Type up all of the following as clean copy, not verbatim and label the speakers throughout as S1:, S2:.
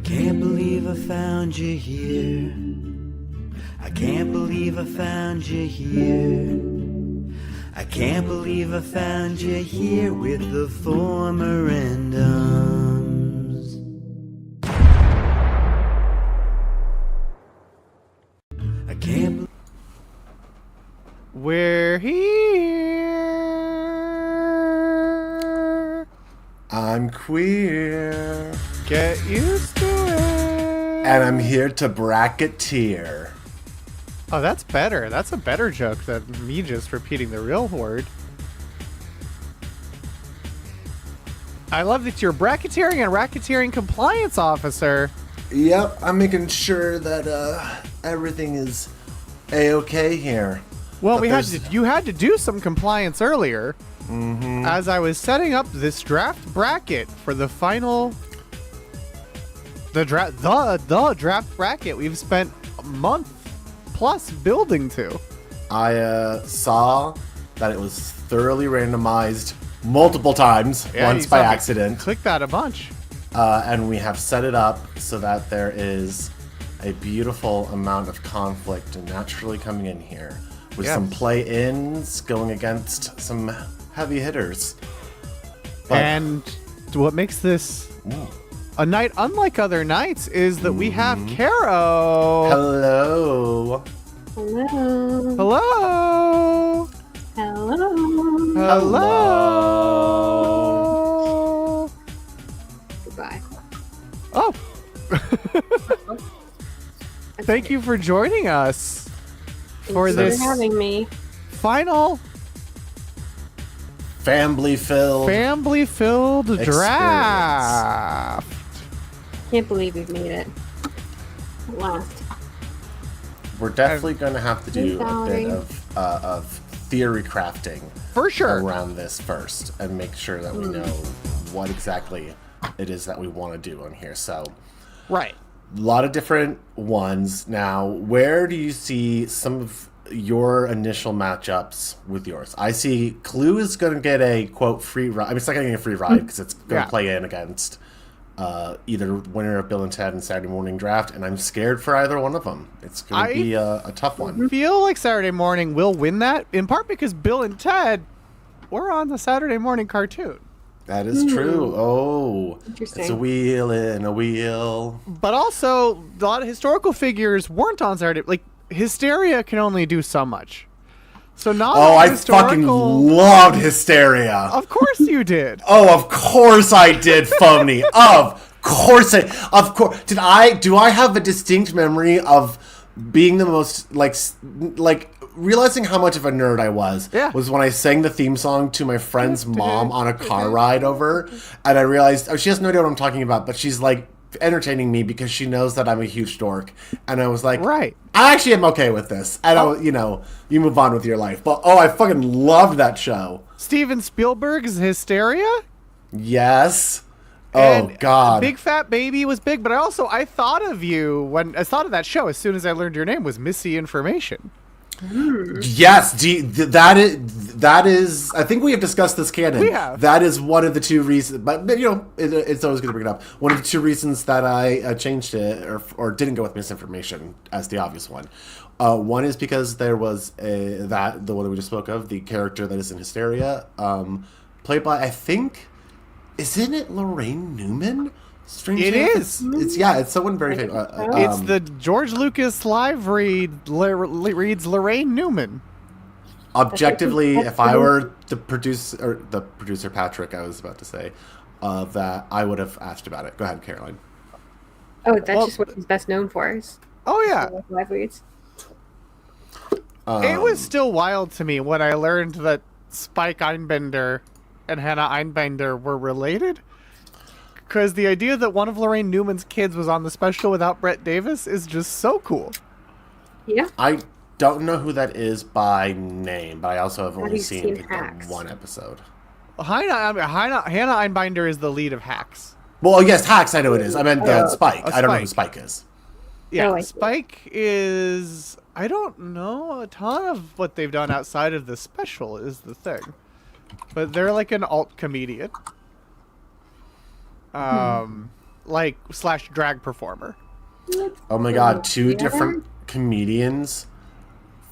S1: can't believe I found you here. I can't believe I found you here. I can't believe I found you here with the former randoms. I can't.
S2: We're here.
S3: I'm queer.
S2: Get used to it.
S3: And I'm here to bracketeer.
S2: Oh, that's better. That's a better joke than me just repeating the real word. I love that you're bracketeering and racketeering compliance officer.
S3: Yep, I'm making sure that everything is A-okay here.
S2: Well,
S3: But
S2: you had to do some compliance earlier. Mm-hmm. As I was setting up this draft bracket for the final, the draft bracket we've spent a month plus building to.
S3: I saw that it was thoroughly randomized multiple times, once by accident.
S2: Click that a bunch.
S3: And we have set it up so that there is a beautiful amount of conflict naturally coming in here. With some play-ins going against some heavy hitters. But,
S2: and what makes this a night unlike other nights is that we have Caro.
S3: Hello.
S4: Hello.
S2: Hello.
S4: Hello.
S2: Hello.
S4: Goodbye.
S2: Oh. Thank you for joining us for
S4: Thanks
S2: this
S4: for having me.
S2: final
S3: Family-filled
S2: family-filled draft.
S4: Can't believe we've made it. At last.
S3: We're definitely going to have to do a
S4: Valerie.
S3: bit of theory crafting
S2: For sure.
S3: around this first and make sure that we know what exactly it is that we want to do on here. So,
S2: Right.
S3: a lot of different ones. Now, where do you see some of your initial matchups with yours? I see Clue is going to get a, quote, free ride. I mean, it's not getting a free ride because it's going to play in against either winner of Bill and Ted and Saturday Morning Draft, and I'm scared for either one of them. It's going to be a tough one.
S2: I feel like Saturday Morning will win that, in part because Bill and Ted were on the Saturday Morning cartoon.
S3: That is true. Oh,
S4: Interesting.
S3: it's a wheel in a wheel.
S2: But also, a lot of historical figures weren't on Saturday. Like, Hysteria can only do so much. So not
S3: Oh,
S2: all
S3: I fucking loved Hysteria.
S2: Of course you did.
S3: Oh, of course I did, phony. Of course do I have a distinct memory of being the most like realizing how much of a nerd I was when I sang the theme song to my friend's mom on a car ride over, and I realized she has no idea what I'm talking about, but she's like entertaining me because she knows that I'm a huge dork, and I was like,
S2: right,
S3: I actually am okay with this. And you move on with your life. But I fucking loved that show.
S2: Steven Spielberg's Hysteria.
S3: Yes.
S2: And
S3: God.
S2: Big Fat Baby was big, but I thought of you when I thought of that show as soon as I learned your name was Missy Information.
S3: Yes, that is. I think we have discussed this canon.
S2: We have.
S3: That is one of the two reasons, but it's always good to bring it up. One of the two reasons that I changed it or didn't go with Misinformation as the obvious one. One is because there was the one that we just spoke of, the character that is in Hysteria, played by, I think, isn't it Lorraine Newman?
S2: It is.
S3: It's someone very famous.
S2: It's the George Lucas live reads Lorraine Newman.
S3: Objectively, if I were the producer Patrick, I was about to say, that I would have asked about it. Go ahead, Caroline.
S4: Oh, that's just what he's best known for. Is
S2: Oh yeah.
S4: live reads.
S2: It was still wild to me when I learned that Spike Einbender and Hannah Einbender were related. Because the idea that one of Lorraine Newman's kids was on the special without Brett Davis is just so cool.
S4: Yeah.
S3: I don't know who that is by name, but I also have only seen
S4: Hacks?
S3: one episode.
S2: Hannah Einbinder is the lead of Hacks.
S3: Well, yes, Hacks, I know it is. I meant Spike. I don't know who
S2: Spike.
S3: Spike is.
S2: Yeah,
S4: I see.
S2: Spike is... I don't know a ton of what they've done outside of the special is the thing. But they're like an alt comedian. like slash drag performer.
S3: Oh my god, two
S4: Yeah.
S3: different comedians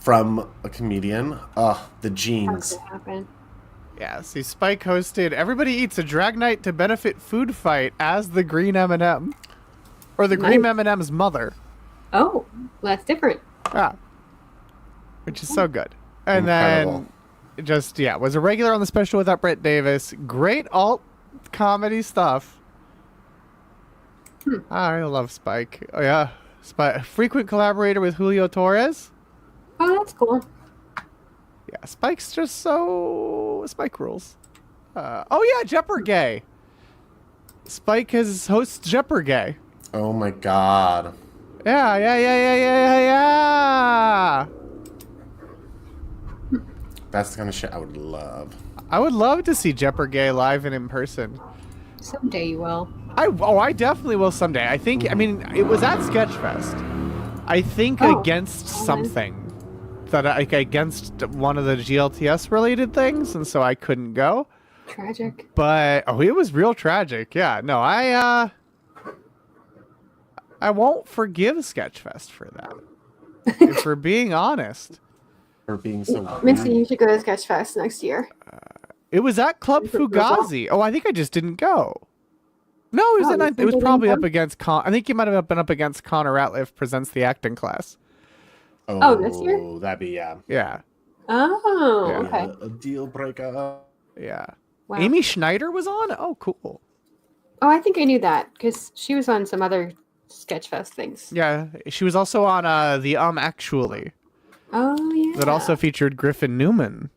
S3: from a comedian. The
S4: How'd
S3: genes.
S4: that happen?
S2: Yeah, see, Spike hosted Everybody Eats a Drag Night to Benefit Food Fight as the Green M&M. Or the Green
S4: Nice.
S2: M&M's mother.
S4: Oh, well, that's different.
S2: Yeah. Which is so good. And
S3: Incredible.
S2: then, just, yeah, was a regular on the special without Brett Davis. Great alt comedy stuff. I love Spike. Oh, yeah. Frequent collaborator with Julio Torres.
S4: Oh, that's cool.
S2: Yeah, Spike's just so... Spike rules. Oh, yeah, Jeopardy. Spike has hosts Jeopardy.
S3: Oh my god.
S2: Yeah.
S3: That's the kind of shit I would love.
S2: I would love to see Jeopardy live and in person.
S4: Someday you will.
S2: I definitely will someday. I think, I mean, it was at Sketchfest. I think
S4: Oh,
S2: against
S4: okay.
S2: something. Against one of the GLTS related things, and so I couldn't go.
S4: Tragic.
S2: But, it was real tragic. Yeah, no, I won't forgive Sketchfest for that. If we're being honest.
S3: For being so
S4: Mincy, you should go to Sketchfest next year.
S2: It was at Club
S4: Is it purple?
S2: Fugazi. Oh, I think I just didn't go. No, it was
S4: Oh,
S2: at
S4: you
S2: it
S4: think
S2: was
S4: they
S2: probably
S4: didn't
S2: up
S4: come?
S2: against I think it might have been up against Connor Ratliff presents the acting class.
S4: Oh, this year?
S3: That'd be, yeah.
S2: Yeah.
S4: Oh,
S2: Yeah.
S4: okay.
S3: A deal breaker.
S2: Yeah.
S4: Wow.
S2: Amy Schneider was on? Oh, cool.
S4: Oh, I think I knew that because she was on some other Sketchfest things.
S2: Yeah, she was also on the Actually
S4: Oh, yeah.
S2: that also featured Griffin Newman.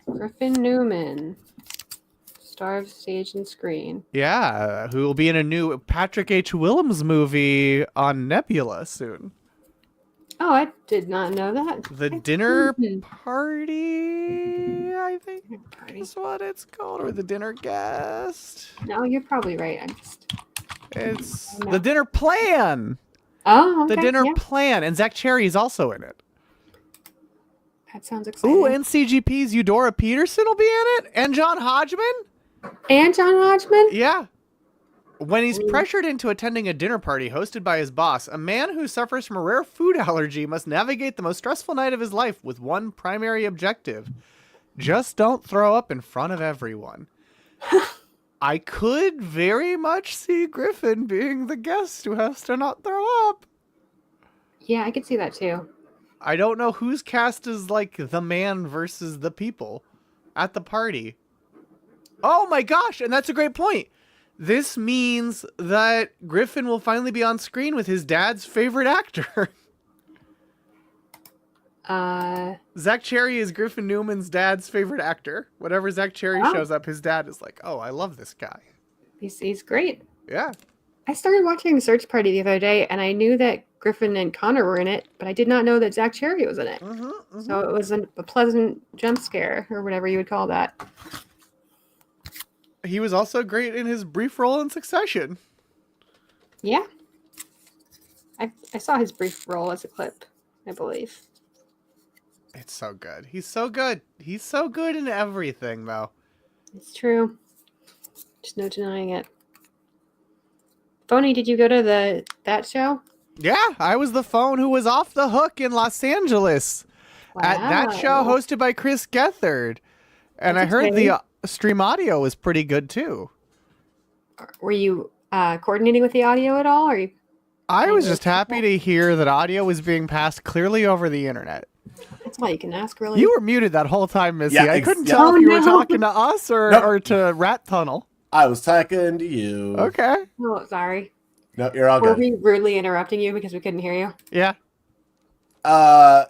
S4: Griffin Newman, star of stage and screen.
S2: Yeah, who will be in a new Patrick H. Willems movie on Nebula soon.
S4: Oh, I did not know that.
S2: The Dinner
S4: Mhm.
S2: Party, I think
S4: Party.
S2: is what it's called, or the Dinner Guest.
S4: No, you're probably right. I'm just.
S2: It's
S4: No.
S2: the Dinner Plan.
S4: Oh, okay.
S2: The Dinner
S4: yeah.
S2: Plan, and Zach Cherry is also in it.
S4: That sounds exciting.
S2: Ooh, and CGP's Eudora Peterson will be in it, and John Hodgman.
S4: And John Hodgman.
S2: Yeah. When he's pressured into attending a dinner party hosted by his boss, a man who suffers from a rare food allergy must navigate the most stressful night of his life with one primary objective: just don't throw up in front of everyone. I could very much see Griffin being the guest who has to not throw up.
S4: Yeah, I could see that too.
S2: I don't know who's cast as like the man versus the people at the party. Oh my gosh, and that's a great point. This means that Griffin will finally be on screen with his dad's favorite actor. Zach Cherry is Griffin Newman's dad's favorite actor. Whenever Zach Cherry
S4: Wow.
S2: shows up, his dad is like, "Oh, I love this guy."
S4: He's great.
S2: Yeah.
S4: I started watching Search Party the other day, and I knew that Griffin and Connor were in it, but I did not know that Zach Cherry was in it. So it was a pleasant jump scare, or whatever you would call that.
S2: He was also great in his brief role in Succession.
S4: Yeah. I saw his brief role as a clip, I believe.
S2: It's so good. He's so good. He's so good in everything, though.
S4: It's true. Just no denying it. Phony, did you go to that show?
S2: Yeah, I was the phone who was off the hook in Los Angeles at that show
S4: Wow.
S2: hosted by Chris Gethard. And
S4: That's
S2: I heard
S4: exciting.
S2: the stream audio was pretty good, too.
S4: Were you coordinating with the audio at all? Or you...
S2: I was
S4: Maybe
S2: just happy to hear that audio was being passed clearly over the internet.
S4: That's all you can ask, really.
S2: You were muted that whole time, Missy.
S3: Yeah,
S2: I couldn't
S3: yeah.
S2: tell
S4: Oh,
S2: if you were
S4: no.
S2: talking to us or,
S3: Nope.
S2: or to Rat Tunnel.
S3: I was talking to you.
S2: Okay.
S4: Oh, sorry.
S3: No, you're all
S4: Were
S3: good.
S4: we rudely interrupting you because we couldn't hear you?
S2: Yeah.
S3: Uh,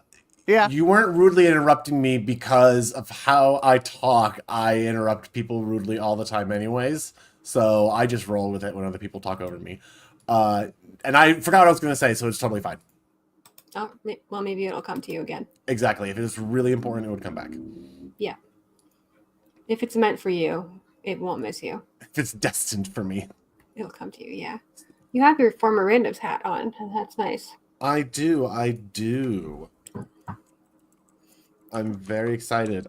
S2: Yeah.
S3: You weren't rudely interrupting me because of how I talk. I interrupt people rudely all the time anyways. So I just roll with it when other people talk over me. And I forgot what I was going to say, so it's totally fine.
S4: Oh, well, maybe it'll come to you again.
S3: Exactly. If it's really important, it would come back.
S4: Yeah. If it's meant for you, it won't miss you.
S3: If it's destined for me.
S4: It'll come to you, yeah. You have your former randoms hat on, and that's nice.
S3: I do. I'm very excited.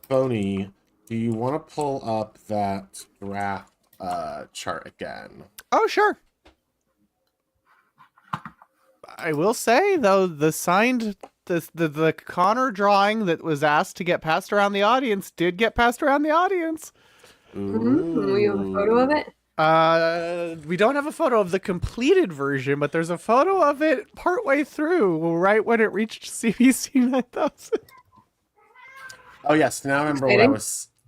S3: Phony, do you want to pull up that graph chart again?
S2: Oh, sure. I will say though, the Connor drawing that was asked to get passed around the audience did get passed around the audience.
S4: We have a photo of it.
S2: We don't have a photo of the completed version, but there's a photo of it partway through, right when it reached CBC 9000.
S3: Oh yes, now I remember what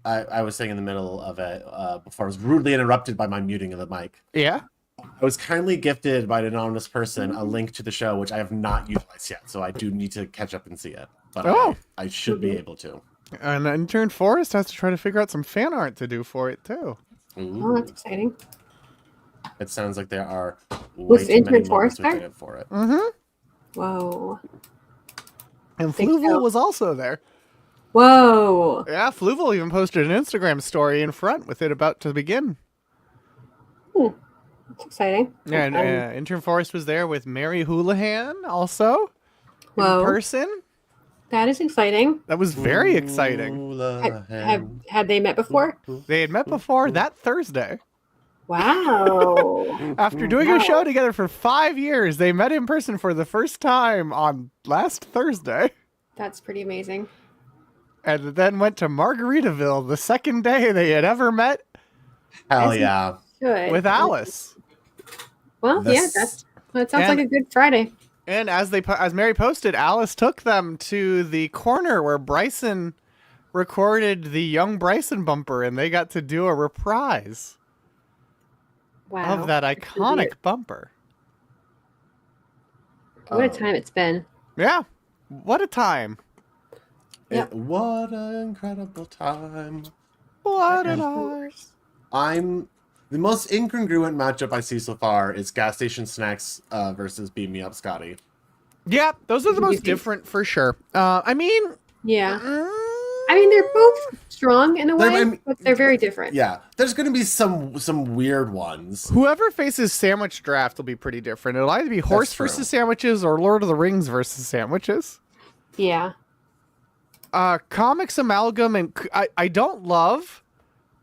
S3: I was saying in the middle of it before I was rudely interrupted by my muting of the mic.
S2: Yeah.
S3: I was kindly gifted by an anonymous person a link to the show, which I have not utilized yet, so I do need to catch up and see it. But I should be able to.
S2: And intern Forrest has to try to figure out some fan art to do for it too.
S3: Ooh.
S4: Oh, that's exciting.
S3: It sounds like there are
S4: Was
S3: way too many
S4: Intern Forrest
S3: moments
S4: there?
S3: for it.
S4: Whoa.
S2: And
S4: Think
S2: Fluval
S4: so.
S2: was also there.
S4: Whoa.
S2: Yeah, Fluval even posted an Instagram story in front with it about to begin.
S4: That's exciting.
S2: Yeah, and intern Forrest was there with Mary Houlihan also
S4: Whoa.
S2: in person.
S4: That is exciting.
S2: That was very exciting.
S4: Had they met before?
S2: They had met before that Thursday.
S4: Wow.
S2: After doing a show together for 5 years, they met in person for the first time on last Thursday.
S4: That's pretty amazing.
S2: And then went to Margaritaville the second day they had ever met
S3: Hell yeah.
S4: Good.
S2: with Alice.
S4: Well, yeah, that sounds like a good Friday.
S2: And as Mary posted, Alice took them to the corner where Bryson recorded the Young Bryson bumper, and they got to do a reprise
S4: Wow.
S2: of that iconic bumper.
S4: What a time it's been.
S2: Yeah, what a time!
S4: Yep.
S3: What an incredible time.
S2: What an hour!
S3: The most incongruent matchup I see so far is Gas Station Snacks versus Beam Me Up Scotty.
S2: Yeah, those are the most different for sure. I mean,
S4: Yeah. I mean, they're both strong in a way, but they're very different.
S3: Yeah, there's going to be some weird ones.
S2: whoever faces Sandwich Draft will be pretty different. It'll either be horse
S3: true.
S2: versus sandwiches or Lord of the Rings versus sandwiches.
S4: Yeah.
S2: Comics Amalgam, and I don't love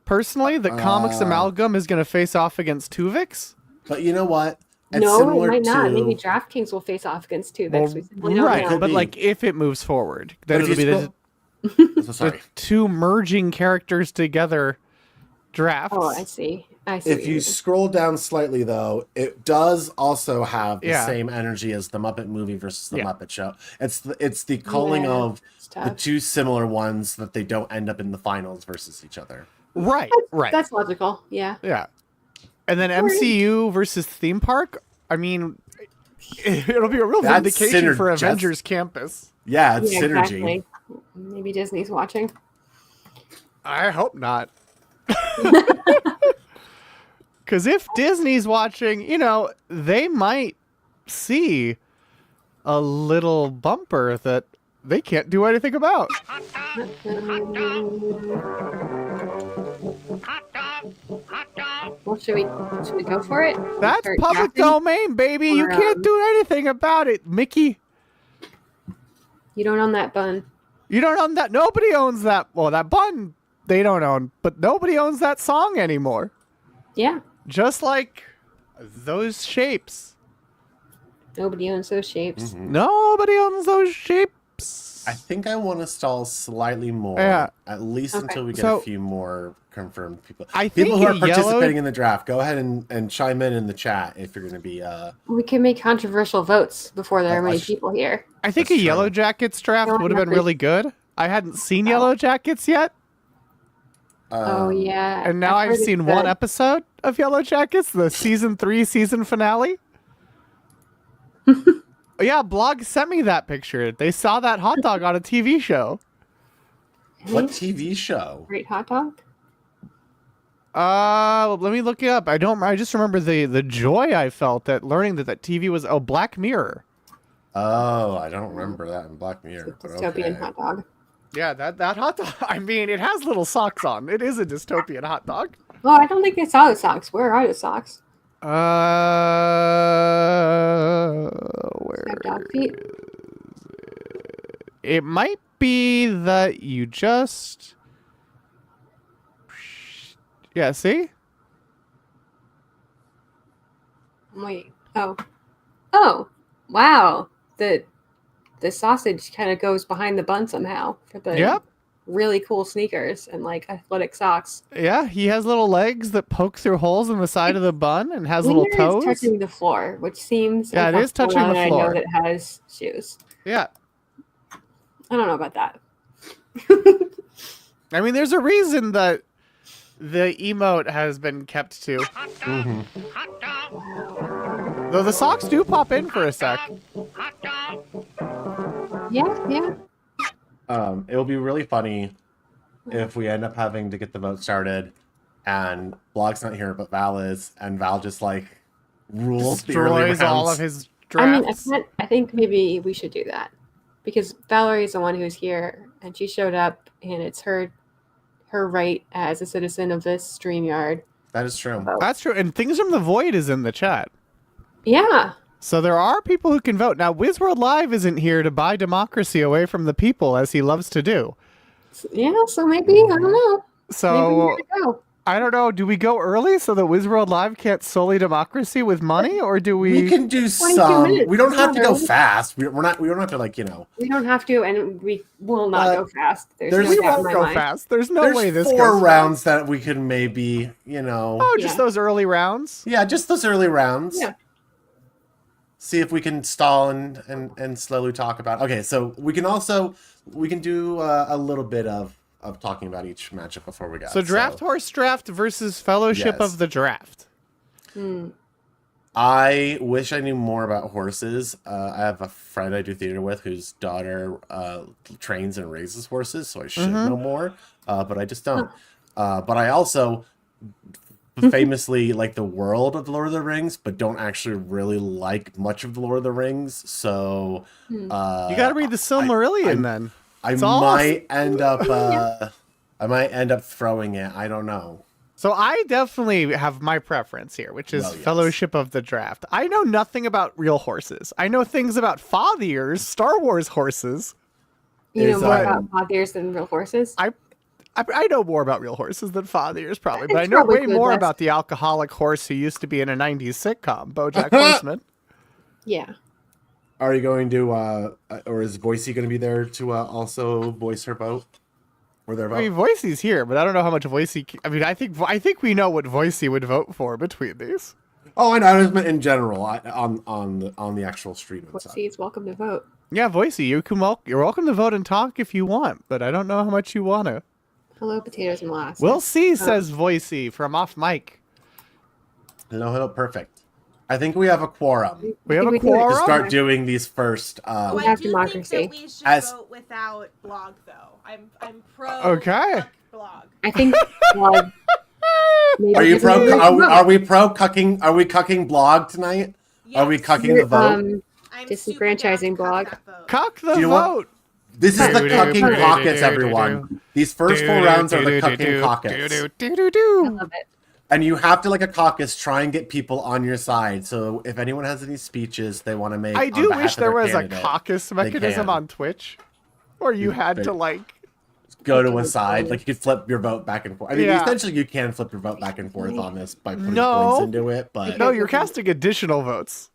S2: personally that Comics Amalgam is going to face off against Tuvix.
S3: But you know what? It's
S4: No, it
S3: similar
S4: might not.
S3: to-
S4: Maybe DraftKings will face off against Tuvix.
S2: Well,
S4: We simply don't
S2: right,
S4: know.
S3: Could
S2: but
S3: be.
S2: like if it moves forward, then
S3: But if
S2: it'll be
S3: you
S2: the
S3: So sorry.
S2: two merging characters together drafts.
S4: Oh, I see. I see.
S3: If
S4: what
S3: you
S4: mean.
S3: scroll down slightly, though, it does also have the
S2: Yeah.
S3: same energy as the Muppet movie versus the
S2: Yeah.
S3: Muppet Show. It's the culling
S4: Yeah,
S3: of
S4: it's
S3: the
S4: tough.
S3: two similar ones that they don't end up in the finals versus each other.
S2: Right, right.
S4: That's logical. Yeah.
S2: Yeah. And then MCU versus theme park. I mean, it'll be a real
S3: That's
S2: vindication for
S3: synergy.
S2: Avengers Campus.
S3: Yeah, it's
S4: Yeah,
S3: synergy.
S4: exactly. Maybe Disney's watching.
S2: I hope not. Because if Disney's watching, they might see a little bumper that they can't do anything about.
S4: Well, should we go for it?
S2: That's
S4: Start
S2: public
S4: drafting?
S2: domain, baby. You
S4: Or,
S2: can't do anything about it, Mickey.
S4: You don't own that bun.
S2: You don't own that. Nobody owns that. Well, that bun they don't own, but nobody owns that song anymore.
S4: Yeah.
S2: Just like those shapes.
S4: Nobody owns those shapes.
S2: Nobody owns those shapes.
S3: I think I want to stall slightly more,
S2: Yeah.
S3: at least
S4: Okay.
S3: until we get
S2: So-
S3: a few more confirmed people.
S2: I
S3: People
S2: think
S3: who are
S2: a
S3: participating
S2: yellow-
S3: in the draft, go ahead and chime in the chat if you're going to be.
S4: We can make controversial votes before there are
S3: I
S4: many
S3: sh-
S4: people here.
S2: I think
S3: That's
S2: a Yellow
S3: true.
S2: Jackets draft
S4: No,
S2: would have been
S4: nothing.
S2: really good. I hadn't seen Yellow Jackets yet,
S4: Oh yeah.
S2: and now I've
S4: heard it's
S2: seen one
S4: good.
S2: episode of Yellow Jackets, the season 3 season finale. Yeah, Blog sent me that picture. They saw that hot dog on a TV show.
S3: What TV show?
S4: Great hot dog.
S2: Let me look it up. I just remember the joy I felt at learning that TV was Black Mirror.
S3: Oh, I don't remember that in Black Mirror. but
S4: Dystopian
S3: okay.
S4: hot dog.
S2: Yeah, that hot dog. I mean, it has little socks on. It is a dystopian hot dog.
S4: Oh, I don't think I saw the socks. Where are the socks?
S2: Where?
S4: Have dog feet.
S2: It might be that you just. Yeah, see?
S4: Wait. Oh. Wow. The sausage kind of goes behind the bun somehow for the
S2: Yep.
S4: really cool sneakers and like athletic socks.
S2: Yeah, he has little legs that poke through holes in the side of the bun and has little
S4: Wiener
S2: toes.
S4: is touching the floor, which seems
S2: Yeah, it is
S4: uncomfortable
S2: touching
S4: now
S2: the
S4: that
S2: floor.
S4: I know that it has shoes.
S2: Yeah.
S4: I don't know about that.
S2: I mean, there's a reason that the emote has been kept to. Though the socks do pop in for a sec.
S4: Yeah.
S3: It will be really funny if we end up having to get the vote started and Blog's not here, but Val is, and Val just like rules the early
S2: Destroys all
S3: rounds.
S2: of his
S4: I mean,
S2: drafts.
S4: I think maybe we should do that because Valerie's the one who's here and she showed up, and it's her right as a citizen of this StreamYard.
S3: That is true.
S2: That's true. And Things from the Void is in the chat.
S4: Yeah.
S2: So there are people who can vote. Now, Wizworld Live isn't here to buy democracy away from the people, as he loves to do.
S4: Yeah, so maybe, I don't know. Maybe
S2: So,
S4: we gotta go.
S2: I don't know. Do we go early so that Wizworld Live can't sully democracy with money? Or do
S3: We
S2: we...
S3: can do
S4: 22
S3: some.
S4: minutes.
S3: We don't have to go
S4: Early.
S3: fast. We don't have to like, you know.
S4: We don't have to, and we will not go fast. There's
S3: there's-
S4: no
S2: We
S4: doubt in
S2: won't
S4: my
S2: go
S4: mind.
S2: fast. There's no
S3: There's
S2: way this
S3: 4
S2: goes
S3: rounds that we can maybe, you know.
S2: Oh, just
S4: Yeah.
S2: those early rounds?
S3: Yeah, just those early rounds.
S4: Yeah.
S3: See if we can stall and slowly talk about. Okay, so we can do a little bit of talking about each matchup before we go.
S2: So Draft Horse Draft versus Fellowship
S3: Yes.
S2: of the Draft.
S3: I wish I knew more about horses. I have a friend I do theater with whose daughter trains and raises horses, so I should know more, but I just don't. But I also famously like the world of the Lord of the Rings, but don't actually really like much of the Lord of the Rings. So
S2: You got to read the Silmarillion then.
S3: I
S2: It's all-
S3: might end up I might end up throwing it. I don't know.
S2: So I definitely have my preference here, which is
S3: Well, yes.
S2: Fellowship of the Draft. I know nothing about real horses. I know things about fathiers, Star Wars horses.
S4: You know
S3: Is,
S4: more
S3: um,
S4: about fathiers than real horses?
S2: I know more about real horses than fathiers, probably, but I
S4: It's
S2: know
S4: probably
S2: way
S4: good,
S2: more
S4: Wes.
S2: about the alcoholic horse who used to be in a 90s sitcom, BoJack Horseman.
S4: Yeah.
S3: Are you going to or is Boise going to be there to also voice her vote? Or their vote?
S2: I mean, Voicey's here, but I don't know how much Voicey... I mean, I think we know what Voicey would vote for between these.
S3: Oh, I know. I just meant in general on the actual stream and stuff.
S4: Whoopsies, welcome to vote.
S2: Yeah, Voicey, you're welcome to vote and talk if you want, but I don't know how much you want to.
S4: Hello, potatoes and molasses.
S2: We'll see, says Voicey from off mic.
S3: Hello, perfect. I think we have a quorum
S2: We have a
S4: we do.
S3: to
S2: quorum.
S3: start doing these first.
S5: Oh,
S4: We
S5: I
S4: have
S5: do
S4: democracy.
S5: think that we should
S3: As-
S5: vote without blog, though. I'm pro.
S2: Okay.
S5: fuck Blog.
S4: I think maybe
S3: Are you
S4: this
S3: pro?
S4: is a
S3: Are,
S4: vote.
S3: are we pro cucking? Are we cucking blog tonight? Are we
S5: Yes.
S3: cucking the vote?
S5: I'm
S4: disenfranchising
S5: super down to
S4: blog.
S5: cuck that vote.
S2: Cock the
S3: Do you want-
S2: vote.
S3: This is the
S2: Do-do,
S3: cucking
S2: do-do,
S3: caucus,
S2: do-do,
S3: everyone. These first 4 rounds are the cucking caucus.
S4: I love it.
S3: And you have to, like a caucus, try and get people on your side. So if anyone has any speeches they want to make,
S2: I
S3: on
S2: do
S3: behalf
S2: wish
S3: of
S2: there
S3: their
S2: was a
S3: candidate,
S2: caucus mechanism
S3: can.
S2: on Twitch, where you had to like.
S3: go to a side. Like you could flip your vote back and forth. I mean,
S2: Yeah.
S3: essentially, you can flip your vote back and forth on this by putting
S2: No.
S3: points into it. But
S2: No, you're casting additional votes.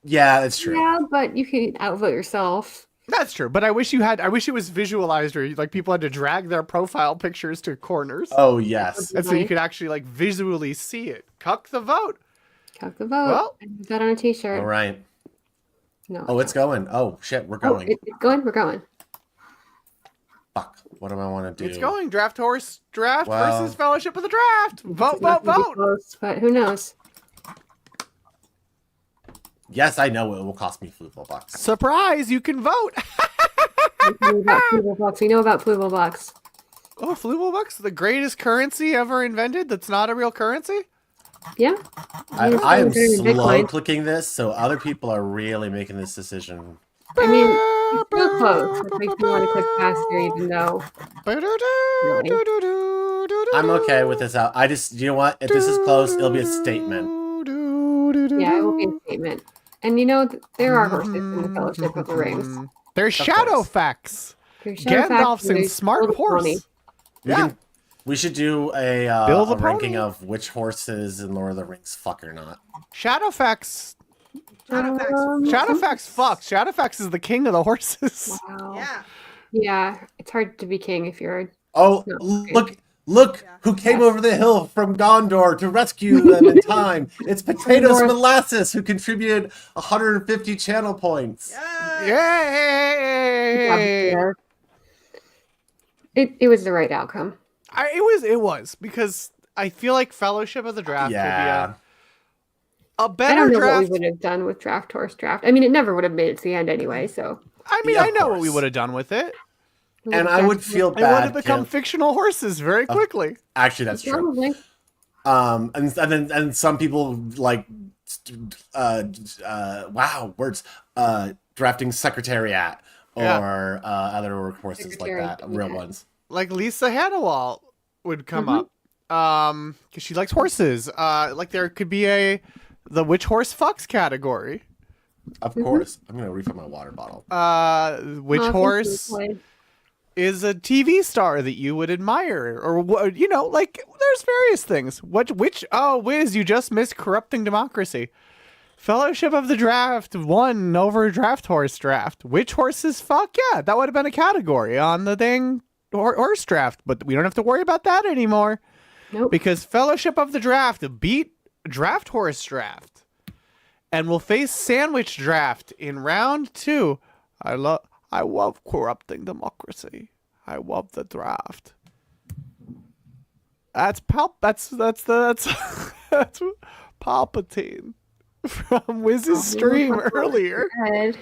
S3: yeah, that's true.
S4: Yeah, but you can outvote yourself.
S2: That's true, but I wish it was visualized, where like people had to drag their profile pictures to corners,
S3: Oh yes.
S2: and so you could actually like visually see it. Cuck the vote.
S4: Cock the vote.
S2: Well-
S4: I put that on a t-shirt.
S3: All right.
S4: No.
S3: Oh, it's going. Oh shit, we're
S4: Oh,
S3: going.
S4: it's going. We're going.
S3: Fuck. What do I want to do?
S2: It's going. Draft Horse Draft
S3: Well-
S2: versus Fellowship of the Draft. Vote,
S4: It's not
S2: vote,
S4: gonna be
S2: vote.
S4: close, but who knows?
S3: Yes, I know it will cost me $4.
S2: Surprise! You can vote.
S4: We know about Pluval Bucks. We know about Pluval Bucks.
S2: Oh, Flooble Bucks, the greatest currency ever invented. That's not a real currency.
S4: Yeah.
S3: I
S4: It's
S3: am
S4: better than
S3: slow
S4: Bitcoin.
S3: clicking this, so other people are really making this decision.
S4: I mean, it's real close. It makes me want to click faster, even though.
S3: I'm okay with this out. I just, you know what? If this is close, it'll be a statement.
S4: Yeah, it will be a statement. And you know, there are horses in the Fellowship of the Rings.
S2: There's
S3: Of
S2: Shadow
S3: course.
S2: Facts.
S4: There's Shadow
S2: Gandalf's
S4: Facts,
S2: in
S4: there's
S2: Smart
S4: Little
S2: Horse.
S4: Pony.
S3: We
S2: Yeah.
S3: can, We should do
S2: Bill the
S3: a ranking
S2: Pony?
S3: of which horses in Lord of the Rings fuck or not.
S2: Shadowfax.
S5: Shadowfax.
S2: Shadowfax fucks. Shadowfax is the king of the horses.
S4: Wow.
S5: Yeah.
S4: Yeah, it's hard to be king if you're.
S3: Oh,
S4: No,
S3: look
S5: Yeah.
S3: who came over the hill from Gondor to rescue them in time. It's Potatoes
S4: North.
S3: Molasses who contributed 150 channel points.
S5: Yeah.
S2: Yay!
S4: It was the right outcome.
S2: It was because I feel like Fellowship of the Draft
S3: Yeah.
S2: would be a
S4: I
S2: better
S4: don't know what we
S2: draft.
S4: would have done with Draft Horse Draft. I mean, it never would have made it to the end anyway. So
S2: I mean,
S3: Yeah,
S2: I
S3: of
S2: know what we
S3: course.
S2: would have done with it.
S4: we
S3: And
S4: would've
S3: I would
S4: drafted
S3: feel
S2: It would
S3: bad.
S2: have become
S3: Kim.
S2: fictional horses very quickly.
S3: Actually, that's true.
S4: Probably.
S3: And some people like, wow, words, drafting Secretariat or
S2: Yeah.
S3: other horses like
S4: Secretariat,
S3: that, real
S4: yeah.
S3: ones.
S2: Like Lisa Hannawalt would come
S4: Mhm.
S2: up. Because she likes horses. Like there could be the which horse fucks category.
S3: Of course. I'm gonna refill my water bottle.
S2: Which
S4: Oh, thank you,
S2: horse
S4: Clay.
S2: is a TV star that you would admire, or what? You know, like there's various things. Which? Oh, Wiz, you just missed corrupting democracy. Fellowship of the Draft won over Draft Horse Draft. Which horses fuck? Yeah, that would have been a category on the dang horse draft, but we don't have to worry about that anymore
S4: Nope.
S2: because Fellowship of the Draft beat Draft Horse Draft, and will face Sandwich Draft in round 2. I love corrupting democracy. I love the draft. That's that's that's Palpatine from Wiz's stream earlier,
S4: Good.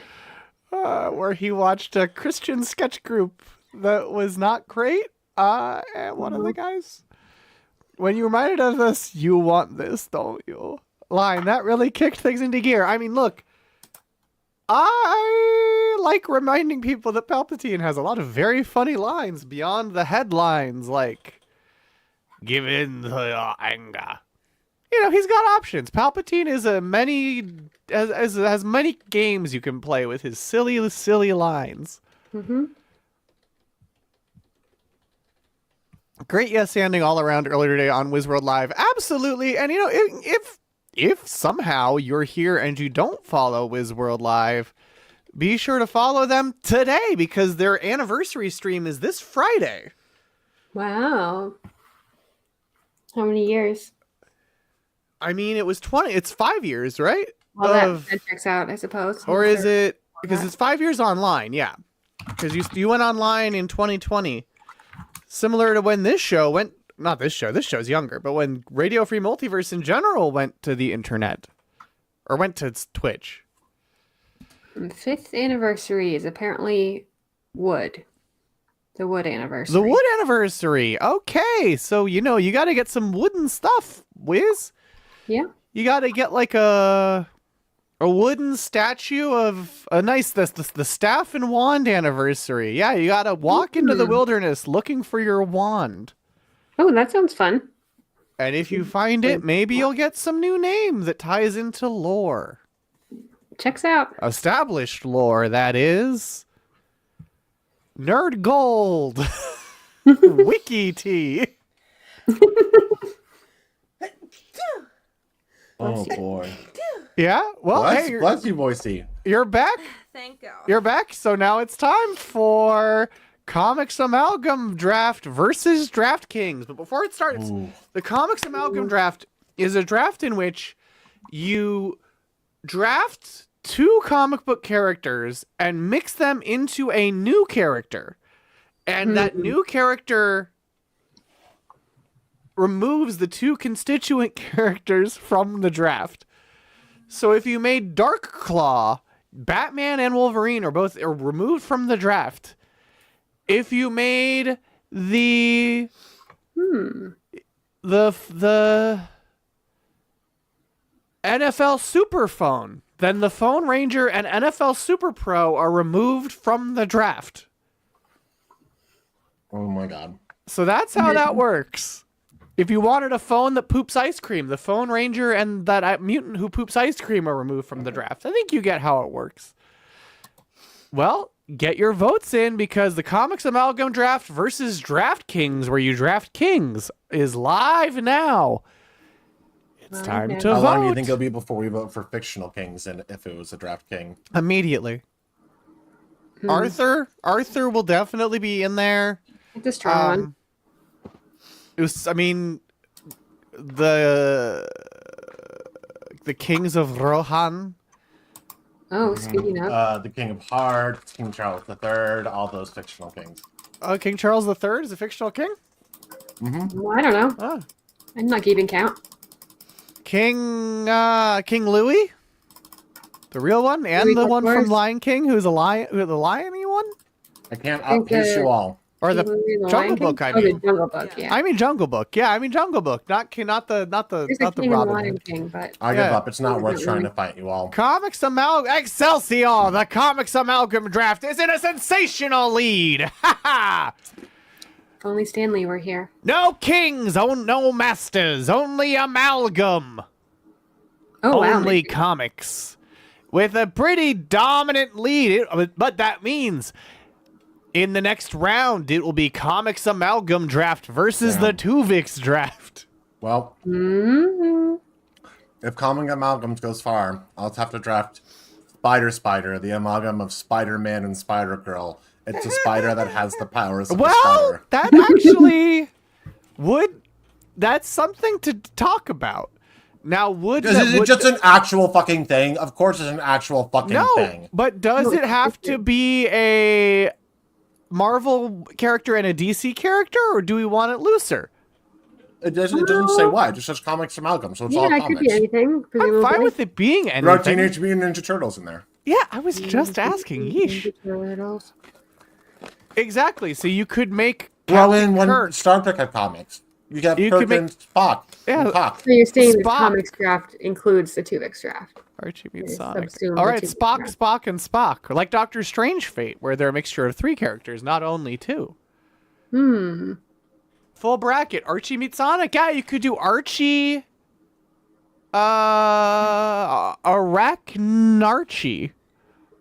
S2: where he watched a Christian sketch group that was not great. And one of the guys, when you reminded of this, "You want this, don't you?" line, that really kicked things into gear. I mean, look, I like reminding people that Palpatine has a lot of very funny lines beyond the headlines, like "Give in to your anger." You know, he's got options. Palpatine is has many games you can play with his silly lines.
S4: Mm-hmm.
S2: Great yes standing all around earlier today on WizWorld Live. Absolutely. And you know, if somehow you're here and you don't follow WizWorld Live, be sure to follow them today because their anniversary stream is this Friday.
S4: Wow. How many years?
S2: I mean, it's 5 years, right?
S4: Well, that checks out, I suppose.
S2: Or is it because it's 5 years online? Yeah, because you went online in 2020, similar to when this show went. Not this show. This show's younger, but when Radio Free Multiverse in general went to the internet, or went to Twitch.
S4: The 5th anniversary is apparently wood. The wood anniversary.
S2: The wood anniversary. Okay, so you know you got to get some wooden stuff, Wiz.
S4: Yeah.
S2: You got to get like a wooden statue of a nice the staff and wand anniversary. Yeah, you got to walk into the wilderness looking for your wand.
S4: Oh, that sounds fun.
S2: And if you find it, maybe you'll get some new name that ties into lore.
S4: Checks out.
S2: Established lore, that is. Nerd Gold. Wiki Tea.
S3: Oh boy.
S2: Yeah? Well,
S3: Bless,
S2: hey,
S3: bless you, Boise.
S2: you're back.
S5: Thank God.
S2: You're back. So now it's time for Comics Amalgam Draft versus DraftKings. But before it starts,
S3: Ooh.
S2: the Comics Amalgam Draft is a draft in which you draft two comic book characters and mix them into a new character. And that new character removes the two constituent characters from the draft. So if you made Dark Claw, Batman and Wolverine are removed from the draft. If you made the NFL Super Phone, then the Phone Ranger and NFL Super Pro are removed from the draft.
S3: Oh my god.
S2: So that's how that works. If you wanted a phone that poops ice cream, the Phone Ranger and that mutant who poops ice cream are removed from the draft. I think you get how it works. Well, get your votes in because the Comics Amalgam Draft versus DraftKings, where you draft kings, is live now. It's time to
S3: How
S2: vote.
S3: long do you think it'll be before we vote for fictional kings, and if it was a draft king?
S2: Immediately. Arthur will definitely be in there.
S4: It's a strong one.
S2: It was, I mean, the kings of Rohan.
S4: Oh, speaking of.
S3: The King of Hearts, King Charles III, all those fictional kings.
S2: King Charles III is a fictional king?
S4: Well, I don't know.
S2: Oh.
S4: I'm not keeping count.
S2: King Louis? The real one? And
S4: Louis
S2: the one from
S4: XIV?
S2: Lion King, who's a lion, the lion-y one?
S3: I can't
S4: think,
S3: outpace you all.
S2: Or the
S4: Louis the
S2: Jungle
S4: Lion
S2: Book,
S4: King?
S2: I
S4: Oh,
S2: mean.
S4: the Jungle Book, yeah.
S2: I mean Jungle Book. Yeah, I mean Jungle Book. Not the
S4: There's a King and
S2: Robin
S4: Lion
S2: Hood.
S4: King, but
S3: I
S2: Yeah.
S3: give up. It's not worth
S4: Really?
S3: trying to fight you all.
S2: Comics Excelsior! The Comics Amalgam Draft is in a sensational lead! Ha ha!
S4: if only Stanley were here.
S2: No kings, no masters, only amalgam.
S4: Oh, wow.
S2: Only comics. With a pretty dominant lead. But that means in the next round, it will be Comics Amalgam Draft versus the Tuvix Draft.
S3: Well,
S4: Mm-hmm.
S3: if Comic Amalgams goes far, I'll have to draft Spider, the amalgam of Spider-Man and Spider-Girl. It's a spider that has the powers of a
S2: Well,
S3: spider.
S2: that actually that's something to talk about. Now,
S3: Is it just an actual fucking thing? Of course it's an actual fucking thing.
S2: But does it have to be a Marvel character and a DC character, or do we want it looser?
S3: It doesn't say why. It just says Comics Amalgam, so it's all
S4: Yeah, it
S3: comics.
S4: could be anything.
S2: I'm
S4: Presumably.
S2: fine with it being anything.
S3: Throw Teenage Mutant Ninja Turtles in there.
S2: Yeah, I was just asking. Yeesh.
S4: Turtles.
S2: Exactly. So you could make
S3: Throw
S2: Captain
S3: in one
S2: Kirk.
S3: Star Trek had comics. You got
S2: You
S3: Kirk
S2: could make-
S3: and Spock.
S2: Yeah.
S3: And Spock.
S4: So you're saying the
S2: Spock.
S4: comics draft includes the Tuvix draft?
S2: Archie meets
S4: It's
S2: Sonic.
S4: subsumed
S2: All right,
S4: into
S2: Spock,
S4: that.
S2: Spock, and Spock. Like Doctor Strange Fate, where they're a mixture of 3 characters, not only 2. Full bracket. Archie meets Sonic. Yeah, you could do Archie. Arachnarchie.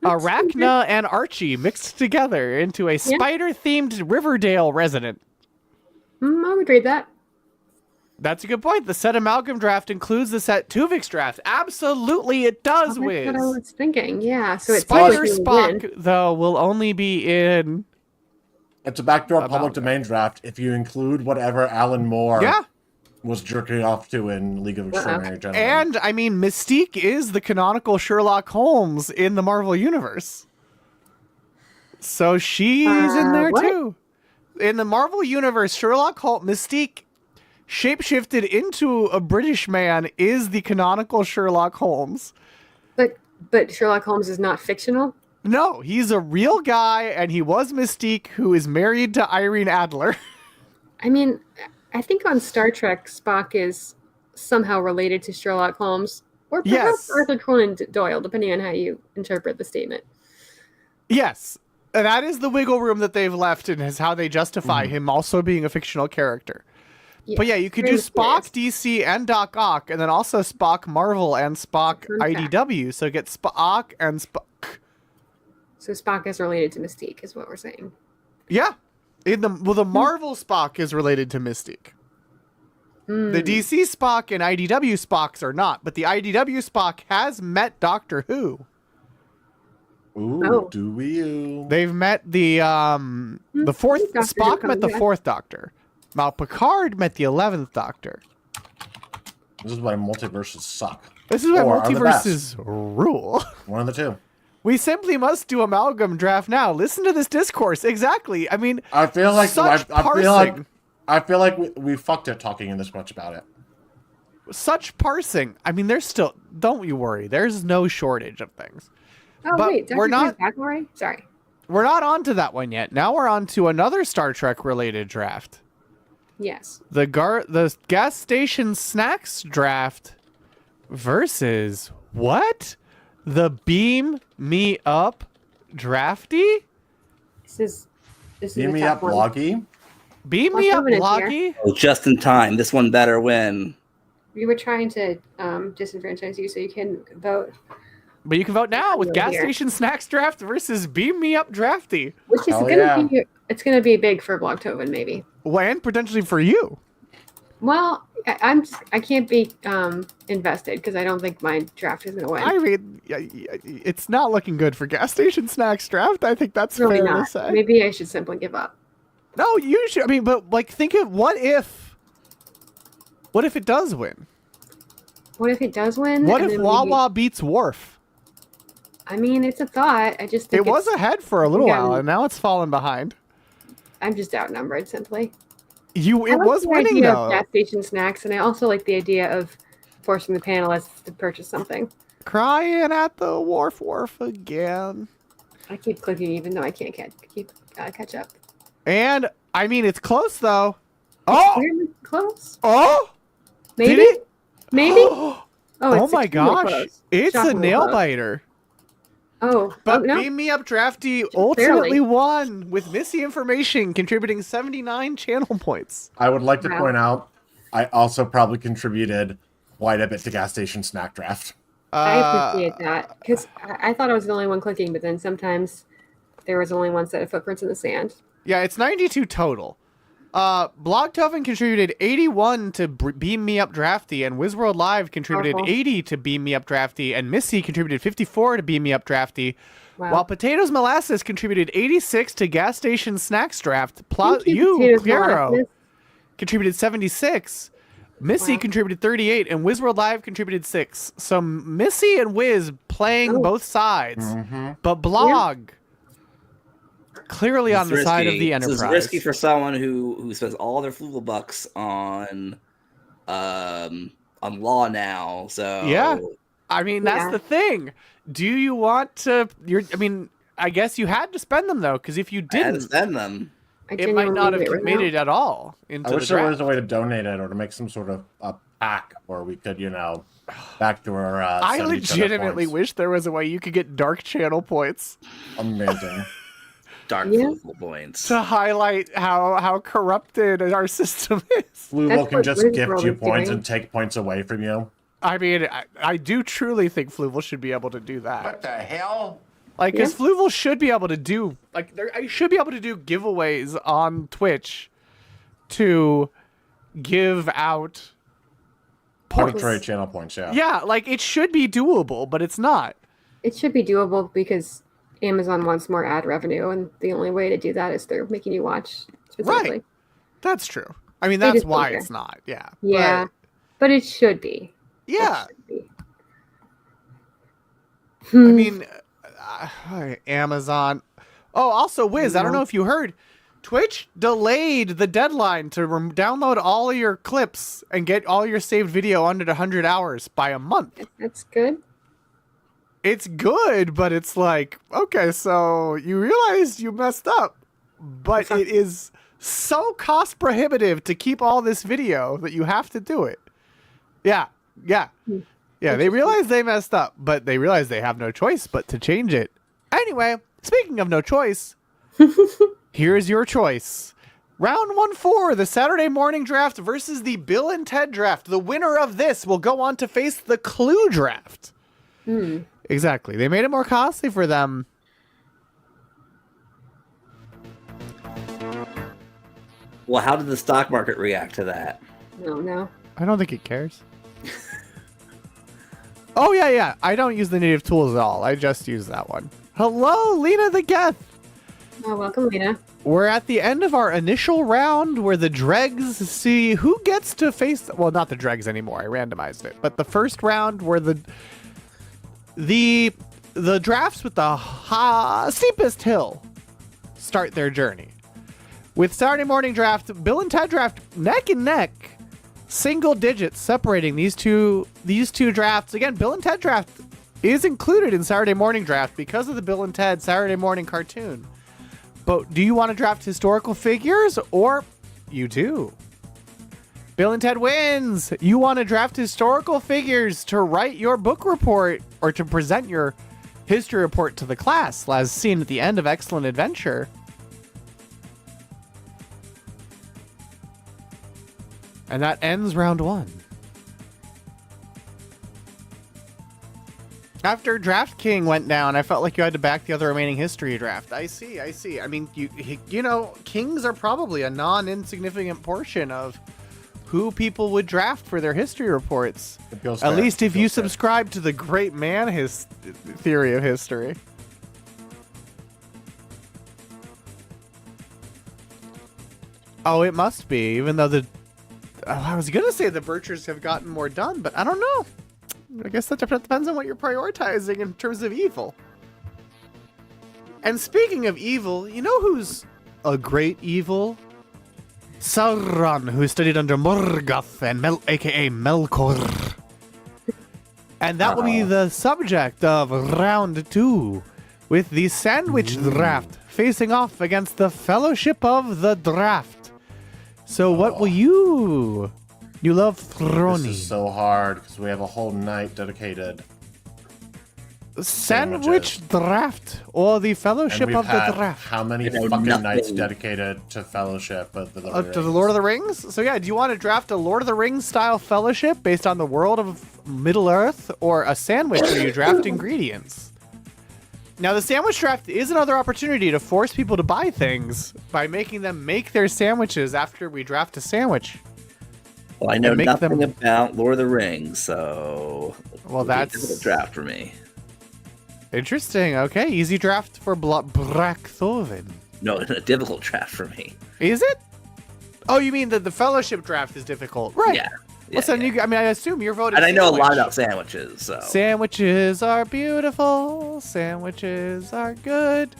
S2: Arachna and Archie mixed together into a spider-themed Riverdale resident.
S4: I would read that.
S2: That's a good point. The set amalgam draft includes the set Tuvix draft. Absolutely, it does,
S4: That's
S2: Wiz.
S4: what I was thinking. Yeah. So it's
S2: Spider
S4: supposed to
S2: Spock,
S4: win.
S2: though, will only be in.
S3: It's a backdoor public
S2: Amalgam.
S3: domain draft if you include whatever Alan Moore
S2: Yeah.
S3: was jerking off to in League of Extraordinary Gentlemen.
S2: And, I mean, Mystique is the canonical Sherlock Holmes in the Marvel Universe. So she's in there,
S4: what?
S2: too. In the Marvel Universe, Sherlock Holmes, Mystique, shapeshifted into a British man, is the canonical Sherlock Holmes.
S4: But Sherlock Holmes is not fictional.
S2: No, he's a real guy, and he was Mystique, who is married to Irene Adler.
S4: I mean, I think on Star Trek, Spock is somehow related to Sherlock Holmes, or perhaps
S2: Yes.
S4: Arthur Conan Doyle, depending on how you interpret the statement.
S2: Yes, that is the wiggle room that they've left, and is how they justify him also being a fictional character. But yeah, you could do
S4: very
S2: Spock
S4: mysterious.
S2: DC and Doc Ock, and then also Spock Marvel and Spock
S4: Fun fact.
S2: IDW. So get Spock and Spock.
S4: So Spock is related to Mystique, is what we're saying.
S2: Yeah, the Marvel Spock is related to Mystique. The DC Spock and IDW Spocks are not, but the IDW Spock has met Doctor Who.
S3: Ooh,
S4: Oh.
S3: do we?
S2: They've met the fourth
S4: Doctor Who
S2: Spock met the
S4: comes back.
S2: 4th Doctor. Now Picard met the 11th Doctor.
S3: This is why multiverses suck.
S2: This is why
S3: Or are the best.
S2: multiverses rule.
S3: One of the two.
S2: We simply must do amalgam draft now. Listen to this discourse. Exactly. I mean,
S3: I feel like
S2: such
S3: I
S2: parsing.
S3: feel like we fucked it talking this much about it.
S2: Such parsing. I mean, there's still. Don't you worry. There's no shortage of things.
S4: Oh,
S2: But
S4: wait. Dr.
S2: we're not-
S4: Back already? Sorry.
S2: We're not on to that one yet. Now we're on to another Star Trek related draft.
S4: Yes.
S2: The gas station snacks draft versus what? The Beam Me Up drafty?
S4: This is
S3: Beam
S4: the
S3: me
S4: tough
S3: up,
S4: one.
S3: Loggy.
S2: Beam Me
S4: What's
S2: Up
S4: happening
S2: Loggy?
S6: Oh, just in time. This one better win.
S4: We were trying to disenfranchise you so you can vote.
S2: But you can vote now with
S4: Over
S2: Gas
S4: here.
S2: Station Snacks Draft versus Beam Me Up Drafty.
S4: Which is
S3: Hell
S4: gonna
S3: yeah.
S4: be it's gonna be big for Blocktoven, maybe.
S2: And potentially for you.
S4: Well, I can't be invested because I don't think my draft is gonna win.
S2: I mean, it's not looking good for Gas Station Snacks Draft. I think that's
S4: really
S2: fair to
S4: not.
S2: say.
S4: Maybe I should simply give up.
S2: No, you should. I mean, but like, think of what if it does win?
S4: What if it does win?
S2: What
S4: and
S2: if
S4: then
S2: Wawa beats Wharf?
S4: I mean, it's a thought. I just think
S2: It was
S4: it's-
S2: ahead for a little
S4: Yeah.
S2: while, and now it's fallen behind.
S4: I'm just outnumbered simply.
S2: It
S4: I like
S2: was
S4: the
S2: winning
S4: idea of
S2: though.
S4: gas station snacks, and I also like the idea of forcing the panelists to purchase something.
S2: Crying at the wharf again.
S4: I keep clicking even though I can't catch up.
S2: And I mean, it's close though. Oh,
S4: We're close.
S2: oh,
S4: Maybe.
S2: did it?
S4: Maybe. Oh,
S2: Oh
S4: it's
S2: my
S4: extremely
S2: gosh,
S4: close.
S2: it's a
S4: Shockingly
S2: nail
S4: close.
S2: biter.
S4: But
S2: But
S4: no.
S2: Beam Me Up Drafty ultimately won with Missy Information contributing 79 channel points.
S3: I would like to
S4: Wow.
S3: point out, I also probably contributed quite a bit to Gas Station Snack Draft.
S4: I appreciate that because I thought I was the only one clicking, but then sometimes there was only one set of footprints in the sand.
S2: Yeah, it's 92 total. Blogtoven contributed 81 to Beam Me Up Drafty, and Wizworld Live contributed
S4: Powerful.
S2: 80 to Beam Me Up Drafty, and Missy contributed 54 to Beam Me Up Drafty,
S4: Wow.
S2: while Potatoes Molasses contributed 86 to Gas Station Snacks Draft.
S4: Thank
S2: You,
S4: Potatoes
S2: Piero,
S4: Molasses.
S2: contributed 76. Missy
S4: Wow.
S2: contributed 38, and Wizworld Live contributed 6. So Missy and Wiz playing
S4: Oh.
S2: both sides, but Blog clearly on the side of the Enterprise.
S6: This is risky for someone who spends all their Fluval bucks on Law now. So
S2: Yeah. I mean, that's
S4: Yeah.
S2: the thing. Do you want to? I mean, I guess you had to spend them though, because if you
S6: I had to
S2: didn't,
S6: spend them.
S4: I
S2: it might not have
S4: genuinely hate it right
S2: committed at all into
S3: I
S2: the
S3: wish there was
S2: draft.
S3: a way to donate it or to make some sort of a pack where we could, back to our.
S2: I
S3: send each other
S2: legitimately
S3: points.
S2: wish there was a way you could get Dark Channel points
S3: Amazing.
S6: Dark
S4: Yeah.
S6: Fluval points.
S2: to highlight how corrupted our system is.
S3: Fluval
S4: That's
S3: can
S4: what
S3: just
S4: Wizworld
S3: gift you
S4: is
S3: points
S4: doing.
S3: and take points away from you.
S2: I mean, I do truly think Fluval should be able to do that.
S7: What the hell?
S2: Like, because Fluval should be able to do, I should be able to do giveaways on Twitch to give out points.
S3: Arbitrary channel points, yeah.
S2: Yeah, like, it should be doable, but it's not.
S4: It should be doable because Amazon wants more ad revenue, and the only way to do that is through making you watch specifically.
S2: That's true. I mean,
S4: They
S2: that's
S4: just
S2: why
S4: don't
S2: it's not. Yeah.
S4: Yeah, but it should be.
S2: But, yeah.
S4: It should be.
S2: I mean, Amazon. Oh, also, Wiz, I don't know if you heard. Twitch delayed the deadline to download all of your clips and get all your saved video under 100 hours by a month.
S4: That's good.
S2: It's good, but it's like, okay, so you realized you messed up, but it is so cost prohibitive to keep all this video that you have to do it. Yeah. They realize they messed up, but they realize they have no choice but to change it. Anyway, speaking of no choice, here's your choice. Round 1-4, the Saturday morning draft versus the Bill and Ted draft. The winner of this will go on to face the Clue draft. Exactly. They made it more costly for them.
S6: Well, how did the stock market react to that?
S4: No.
S2: I don't think it cares. Oh, yeah. I don't use the native tools at all. I just use that one. Hello, Lena the Geth.
S4: Oh, welcome, Lena.
S2: We're at the end of our initial round where the dregs see who gets to face... Well, not the dregs anymore. I randomized it. But the first round where the drafts with the steepest hill start their journey. With Saturday morning draft, Bill and Ted draft neck and neck, single digits separating these two drafts. Again, Bill and Ted draft is included in Saturday morning draft because of the Bill and Ted Saturday morning cartoon. But do you want to draft historical figures, or you do? Bill and Ted wins. You want to draft historical figures to write your book report or to present your history report to the class, as seen at the end of Excellent Adventure. And that ends round 1. After Draft King went down, I felt like you had to back the other remaining history draft. I see. I mean, you know, kings are probably a non-insignificant portion of who people would draft for their history reports. At least if you subscribe to the great man theory of history. Oh, it must be, even though I was going to say the Birchers have gotten more done, but I don't know. I guess that depends on what you're prioritizing in terms of evil. And speaking of evil, you know who's a great evil? Sauron, who studied under Morgoth and aka Melkor. And that will be the subject of round 2, with the sandwich draft facing off against the Fellowship of the Draft. So what will you? You love Throny.
S3: This is so hard because we have a whole night dedicated.
S2: Sandwich draft or the Fellowship of the Draft.
S3: How many
S6: know
S3: fucking
S6: nothing.
S3: nights dedicated to Fellowship of the Rings?
S2: To the Lord of the Rings? So yeah, do you want to draft a Lord of the Rings style fellowship based on the world of Middle Earth, or a sandwich where you draft ingredients? Now the sandwich draft is another opportunity to force people to buy things by making them make their sandwiches after we draft a sandwich.
S6: Well, I know
S2: make
S6: nothing
S2: them-
S6: about Lord of the Rings, so
S2: Well,
S6: it'll be a
S2: that's
S6: difficult draft for me.
S2: interesting. Okay, easy draft for Brackthorvin.
S6: No, a difficult draft for me.
S2: Is it? Oh, you mean that the fellowship draft is difficult, right?
S6: Yeah.
S2: Well, then I mean, I assume your vote is.
S6: And I know a lot
S2: sandwich.
S6: about sandwiches, so
S2: Sandwiches are beautiful. Sandwiches are good.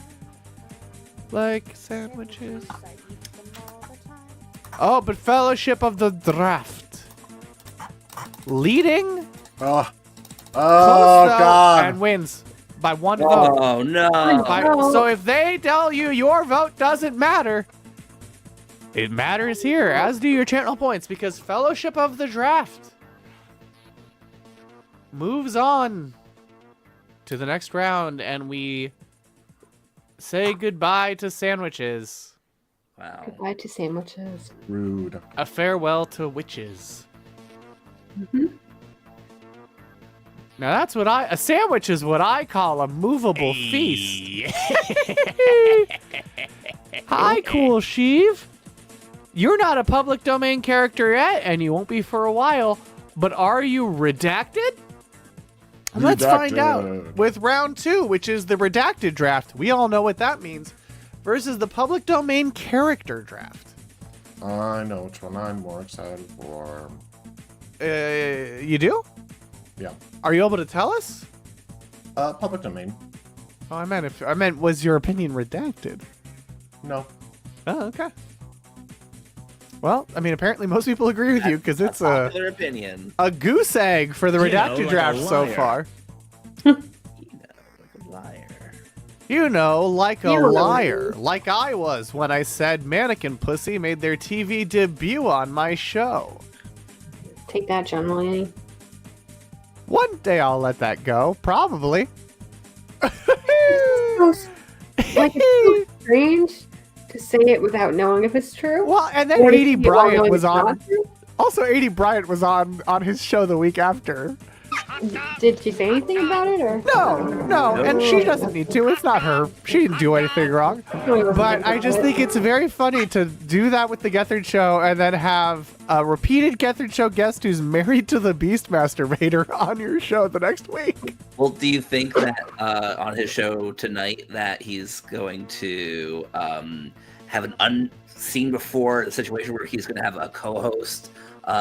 S2: Like sandwiches. Oh, but Fellowship of the Draft. Leading
S3: Oh,
S2: close though,
S3: God.
S2: and wins by one vote.
S6: Oh no!
S2: So if they tell you your vote doesn't matter, it matters here, as do your channel points, because Fellowship of the Draft moves on to the next round, and we say goodbye to sandwiches.
S6: Wow.
S4: Goodbye to sandwiches.
S3: Rude.
S2: A farewell to witches.
S4: Mhm.
S2: Now that's what a sandwich is what I call a movable feast. Hi, Cool Sheev. You're not a public domain character yet, and you won't be for a while, but are you redacted? Let's find out
S3: Redacted.
S2: with round 2, which is the redacted draft. We all know what that means. Versus the public domain character draft.
S3: I know which one I'm more excited for.
S2: You do?
S3: Yeah.
S2: Are you able to tell us?
S3: Public domain.
S2: Oh, I meant was your opinion redacted?
S3: No.
S2: Oh, okay. Well, I mean, apparently most people agree with you because it's a
S6: Popular opinion.
S2: goose egg for the
S7: You know,
S2: redacted
S7: like a
S2: draft so
S7: liar.
S2: far.
S6: Like a liar.
S2: You know, like a
S4: You know.
S2: liar, like I was when I said Mannequin Pussy made their TV debut on my show.
S4: Take that, John Mulaney.
S2: One day I'll let that go, probably.
S4: Like, it's so strange to say it without knowing if it's true.
S2: Well, and then
S4: Or to
S2: 80
S4: say it while
S2: Bryant
S4: knowing
S2: was
S4: it's
S2: on.
S4: not true.
S2: Also, 80 Bryant was on his show the week after.
S4: Did she say anything about it, or?
S2: No, and she doesn't need to. It's not her. She didn't do anything wrong. But I just think it's very funny to do that with the Gethard Show and then have a repeated Gethard Show guest who's married to the Beastmaster Vader on your show the next week.
S6: Well, do you think that on his show tonight that he's going to have an unseen before situation where he's going to have a co-host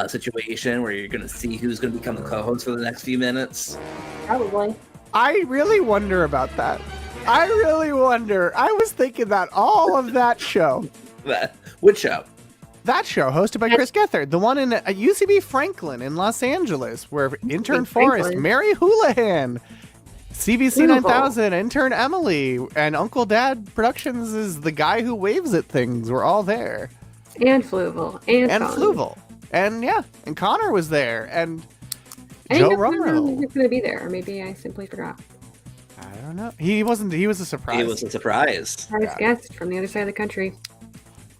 S6: situation where you're going to see who's going to become the co-host for the next few minutes?
S4: Probably.
S2: I really wonder about that. I really wonder. I was thinking that all of that show.
S6: Which show?
S2: That show, hosted by Chris Gethard, the one in UCB Franklin in Los Angeles, where intern Forrest,
S4: Franklin.
S2: Mary Houlihan, CBC
S4: Beautiful.
S2: 9000, intern Emily, and Uncle Dad Productions is the guy who waves at things. We're all there.
S4: And Fluval. And Connor.
S2: Fluval. And yeah, and Connor was there, and
S4: I
S2: Joe
S4: didn't know
S2: Rumrell.
S4: he was going to be there, or maybe I simply forgot.
S2: I don't know. He wasn't. He was a surprise.
S6: It was a surprise.
S4: Surprise guest from the other side of the country.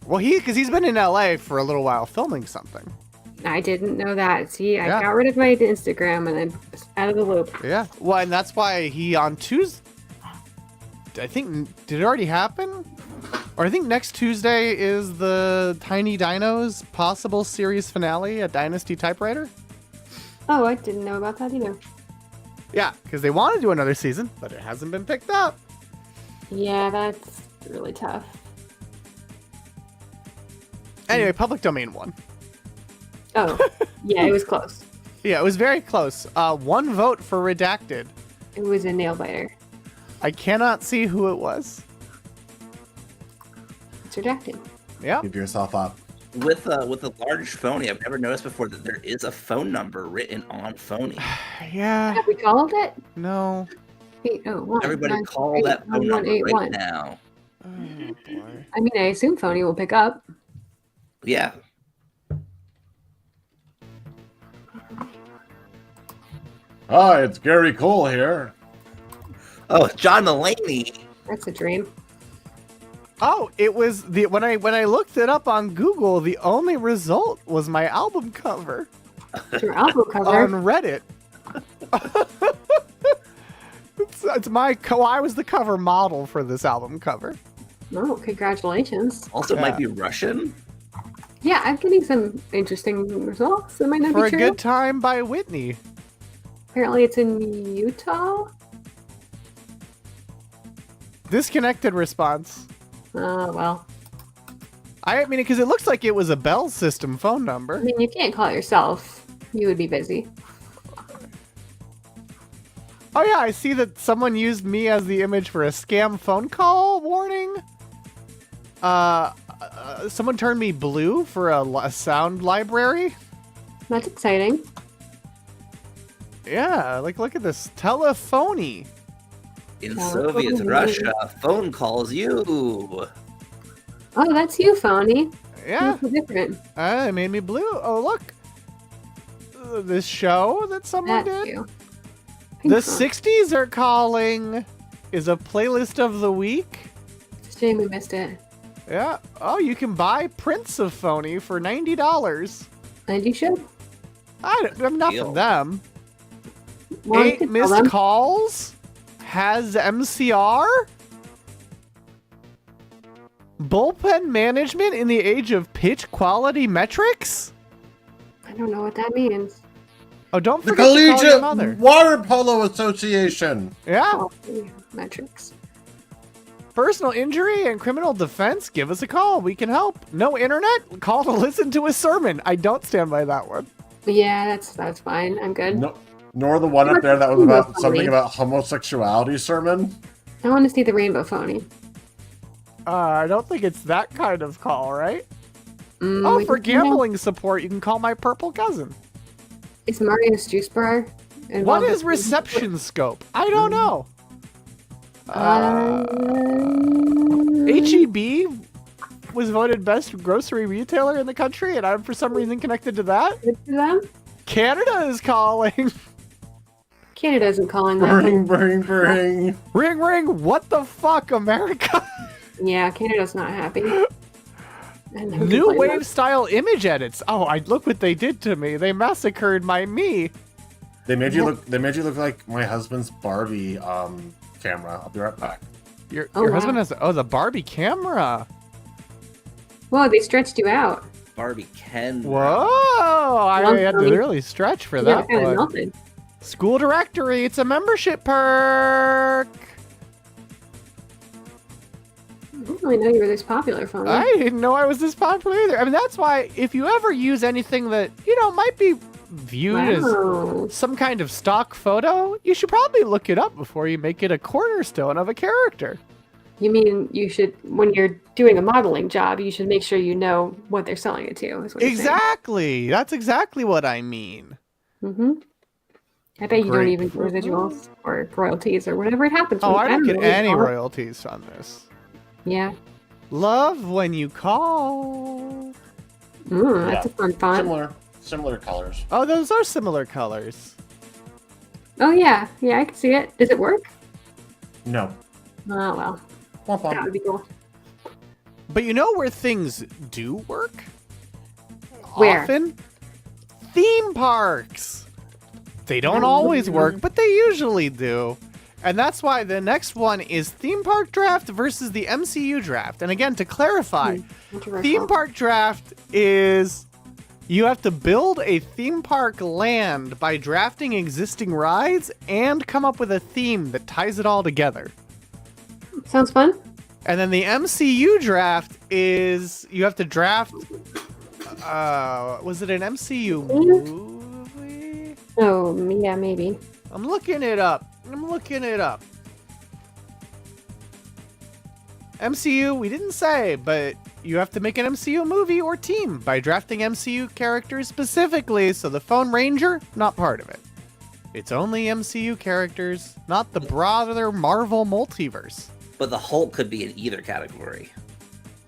S2: Well, because he's been in LA for a little while filming something.
S4: I didn't know that. See, I
S2: Yeah.
S4: got rid of my Instagram and I'm out of the loop.
S2: Yeah. Well, and that's why he on Tuesday. I think did it already happen? Or I think next Tuesday is the Tiny Dinos possible series finale at Dynasty Typewriter.
S4: Oh, I didn't know about that either.
S2: Yeah, because they want to do another season, but it hasn't been picked up.
S4: Yeah, that's really tough.
S2: Anyway, Public Domain won.
S4: Oh, yeah, it was close.
S2: Yeah, it was very close. 1 vote for Redacted.
S4: It was a nail biter.
S2: I cannot see who it was.
S4: It's redacted.
S2: Yeah.
S3: Keep yourself up.
S6: With a large phony, I've never noticed before that there is a phone number written on phony.
S2: Yeah.
S4: Have we called it?
S2: No.
S4: 801.
S6: Everybody call that phone number right now.
S2: Oh, boy.
S4: I mean, I assume Phony will pick up.
S6: Yeah.
S3: Hi, it's Gary Cole here.
S6: Oh, John Mulaney.
S4: That's a dream.
S2: Oh, it was the when I looked it up on Google, the only result was my album cover
S4: It's your album cover.
S2: on Reddit. it's my I was the cover model for this album cover.
S4: Oh, congratulations.
S6: Also,
S2: Yeah.
S6: might be Russian.
S4: Yeah, I'm getting some interesting results that might not
S2: For
S4: be
S2: a
S4: true.
S2: Good Time by Whitney.
S4: Apparently, it's in Utah.
S2: Disconnected response.
S4: Oh, well.
S2: I mean, because it looks like it was a Bell System phone number.
S4: I mean, you can't call it yourself. You would be busy.
S2: Oh yeah, I see that someone used me as the image for a scam phone call warning. Someone turned me blue for a sound library.
S4: That's exciting.
S2: Yeah, like look at this telephony.
S6: In
S4: Oh,
S6: Soviet
S4: phony.
S6: Russia, phone calls you.
S4: Oh, that's you, Phony.
S2: Yeah,
S4: You're different.
S2: it made me blue. Oh look, this show that someone
S4: That's
S2: did.
S4: you.
S2: The
S4: Pink Phone.
S2: 60s are calling is a playlist of the week.
S4: It's a shame we missed it.
S2: Yeah. Oh, you can buy Prince of Phony for $90.
S4: And you should.
S2: Enough
S6: Deal.
S2: of them.
S4: Well, you
S2: 8
S4: could tell
S2: missed
S4: them.
S2: calls. Has MCR. Bullpen management in the age of pitch quality metrics.
S4: I don't know what that means.
S2: Oh, don't
S3: The
S2: forget to call your
S3: Collegiate
S2: mother.
S3: Water Polo Association.
S2: Yeah.
S4: Quality metrics.
S2: Personal injury and criminal defense. Give us a call. We can help. No internet. Call to listen to a sermon. I don't stand by that one.
S4: Yeah, that's fine. I'm good.
S3: No, nor the one up there that was about something about homosexuality sermon.
S4: I want to see the rainbow Phony.
S2: I don't think it's that kind of call, right?
S4: Mm,
S2: Oh,
S4: we
S2: for
S4: can find out.
S2: gambling support, you can call my purple cousin.
S4: Is Marius Juice Bar
S2: What
S4: involved
S2: is
S4: in-
S2: reception scope? I don't know.
S4: Um,
S2: HEB was voted best grocery retailer in the country, and I'm for some reason connected to that.
S4: Good for them.
S2: Canada is calling.
S4: Canada isn't calling that.
S3: Bring, bring, bring.
S2: Ring, ring. What the fuck, America?
S4: Yeah, Canada's not happy. And who can
S2: New
S4: blame them?
S2: wave style image edits. Oh, I look what they did to me. They massacred my me.
S3: They made you look. They made you look like my husband's Barbie camera. I'll be right back.
S2: Your
S4: Oh,
S2: husband
S4: wow.
S2: has the Barbie camera.
S4: Whoa, they stretched you out.
S6: Barbie Ken.
S2: Whoa! I
S4: Long
S2: had to
S4: Phony.
S2: really stretch for
S4: Yeah,
S2: that
S4: kind of
S2: one.
S4: melted.
S2: School directory. It's a membership perk.
S4: I didn't really know you were this popular, Phony.
S2: I didn't know I was this popular either. I mean, that's why if you ever use anything that, might be viewed
S4: Wow.
S2: as some kind of stock photo, you should probably look it up before you make it a cornerstone of a character.
S4: You mean you should, when you're doing a modeling job, you should make sure you know what they're selling it to. Is what
S2: Exactly. That's exactly what I mean.
S4: Mm-hmm. I bet you don't
S2: Great.
S4: even get residuals or royalties or whatever it happens.
S2: Oh,
S4: with.
S2: I don't
S4: know
S2: get
S4: what you
S2: any
S4: call it.
S2: royalties on this.
S4: Yeah.
S2: Love when you call.
S4: That's a fun font.
S3: Similar colors.
S2: Oh, those are similar colors.
S4: Oh, yeah. Yeah, I can see it. Does it work?
S3: No.
S4: Oh, well.
S3: Womp womp.
S4: That would be cool.
S2: But you know where things do work?
S4: Where?
S2: Often? theme parks. They don't always work, but they usually do. And that's why the next one is theme park draft versus the MCU draft. And again, to clarify, theme park draft is you have to build a theme park land by drafting existing rides and come up with a theme that ties it all together.
S4: Sounds fun.
S2: And then the MCU draft is you have to draft. Was it an MCU movie?
S4: Oh, yeah, maybe.
S2: I'm looking it up. MCU, we didn't say, but you have to make an MCU movie or team by drafting MCU characters specifically, so the Phone Ranger, not part of it. It's only MCU characters, not the broader Marvel multiverse.
S6: But the Hulk could be in either category.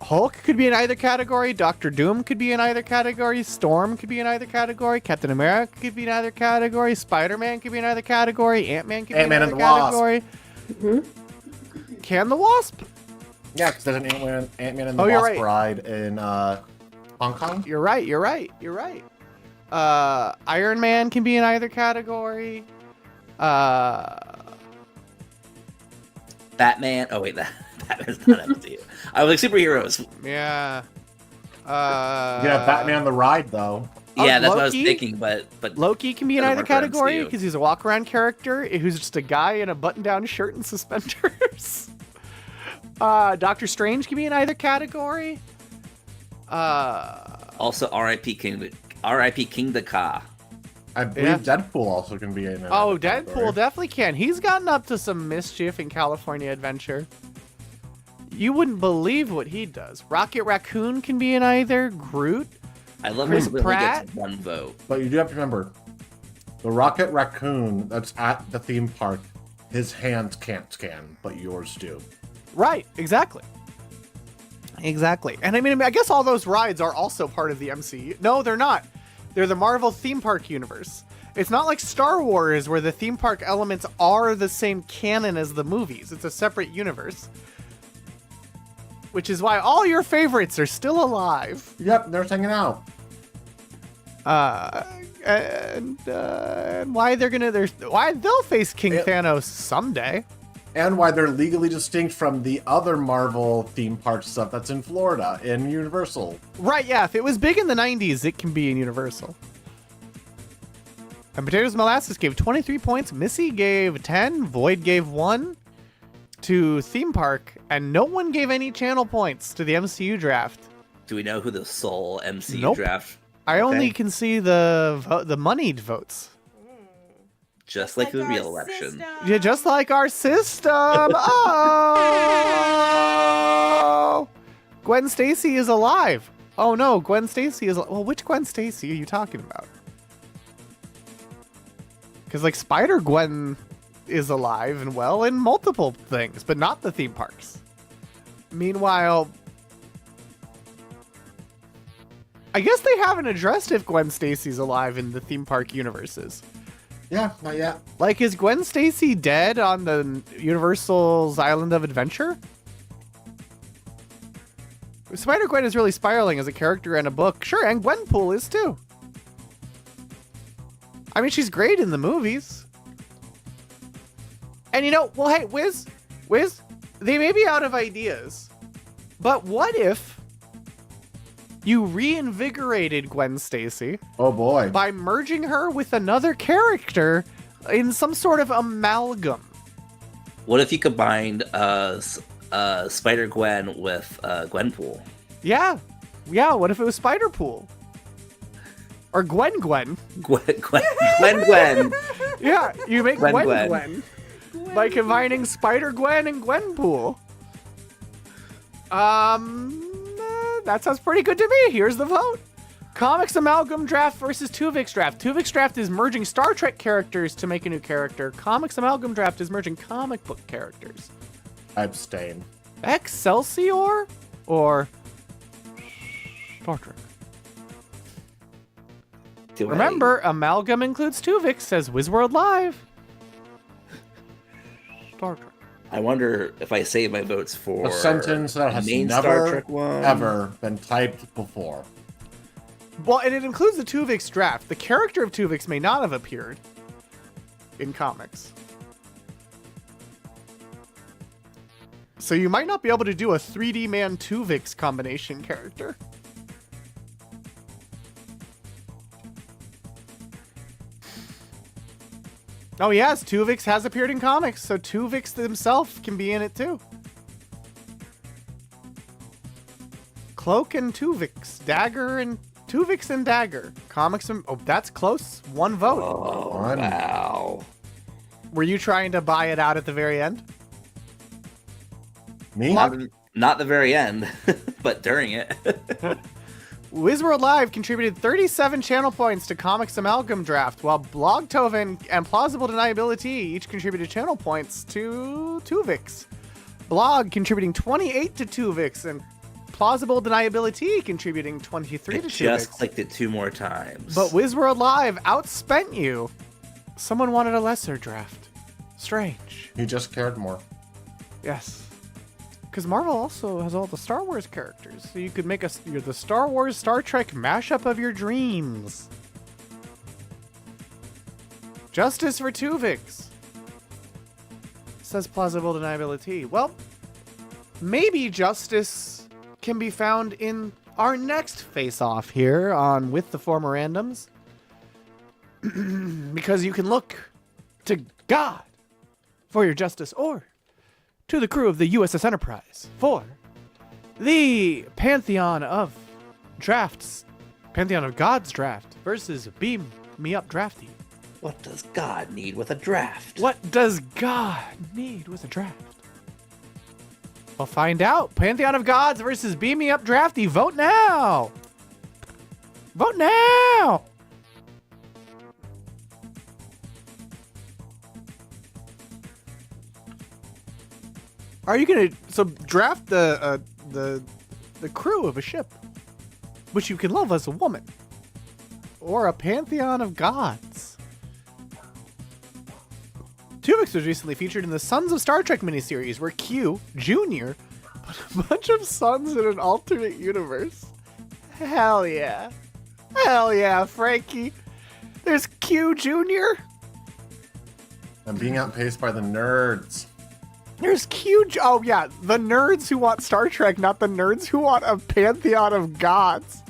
S2: Hulk could be in either category, Doctor Doom could be in either category, Storm could be in either category, Captain America could be in either category, Spider-Man could be in either category, Ant-Man could be in
S3: Ant-Man
S2: either
S3: and the Wasp.
S2: category. Can the Wasp?
S3: Yeah, because there's an Ant-Man and the
S2: Oh, you're
S3: Wasp
S2: right.
S3: ride in Hong Kong.
S2: You're right. Iron Man can be in either category.
S6: Batman. Oh wait, Batman's not MCU. I was like superheroes.
S2: Yeah.
S3: You can have Batman the ride, though.
S6: Yeah, that's what I was
S2: Loki?
S6: thinking. But
S2: Loki can be in
S6: Doesn't
S2: either
S6: work for
S2: category
S6: MCU.
S2: because he's a walk-around character who's just a guy in a button-down shirt and suspenders. Doctor Strange can be in either category.
S6: also R.I.P. King the Ka.
S3: I believe Deadpool also can be in it.
S2: Oh, Deadpool definitely can. He's gotten up to some mischief in California Adventure. You wouldn't believe what he does. Rocket Raccoon can be in either. Groot.
S6: I love
S2: Chris
S6: when somebody only
S2: Pratt?
S6: gets one vote.
S3: But you do have to remember, the Rocket Raccoon that's at the theme park, his hands can't scan, but yours do.
S2: Right, exactly. And I mean, I guess all those rides are also part of the MCU. No, they're not. They're the Marvel theme park universe. It's not like Star Wars where the theme park elements are the same canon as the movies. It's a separate universe. Which is why all your favorites are still alive.
S3: Yep, they're hanging out.
S2: And why why they'll face King Thanos someday.
S3: And why they're legally distinct from the other Marvel theme park stuff that's in Florida, in Universal.
S2: Right, yeah. If it was big in the 90s, it can be in Universal. And Potatoes Molasses gave 23 points. Missy gave 10. Void gave 1 to Theme Park. And no one gave any channel points to the MCU draft.
S6: Do we know who the sole MCU
S2: Nope.
S6: draft?
S2: I only
S6: Okay.
S2: can see the moneyed votes.
S6: Just like the
S5: our
S6: real election.
S5: system.
S2: Yeah, just like our system. Oh! Gwen Stacy is alive. Oh no, Gwen Stacy is. Well, which Gwen Stacy are you talking about? Because like Spider Gwen is alive and well in multiple things, but not the theme parks. Meanwhile, I guess they haven't addressed if Gwen Stacy's alive in the theme park universes.
S3: Yeah, not yet.
S2: Like, is Gwen Stacy dead on the Universal's Island of Adventure? Spider-Gwen is really spiraling as a character in a book. Sure, and Gwenpool is too. I mean, she's great in the movies. And you know, well, hey, Wiz, they may be out of ideas, but what if you reinvigorated Gwen Stacy
S3: Oh boy.
S2: by merging her with another character in some sort of amalgam?
S6: What if you combined Spider-Gwen with Gwenpool?
S2: Yeah. What if it was Spider-Pool? Or Gwen?
S6: Gwen.
S2: Yeah, you make
S6: Gwen
S2: Gwen
S6: Gwen.
S2: by combining Spider-Gwen and Gwenpool. That sounds pretty good to me. Here's the vote. Comics Amalgam Draft versus Tuvix Draft. Tuvix Draft is merging Star Trek characters to make a new character. Comics Amalgam Draft is merging comic book characters.
S3: I abstain.
S2: Excelsior or Star Trek?
S6: Do I-
S2: Remember, Amalgam includes Tuvix, says WizWorld Live. Star Trek.
S6: I wonder if I save my votes for
S3: A sentence that has
S6: main Star
S3: never,
S6: Trek one.
S3: ever been typed before.
S2: Well, and it includes the Tuvix draft. The character of Tuvix may not have appeared in comics. So you might not be able to do a 3D Man Tuvix combination character. Oh yes, Tuvix has appeared in comics, so Tuvix himself can be in it too. Cloak and Tuvix, Dagger and Tuvix and Dagger. Comics and that's close. 1 vote.
S6: Oh,
S3: One.
S6: wow.
S2: Were you trying to buy it out at the very end?
S3: Me?
S6: Not the very end, but during it.
S2: Wizworld Live contributed 37 channel points to Comics Amalgam Draft, while Blogtoven and Plausible Deniability each contributed channel points to Tuvix. Blog contributing 28 to Tuvix, and Plausible Deniability contributing 23 to
S6: I just
S2: Tuvix.
S6: clicked it 2 more times.
S2: But Wizworld Live outspent you. Someone wanted a lesser draft. Strange.
S3: He just cared more.
S2: Yes. Because Marvel also has all the Star Wars characters, so you could make the Star Wars Star Trek mashup of your dreams. Justice for Tuvix. Says Plausible Deniability. Well, maybe justice can be found in our next face-off here on With the Former Randoms. Because you can look to God for your justice, or to the crew of the USS Enterprise for the Pantheon of Drafts, Pantheon of Gods draft versus Beam Me Up Drafty.
S6: What does God need with a draft?
S2: What does God need with a draft? We'll find out. Pantheon of Gods versus Beam Me Up Drafty. Vote now! Vote now! Are you gonna draft the crew of a ship, which you can love as a woman, or a pantheon of gods? Tuvix was recently featured in the Sons of Star Trek miniseries, where Q Jr. put a bunch of suns in an alternate universe. Hell yeah, Frankie. There's Q Jr.
S3: I'm being outpaced by the nerds.
S2: There's huge. Oh yeah, the nerds who want Star Trek, not the nerds who want a pantheon of gods.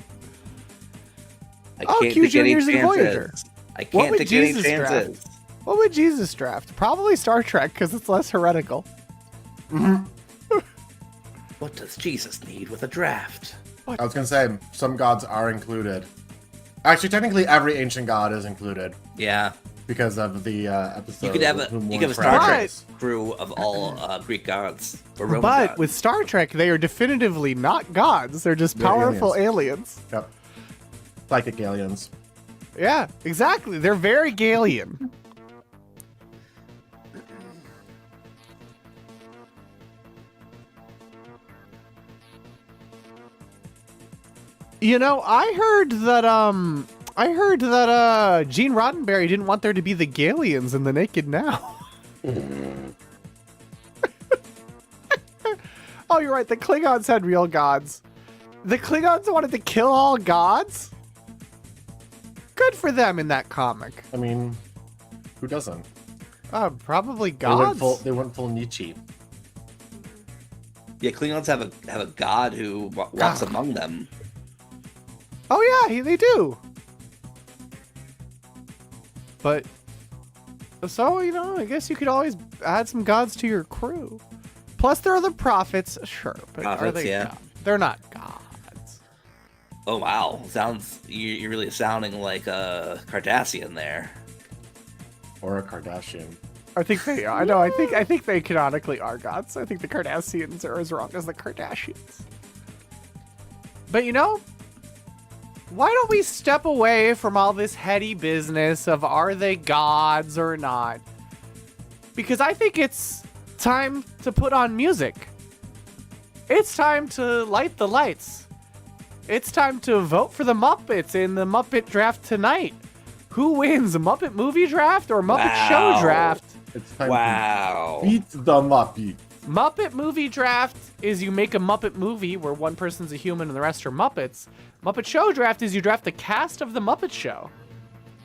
S6: I
S2: Oh,
S6: can't
S2: Q
S6: take any
S2: Junior's in
S6: chances.
S2: Voyager.
S6: I
S2: What
S6: can't
S2: would
S6: take any
S2: Jesus
S6: chances.
S2: What would Jesus draft? Probably Star Trek because it's less heretical.
S6: What does Jesus need with a draft?
S3: I was gonna say, some gods are included. Actually, technically, every ancient god is included
S6: Yeah,
S3: because of the episode.
S6: you could have
S3: of Whom
S6: a
S3: Mourns
S6: Star
S3: for
S6: Trek
S3: Ashes.
S6: crew of all Greek gods or Roman
S2: But
S6: gods.
S2: with Star Trek, they are definitively not gods. They're just
S3: They're
S2: powerful aliens.
S3: Yep. Psychic aliens.
S2: Yeah, exactly. They're very Galian. You know, I heard that Gene Roddenberry didn't want there to be the Galians in the Naked Now. Oh, you're right. The Klingons had real gods. The Klingons wanted to kill all gods? Good for them in that comic.
S3: I mean, who doesn't?
S2: Probably
S3: They went
S2: gods.
S3: They went full Nietzsche.
S6: Yeah, Klingons have a god who walks among them.
S2: Oh yeah, they do. But so I guess you could always add some gods to your crew. Plus, there are the prophets, sure, but are
S6: Prophets,
S2: they
S6: yeah.
S2: gods? They're not gods.
S6: Oh wow, you're really sounding like a Cardassian there.
S3: Or a Kardashian.
S2: I think they are. I know. I think they canonically are gods. I think the Cardassians are as wrong as the Kardashians. But why don't we step away from all this heady business of are they gods or not? Because I think it's time to put on music. It's time to light the lights. It's time to vote for the Muppets in the Muppet draft tonight. Who wins, Muppet movie draft or Muppet show
S6: Wow.
S2: draft?
S3: It's time
S6: Wow.
S3: to beat the Muppets.
S2: Muppet movie draft is you make a Muppet movie where one person's a human and the rest are Muppets. Muppet show draft is you draft the cast of the Muppet Show.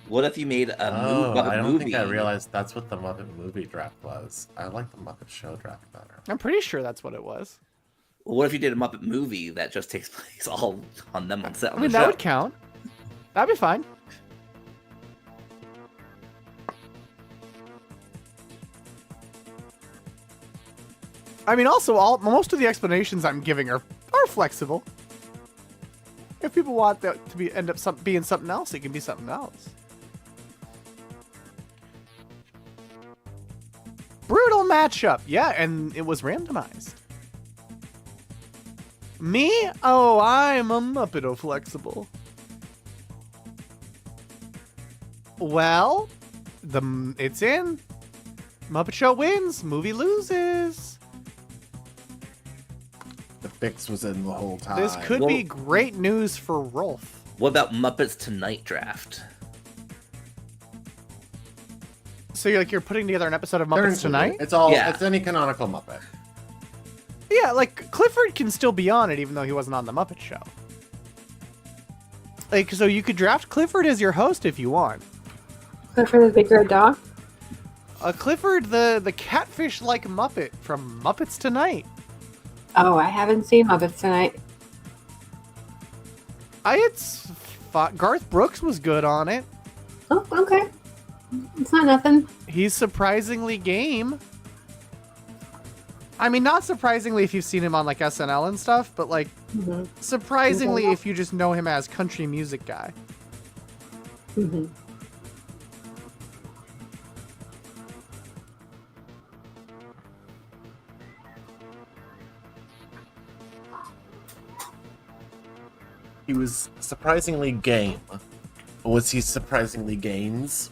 S6: What if you made a
S3: Oh,
S6: Muppet
S3: I don't
S6: movie?
S3: think I realized that's what the Muppet movie draft was. I like the Muppet show draft better.
S2: I'm pretty sure that's what it was.
S6: What if you did a Muppet movie that just takes place all on them on set?
S2: I mean, that would count. That'd be fine. I mean, also, most of the explanations I'm giving are flexible. If people want that to end up being something else, it can be something else. Brutal matchup, yeah, and it was randomized. Me? Oh, I'm a Muppet flexible. Well, it's in. Muppet Show wins, movie loses.
S3: The fix was in the whole time.
S2: This could be great news for Rolf.
S6: What about Muppets Tonight draft?
S2: So you're putting together an episode of
S3: They're
S2: Muppets Tonight?
S3: It's all.
S6: Yeah.
S3: It's any canonical Muppet.
S2: Yeah, like Clifford can still be on it even though he wasn't on the Muppet Show. Like, so you could draft Clifford as your host if you want.
S4: Clifford the Big Red Dog.
S2: Clifford, the catfish-like Muppet from Muppets Tonight.
S4: Oh, I haven't seen Muppets Tonight.
S2: Garth Brooks was good on it.
S4: Oh, okay. It's not nothing.
S2: He's surprisingly game. I mean, not surprisingly if you've seen him on like SNL and stuff, but like
S4: Mm-hmm.
S2: surprisingly if you just know him as country music guy.
S4: Mm-hmm.
S3: He was surprisingly game. Was he surprisingly gains?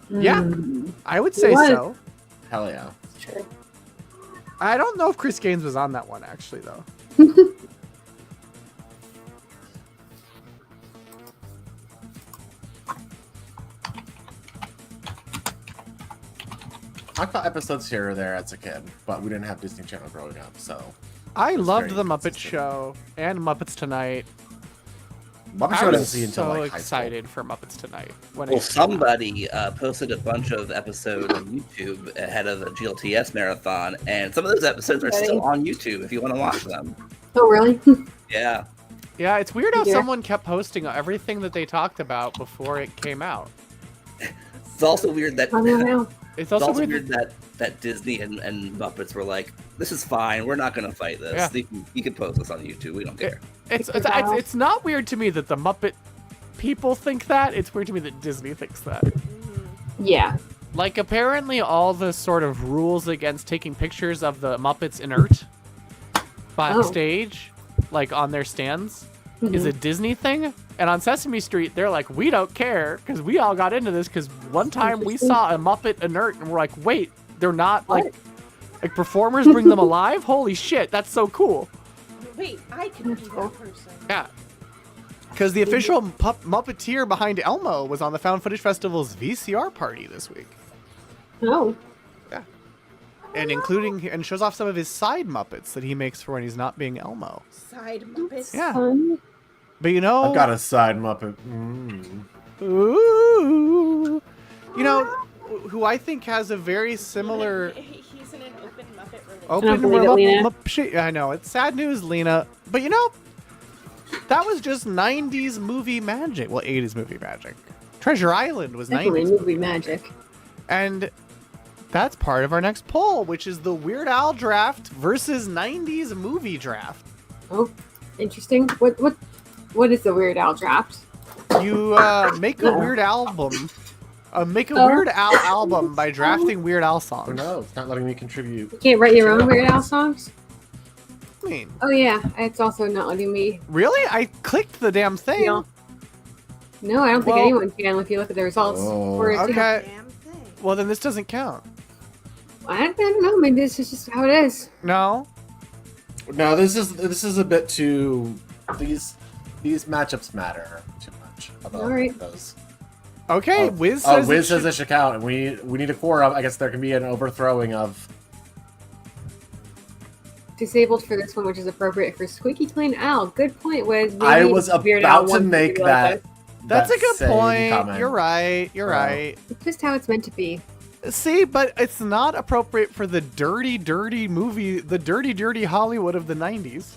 S2: Yeah,
S4: Mm,
S2: I would say
S4: What?
S2: so.
S3: Hell yeah.
S4: sure.
S2: I don't know if Chris Gaines was on that one actually though.
S3: I caught episodes here or there as a kid, but we didn't have Disney Channel growing up, so.
S2: I
S3: It's
S2: loved
S3: very
S2: the Muppet
S3: consistent.
S2: Show and Muppets Tonight.
S3: Muppet
S2: I
S3: Show I didn't
S2: was
S3: see until
S2: so
S3: like high school.
S2: excited for Muppets Tonight. When
S6: Well,
S2: it came out.
S6: somebody posted a bunch of episodes on YouTube ahead of the GLTS marathon, and some of those episodes are still on YouTube if you want to watch them.
S4: Oh, really?
S6: Yeah.
S2: Yeah, it's weird how
S4: Yeah.
S2: someone kept posting everything that they talked about before it came out.
S6: It's also weird that
S4: I don't know.
S2: It's
S6: it's
S2: also,
S6: also
S2: weird.
S6: weird that Disney and Muppets were like, "This is fine. We're not going to fight this.
S2: Yeah.
S6: You can post this on YouTube. We don't care."
S2: It's not weird to me that the Muppet people think that. It's weird to me that Disney thinks that.
S4: Yeah.
S2: Like, apparently all the sort of rules against taking pictures of the Muppets inert backstage, like on their stands, is a Disney thing. And on Sesame Street, they're like, we don't care, because we all got into this, because one time we saw a Muppet inert, and we're like, wait, they're not, like performers bring them alive? Holy shit, that's so cool.
S5: Wait, I can be that person.
S2: Yeah. Because the official Muppeteer behind Elmo was on the Found Footage Festival's VCR party this week.
S4: Oh.
S2: And shows off some of his side Muppets that he makes for when he's not being Elmo.
S5: Side Muppets.
S2: Yeah.
S4: Fun.
S2: But you know...
S3: I've got a side Muppet.
S2: Ooh. You know, who I think has a very similar...
S5: He's in an open Muppet relationship.
S2: Open
S4: don't believe it, Lena.
S2: I know, it's sad news, Lena. But you know, that was just 90s movie magic. Well, 80s movie magic. Treasure Island was
S4: Definitely
S2: 90s.
S4: movie magic.
S2: And that's part of our next poll, which is the Weird Al draft versus 90s movie draft.
S4: Oh, interesting. What is the Weird Al draft?
S2: You make a Weird album. Make a Weird Al album by drafting Weird Al
S3: Oh
S2: songs.
S3: no, it's not letting me contribute.
S4: You can't write your own Weird Al songs?
S2: I mean,
S4: Oh yeah, it's also not letting me.
S2: really? I clicked the damn thing.
S4: Yeah. No, I don't think
S2: Well-
S4: anyone can if you look at the results.
S3: Oh.
S4: Or it's-
S2: Okay.
S5: Damn thing.
S2: Well, then this doesn't count.
S4: I don't know. Maybe this is just how it is.
S2: No?
S3: No, this is a bit too. These matchups matter too much. About
S4: All right.
S3: those.
S2: Okay,
S3: Oh,
S2: Wiz
S3: oh,
S2: says
S3: Wiz
S2: it
S3: says
S2: should-
S3: it should count, and we need a quorum. I guess there can be an overthrowing of.
S4: disabled for this one, which is appropriate for Squeaky Clean Owl. Good point, Wiz.
S3: I
S4: Maybe
S3: was
S4: Weird Al
S3: about to
S4: wants
S3: make
S4: be like
S3: that.
S2: That's a
S3: that
S2: good
S3: same
S2: point.
S3: comment.
S2: You're right. You're
S3: Oh.
S2: right.
S4: It's just how it's meant to be.
S2: See, but it's not appropriate for the dirty, dirty movie, the dirty, dirty Hollywood of the 90s.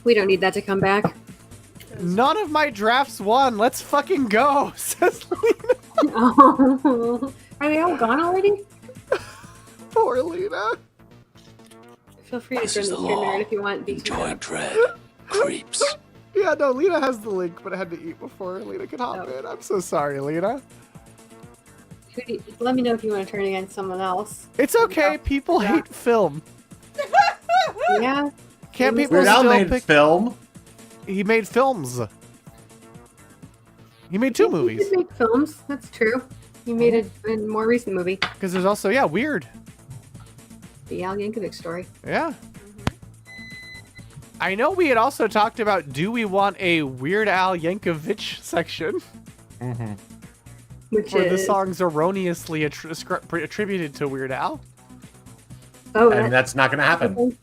S4: We don't need that to come back.
S2: None of my drafts won. Let's fucking go, says Lena.
S4: Oh. Are they all gone already?
S2: Poor Lena.
S4: Feel free to join the stream nerd if you want.
S7: Enjoy dread. Creeps.
S2: Yeah, no, Lena has the link, but I had to eat before Lena could hop
S4: Oh.
S2: in. I'm so sorry, Lena.
S4: Let me know if you want to turn against someone else.
S2: It's okay. People
S4: Yeah.
S2: hate film.
S4: Yeah.
S2: Can't people
S3: Weird Al
S2: still
S3: made
S2: pick?
S3: film.
S2: He made films. He made two
S4: He
S2: movies.
S4: did make films. That's true. He made a more recent movie,
S2: Because there's also, Weird.
S4: the Al Yankovic story.
S2: Yeah. I know we had also talked about, do we want a Weird Al Yankovic section
S3: Mm-hmm.
S4: Which
S2: where the
S4: is
S2: song's erroneously attributed to Weird Al?
S4: oh,
S3: And that's not going to happen.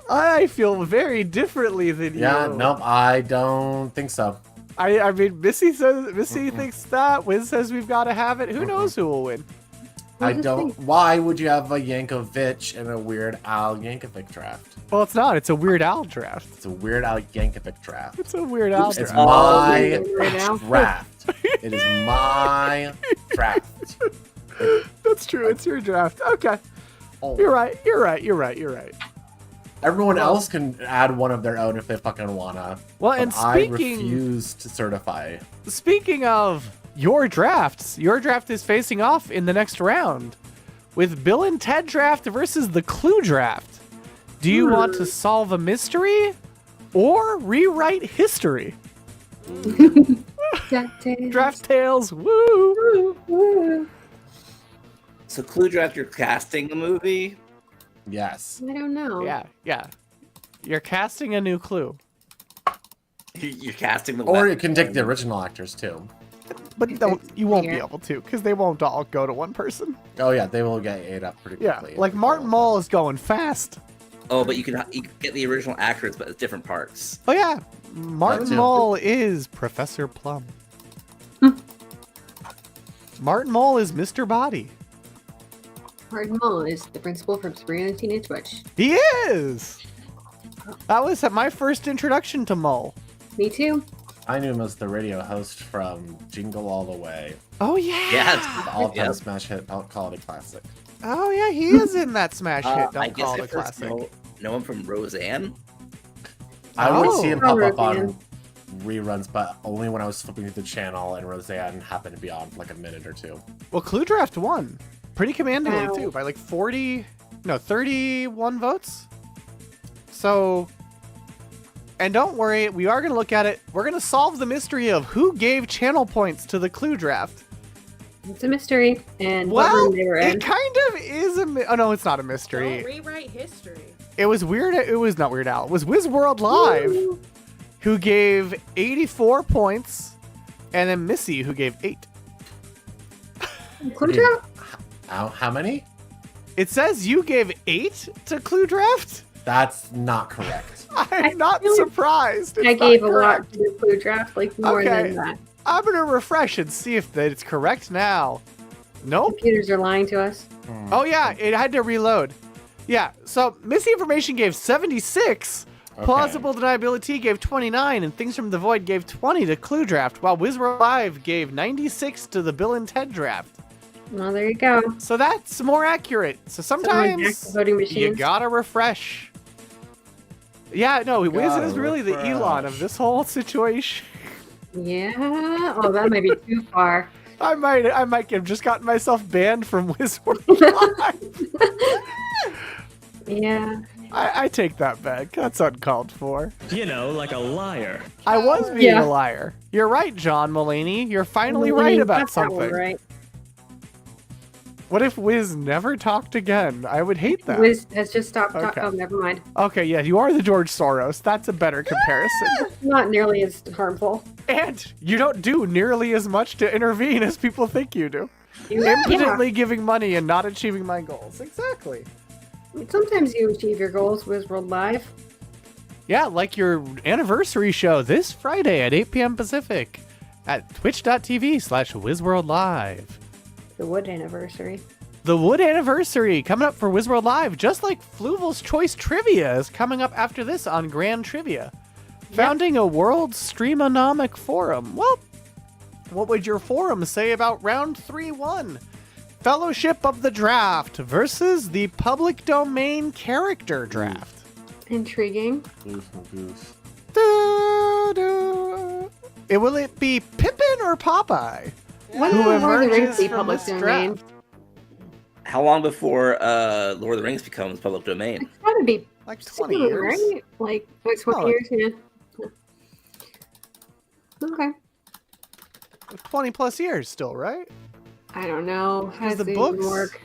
S2: I feel very differently than
S3: Yeah,
S2: you.
S3: nope, I don't think so.
S2: I mean, Missy thinks that. Wiz says we've got to have it. Who knows who will win?
S3: I
S4: just
S3: don't.
S4: think-
S3: Why would you have a Yankovic and a Weird Al Yankovic draft?
S2: Well, it's not. It's a Weird Al draft.
S3: It's a Weird Al Yankovic draft.
S2: It's a Weird Al
S3: It's
S2: draft.
S3: my
S4: Weird Al.
S3: draft. It is my draft.
S2: That's true. It's your draft. Okay.
S3: Oh.
S2: You're right. You're right. You're right. You're right.
S3: Everyone else can add one of their own if they fucking wanna.
S2: Well,
S3: But
S2: and
S3: I refuse to certify.
S2: speaking of your drafts, your draft is facing off in the next round with Bill and Ted draft versus the Clue draft. Do you want to solve a mystery or rewrite history? Draft tales. Woo!
S6: So Clue Draft, you're casting a movie.
S3: Yes.
S4: I don't know.
S2: Yeah. You're casting a new Clue.
S6: You're casting the.
S3: Or
S6: web-
S3: you can take the original actors too.
S2: But you won't be
S4: Here.
S2: able to because they won't all go to one person.
S3: Oh yeah, they will get ate up pretty
S2: Yeah,
S3: quickly.
S2: like Martin Mull is going fast.
S6: Oh, but you can get the original actors, but it's different parts.
S2: Oh yeah, Martin
S3: too.
S2: Mull is Professor Plum. Martin Mull is Mr. Body.
S4: Martin Mull is the principal from Sabrina the Teenage Witch.
S2: He is. That was my first introduction to Mull.
S4: Me too.
S3: I knew him as the radio host from Jingle All the Way,
S2: Oh yeah.
S6: Yes.
S3: the all-time
S6: Yeah.
S3: smash hit. I'll call it a classic.
S2: Oh yeah, he is in that smash hit.
S6: I
S2: Don't
S6: guess
S2: call
S6: I
S2: it a
S6: first
S2: classic.
S6: know him from Roseanne.
S3: I would see him pop up
S4: Roseanne.
S3: on reruns, but only when I was flipping through the channel and Roseanne happened to be on for like a minute or two.
S2: Well, Clue Draft won pretty commandingly
S4: Wow.
S2: too, by like 31 votes. So, and don't worry, we are going to look at it. We're going to solve the mystery of who gave channel points to the Clue Draft.
S4: It's a mystery, and what
S2: Well,
S4: room they were in.
S2: it kind of is oh no, it's not a mystery.
S5: Don't rewrite history.
S2: It was weird. It was not Weird Al. It was Wizworld Live who gave 84 points, and then Missy who gave 8.
S4: Clue Draft?
S3: How many?
S2: It says you gave 8 to Clue Draft.
S3: That's not correct.
S2: I'm not
S4: feel like
S2: surprised. It's
S4: I
S2: not
S4: gave a
S2: correct.
S4: lot to the Clue Draft, like more
S2: Okay.
S4: than that.
S2: I'm gonna refresh and see if that it's correct now. Nope.
S4: Computers are lying to us.
S2: Oh yeah, it had to reload. Yeah. So misinformation gave 76.
S3: Okay.
S2: Plausible deniability gave 29, and Things from the Void gave 20 to Clue Draft, while Wizworld Live gave 96 to the Bill and Ted Draft.
S4: Well, there you go.
S2: So that's more accurate. So
S4: Someone hacked
S2: sometimes
S4: the voting
S2: you
S4: machines.
S2: gotta refresh. Yeah, no, Wiz
S3: Gotta
S2: is really the Elon of
S3: refresh.
S2: this whole situation.
S4: Yeah. Oh, that might be too far.
S2: I might have just gotten myself banned from Wizworld Live.
S4: Yeah.
S2: I take that back. That's uncalled for.
S7: You know, like a liar.
S2: I was being
S4: Yeah.
S2: a liar. You're right, John Mulaney. You're finally
S4: Well,
S2: right
S4: you
S2: about
S4: got that one
S2: something.
S4: Right.
S2: What if Wiz never talked again? I would hate that.
S4: Wiz has just stopped talking.
S2: Okay.
S4: Oh, never mind.
S2: Okay, yeah, you are the George Soros. That's a better comparison.
S4: Not nearly as harmful.
S2: And you don't do nearly as much to intervene as people think you do. Impotently giving money and not achieving my goals. Exactly.
S4: Sometimes you achieve your goals with World Live.
S2: Yeah, like your anniversary show this Friday at 8 p.m. Pacific at twitch.tv/WizWorldLive.
S4: The Wood anniversary.
S2: The Wood anniversary coming up for WizWorld Live, just like Fluval's Choice Trivia is coming up after this on Grand Trivia. Founding a world streamonomic forum. Well, what would your forum say about round 3-1? Fellowship of the Draft versus the public domain character draft.
S4: Intriguing.
S2: Will it be Pippin or Popeye?
S4: When
S2: Who
S4: will Lord of the Rings
S2: emerges
S4: be
S2: from
S4: public
S2: this
S4: domain?
S2: draft?
S6: How long before Lord of the Rings becomes public domain?
S4: It's gotta be
S2: Like 20
S4: soon,
S2: years.
S4: right? Like 20
S2: Oh,
S4: years, yeah. Okay.
S2: 20 plus years still, right?
S4: I don't know. How does
S2: the
S4: it even
S2: books-
S4: work?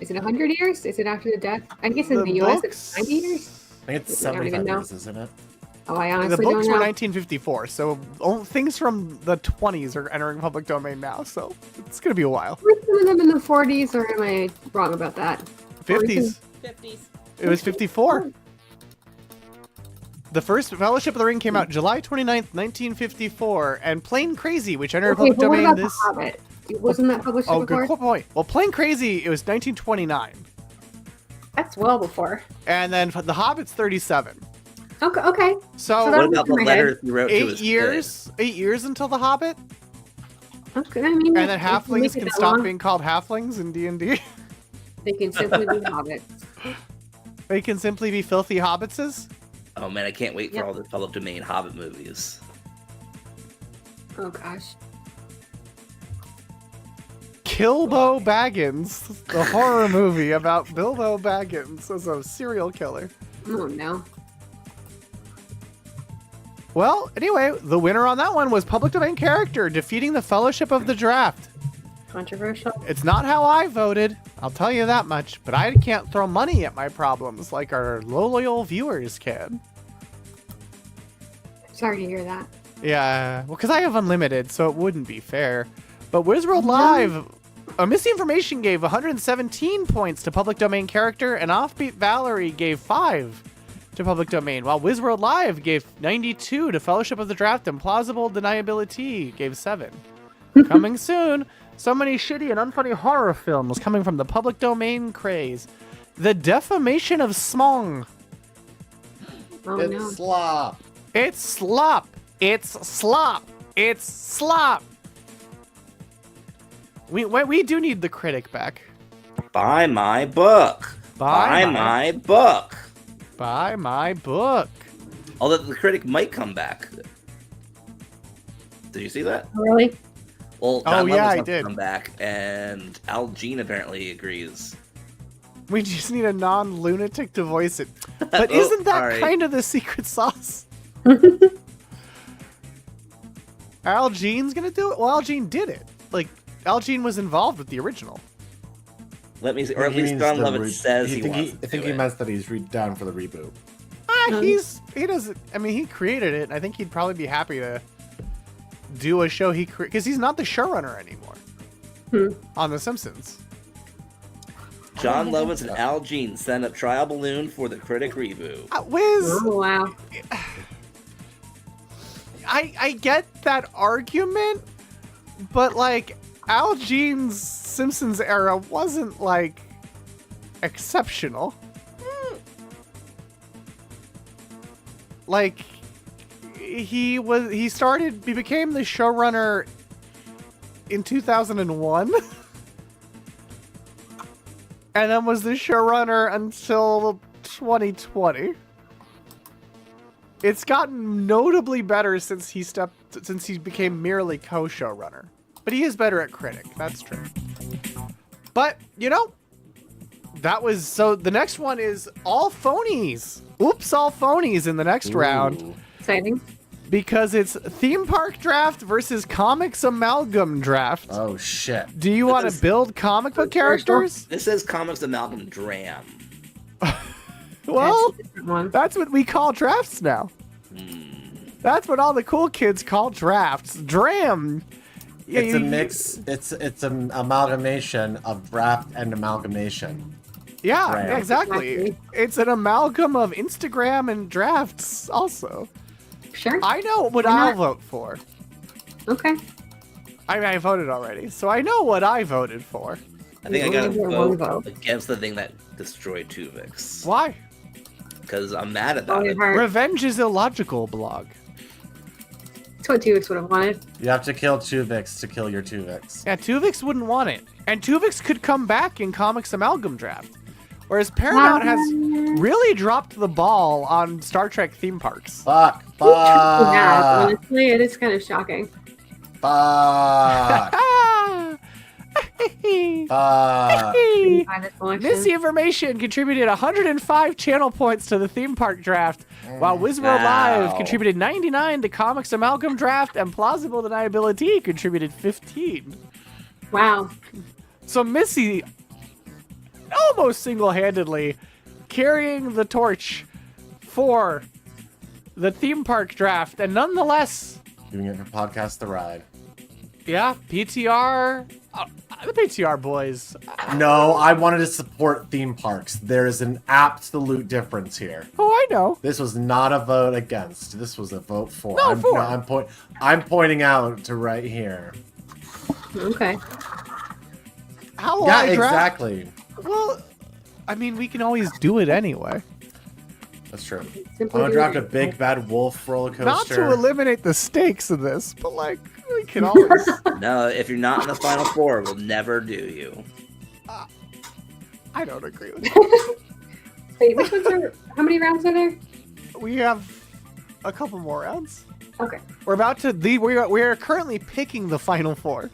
S4: Is it 100 years? Is it after the death? I guess in
S2: The
S4: the US
S2: books-
S4: it's 90 years.
S3: I think it's
S4: I don't even
S3: 75
S4: know.
S3: years, isn't it?
S4: Oh, I
S2: The
S4: honestly
S2: books
S4: don't
S2: were
S4: know.
S2: 1954, so things from the 20s are entering public domain now, so it's going to be a while.
S4: Were some of them in the 40s, or am I wrong about that?
S2: 50s.
S5: 50s.
S2: It was 54. The first Fellowship of the Ring came out July 29th, 1954, and Plain Crazy, which entered
S4: Okay,
S2: public
S4: but what
S2: domain
S4: about
S2: this...
S4: The Hobbit? Wasn't that published
S2: Oh,
S4: before?
S2: good point. Well, Plain Crazy, it was 1929,
S4: That's well before.
S2: and then The Hobbit's 37.
S4: Okay, okay.
S2: So,
S4: So that
S6: What
S4: was
S6: about the
S4: in my head.
S6: letters he wrote to his
S2: 8 years until The Hobbit,
S4: Okay, I mean,
S2: and then
S4: if you make
S2: halflings
S4: it
S2: can
S4: that
S2: stop
S4: long,
S2: being called halflings in D&D.
S4: They can simply be hobbits.
S2: They can simply be filthy hobbitses.
S6: Oh man, I can't wait for
S4: Yep.
S6: all the public domain Hobbit movies.
S4: Oh gosh.
S2: Kilbo Baggins, the horror movie about Bilbo Baggins as a serial killer.
S4: Oh no.
S2: Well, anyway, the winner on that one was public domain character defeating the Fellowship of the Draft.
S4: Controversial.
S2: It's not how I voted, I'll tell you that much, but I can't throw money at my problems like our loyal viewers can.
S4: Sorry to hear that.
S2: Yeah, well, because I have unlimited, so it wouldn't be fair. But WizWorld Live, Misinformation gave 117 points to public domain character, and Offbeat Valerie gave 5 to public domain, while WizWorld Live gave 92 to Fellowship of the Draft, and Plausible Deniability gave 7. Coming soon, so many shitty and unfunny horror films coming from the public domain craze. The Defamation of Smong.
S4: Oh
S3: It's
S4: no.
S3: slop.
S2: It's slop. It's slop. It's slop. We do need the critic back.
S6: Buy my book. Buy my book.
S2: Buy my book.
S6: Although the critic might come back. Did you see that?
S4: Really?
S6: Well,
S2: Oh,
S6: John
S2: yeah,
S6: Lovitz
S2: I
S6: wants to
S2: did.
S6: come back, and Al Jean apparently agrees.
S2: We just need a non-lunatic to voice it. But
S6: Oh,
S2: isn't that
S6: sorry.
S2: kind of the secret sauce? Al Jean's gonna do it? Well, Al Jean did it. Like, Al Jean was involved with the original.
S6: Let me see, or at
S3: He
S6: least
S3: means
S6: John
S3: the
S6: Lovitz says he wants
S3: I
S6: to
S3: think
S6: do
S3: he
S6: it.
S3: meant that he's down for the reboot.
S2: He doesn't. I mean, he created it, and I think he'd probably be happy to do a show he created because he's not the showrunner anymore on The Simpsons.
S6: John Lovitz and Al Jean send up trial balloon for the critic reboot.
S2: Wiz,
S4: Oh wow.
S2: I get that argument, but like Al Jean's Simpsons era wasn't like exceptional. Like he became the showrunner in 2001 and then was the showrunner until 2020. It's gotten notably better since he became merely co-showrunner. But he is better at critic, that's true. But, you know, so the next one is all phonies. Oops, all phonies in the next round.
S4: Exciting.
S2: Because it's theme park draft versus comics amalgam draft.
S3: Oh shit.
S2: Do you want to build comic book characters?
S6: This says Comics Amalgam Dram.
S2: Well,
S4: That's a different one.
S2: that's what we call drafts now. That's what all the cool kids call drafts. Dram Yeah,
S3: It's a mix. It's an amalgamation of draft and amalgamation.
S2: Yeah,
S3: Right.
S2: exactly.
S4: Exactly.
S2: It's an amalgam of Instagram and drafts. Also,
S4: Sure.
S2: I know what
S4: Why
S2: I'll
S4: not?
S2: vote for.
S4: Okay.
S2: I mean, I voted already, so I know what I voted for.
S6: I think I
S4: You
S6: gotta
S4: only get one
S6: vote
S4: vote.
S6: against the thing that destroyed Tuvix.
S2: Why?
S6: Because I'm mad
S4: Oh,
S6: about
S4: your
S6: it.
S4: heart.
S2: Revenge is illogical. Blog.
S4: That's what Tuvix would have wanted.
S3: You have to kill Tuvix to kill your Tuvix.
S2: Yeah, Tuvix wouldn't want it, and Tuvix could come back in Comics Amalgam Draft, whereas Paramount has really dropped the ball on Star Trek theme parks.
S3: Fuck.
S4: Yeah,
S3: Fuck.
S4: honestly, it is kind of shocking.
S3: Fuck.
S2: Ah!
S3: Fuck.
S4: By this election.
S2: Misinformation contributed 105 channel points to the theme park draft, while Wizworld Live
S6: Wow.
S2: contributed 99 to Comics Amalgam Draft, and Plausible Deniability contributed 15.
S4: Wow.
S2: So Missy, almost single-handedly, carrying the torch for the theme park draft, and nonetheless,
S3: Doing it for Podcast The Ride.
S2: yeah, PTR, the PTR boys.
S3: No, I wanted to support theme parks. There is an absolute difference here.
S2: Oh, I know.
S3: This was not a vote against. This was a vote for.
S2: No, for.
S3: I'm pointing out to right here.
S4: Okay.
S2: How will
S3: Yeah,
S2: I draft?
S3: exactly.
S2: Well, I mean, we can always do it anyway.
S3: That's true.
S4: Simply
S3: I'm gonna
S4: do
S3: draft
S4: it.
S3: a big bad wolf roller coaster.
S2: Not to eliminate the stakes of this, but like we can always.
S6: No, if you're not in the final four, we'll never do you.
S2: I don't agree with that.
S4: Wait, which ones are? How many rounds are there?
S2: We have a couple more rounds.
S4: Okay.
S2: We're about to. We are currently picking the final four.